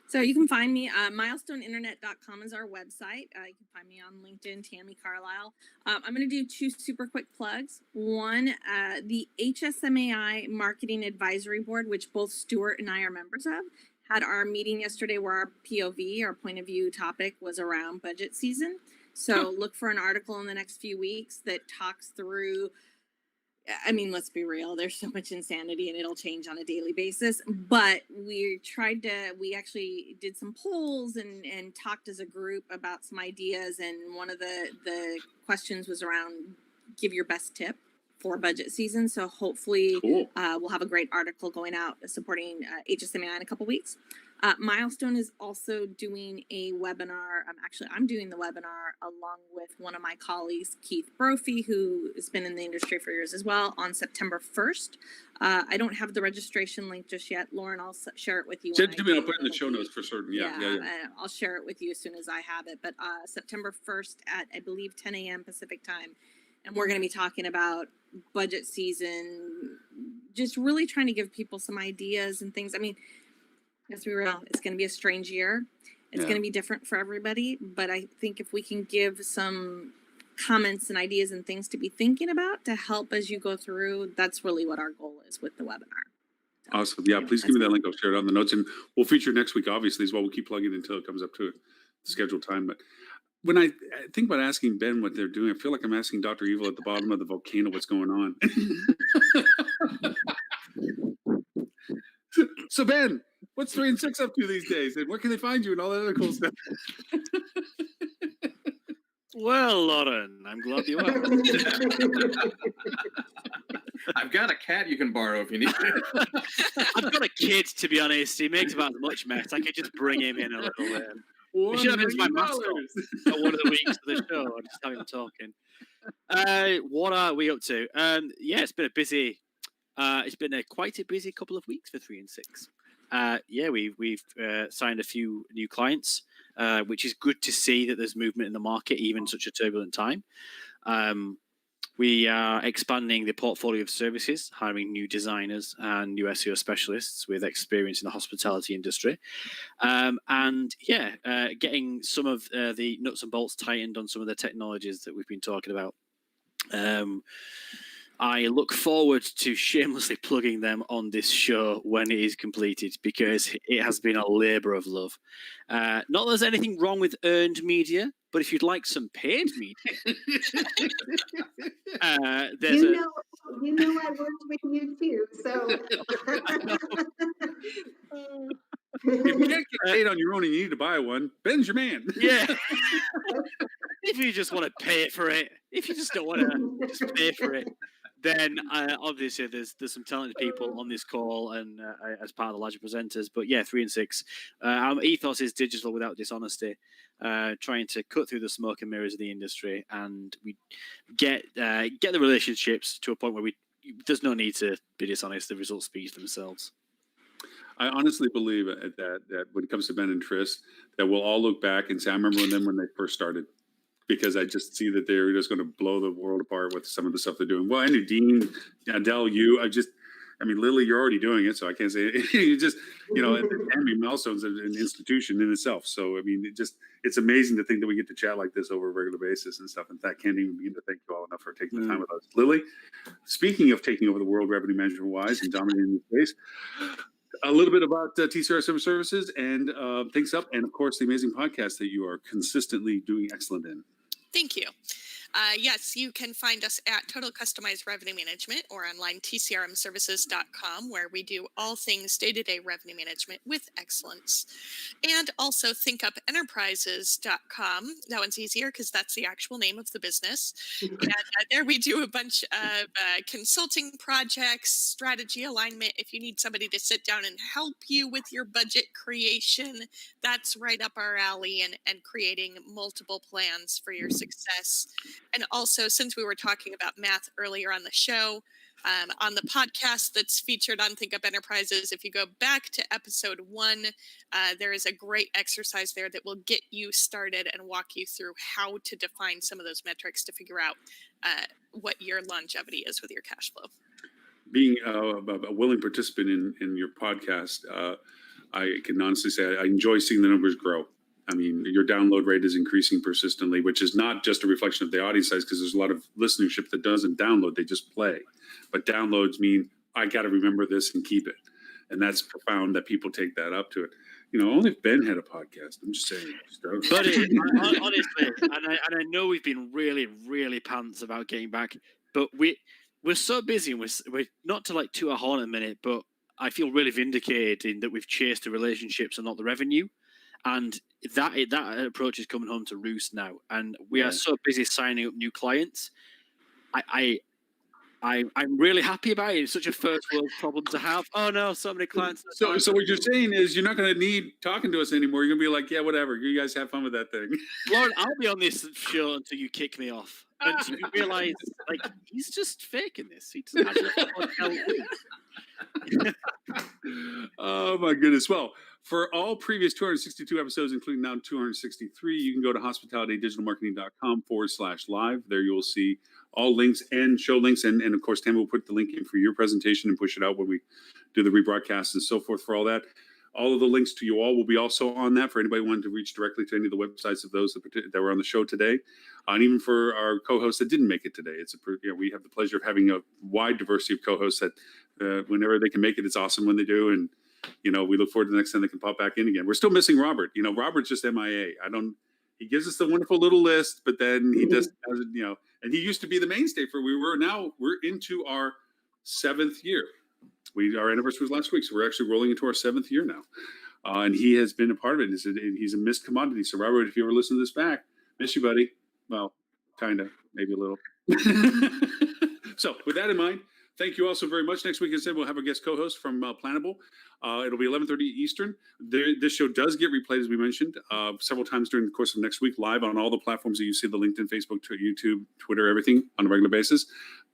So you can find me, milestoneinternet.com is our website. You can find me on LinkedIn, Tammy Carlisle. I'm going to do 2 super quick plugs. One, the HSMAI Marketing Advisory Board, which both Stuart and I are members of, had our meeting yesterday where our POV, our point of view topic, was around budget season. So look for an article in the next few weeks that talks through, I mean, let's be real, there's so much insanity and it'll change on a daily basis. But we actually did some polls and talked as a group about some ideas. And one of the questions was around give your best tip for budget season. So hopefully we'll have a great article going out supporting HSMAI in a couple weeks. Milestone is also doing a webinar. I'm doing the webinar along with one of my colleagues, Keith Brophy, who has been in the industry for years as well, on September 1st. I don't have the registration link just yet. Lauren, I'll share it with you. Send it to me. I'll put it in the show notes for certain. Yeah. I'll share it with you as soon as I have it. But September 1st at, I believe, 10 a.m. Pacific time. And we're going to be talking about budget season, just really trying to give people some ideas and things. I mean, let's be real, it's going to be a strange year. It's going to be different for everybody. But I think if we can give some comments and ideas and things to be thinking about to help as you go through, that's really what our goal is with the webinar. So, awesome. Yeah, please give me that link. I'll share it on the notes. And we'll feature next week, obviously, as well. We'll keep plugging until it comes up to the scheduled time. But when I think about asking Ben what they're doing, I feel like I'm asking Dr. Evil at the bottom of the volcano what's going on. So Ben, what's 3 and 6 up to these days? And where can they find you and all that other cool stuff? Well, Lauren, I'm glad you are. I've got a cat you can borrow if you need it. I've got a kid, to be honest. He makes about as much mess. I could just bring him in a little bit. We should have him as my $1 mascot million. for one of the weeks of the show. I'll just have him talking. What are we up to? Yeah, it's been a busy. It's been quite a busy couple of weeks for 3 and 6. Yeah, we've signed a few new clients, which is good to see that there's movement in the market, even such a turbulent time. We are expanding the portfolio of services, hiring new designers and new SEO specialists with experience in the hospitality industry. And yeah, getting some of the nuts and bolts tightened on some of the technologies that we've been talking about. I look forward to shamelessly plugging them on this show when it is completed, because it has been a labour of love. Not that there's anything wrong with earned media, but if you'd like some paid media, there's You know, I worked with you too, so. If you can't get paid on your own and you need to buy one, Ben's your man. yeah. If you just want to pay for it, if you just don't want to just pay for it, then obviously there's some talented people on this call and as part of the larger presenters. But yeah, 3 and 6. Our ethos is digital without dishonesty, trying to cut through the smoke and mirrors of the industry, and we get the relationships to a point where there's no need to be dishonest. The results speak for themselves. I honestly believe that when it comes to Ben and Tris, that we'll all look back and say, I remember them when they first started. Because I just see that they're just going to blow the world apart with some of the stuff they're doing. Well, I knew Dean, Adele, Lily, you're already doing it, so I can't say it. You just, Tammy Milestone's an institution in itself. So, I mean, it's amazing to think that we get to chat like this over a regular basis and stuff. In fact, can't even begin to thank you all enough for taking the time with us. Lily, speaking of taking over the world revenue management wise and dominating the space, a little bit about TCR Services and Things Up, and of course, the amazing podcast that you are consistently doing excellent in. Thank you. Yes, you can find us at Total Customized Revenue Management or online tcrmservices.com, where we do all things day-to-day revenue management with excellence. And also thinkupenterprises.com. That one's easier because that's the actual name of the business. And there we do a bunch of consulting projects, strategy alignment. If you need somebody to sit down and help you with your budget creation, that's right up our alley, and creating multiple plans for your success. And also, since we were talking about math earlier on the show, on the podcast that's featured on Think Up Enterprises, if you go back to episode 1, there is a great exercise there that will get you started and walk you through how to define some of those metrics to figure out what your longevity is with your cash flow. Being a willing participant in your podcast, I can honestly say I enjoy seeing the numbers grow. I mean, your download rate is increasing persistently, which is not just a reflection of the audience size, because there's a lot of listenership that doesn't download, they just play. But downloads mean I got to remember this and keep it. And that's profound that people take that up to it. Only if Ben had a podcast. I'm just saying. But honestly, and I know we've been really, really pants about getting back, but we're so busy, and we're not to like toot our horn a minute, but I feel really vindicated in that we've chased the relationships and not the revenue. And that approach is coming home to roost now, and we are so busy signing up new clients. I'm really happy about it. It's such a first world problem to have. Oh no, so many clients. So what you're saying is you're not going to need talking to us anymore. You're going to be like, yeah, whatever. You guys have fun with that thing. Lauren, I'll be on this show until you kick me off. And you realize, like, he's just faking this. He doesn't actually Oh my goodness. Well, for all previous 262 episodes, including now 263, you can go to hospitalitydigitalmarketing.com/live. There you will see all links and show links. And of course, Tammy will put the link in for your presentation and push it out when we do the rebroadcast and so forth for all that. All of the links to you all will be also on that for anybody wanting to reach directly to any of the websites of those that were on the show today. And even for our co-hosts that didn't make it today. We have the pleasure of having a wide diversity of co-hosts that whenever they can make it, it's awesome when they do. And, we look forward to the next time they can pop back in again. We're still missing Robert. Robert's just MIA. He gives us the wonderful little list, but then he just doesn't, and he used to be the mainstay we're into our 7th year. Our anniversary was last week, so we're actually rolling into our 7th year now. And he has been a part of it. He's a missed commodity. So Robert, if you ever listen to this back, miss you, buddy. Well, kind of, maybe a little. So with that in mind, Thank you all so very much. Next week, as I said, we'll have a guest co-host from Planable. It'll be 11:30 Eastern. This show does get replayed, as we mentioned, several times during the course of next week, live on all the platforms that you see, the LinkedIn, Facebook, YouTube, Twitter, everything on a regular basis.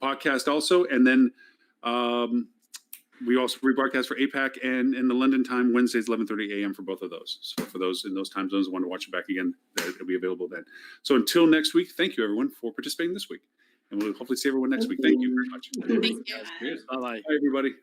Podcast also. And then we also rebroadcast for APAC and in the London time, Wednesdays, 11:30 a.m. for both of those. So for those in those time zones who want to watch it back again, it'll be available then. So until next week, thank you, everyone, for participating this week. And we'll hopefully see everyone next week. Thank you very much. Thank you. Cheers. Bye bye. Bye, everybody.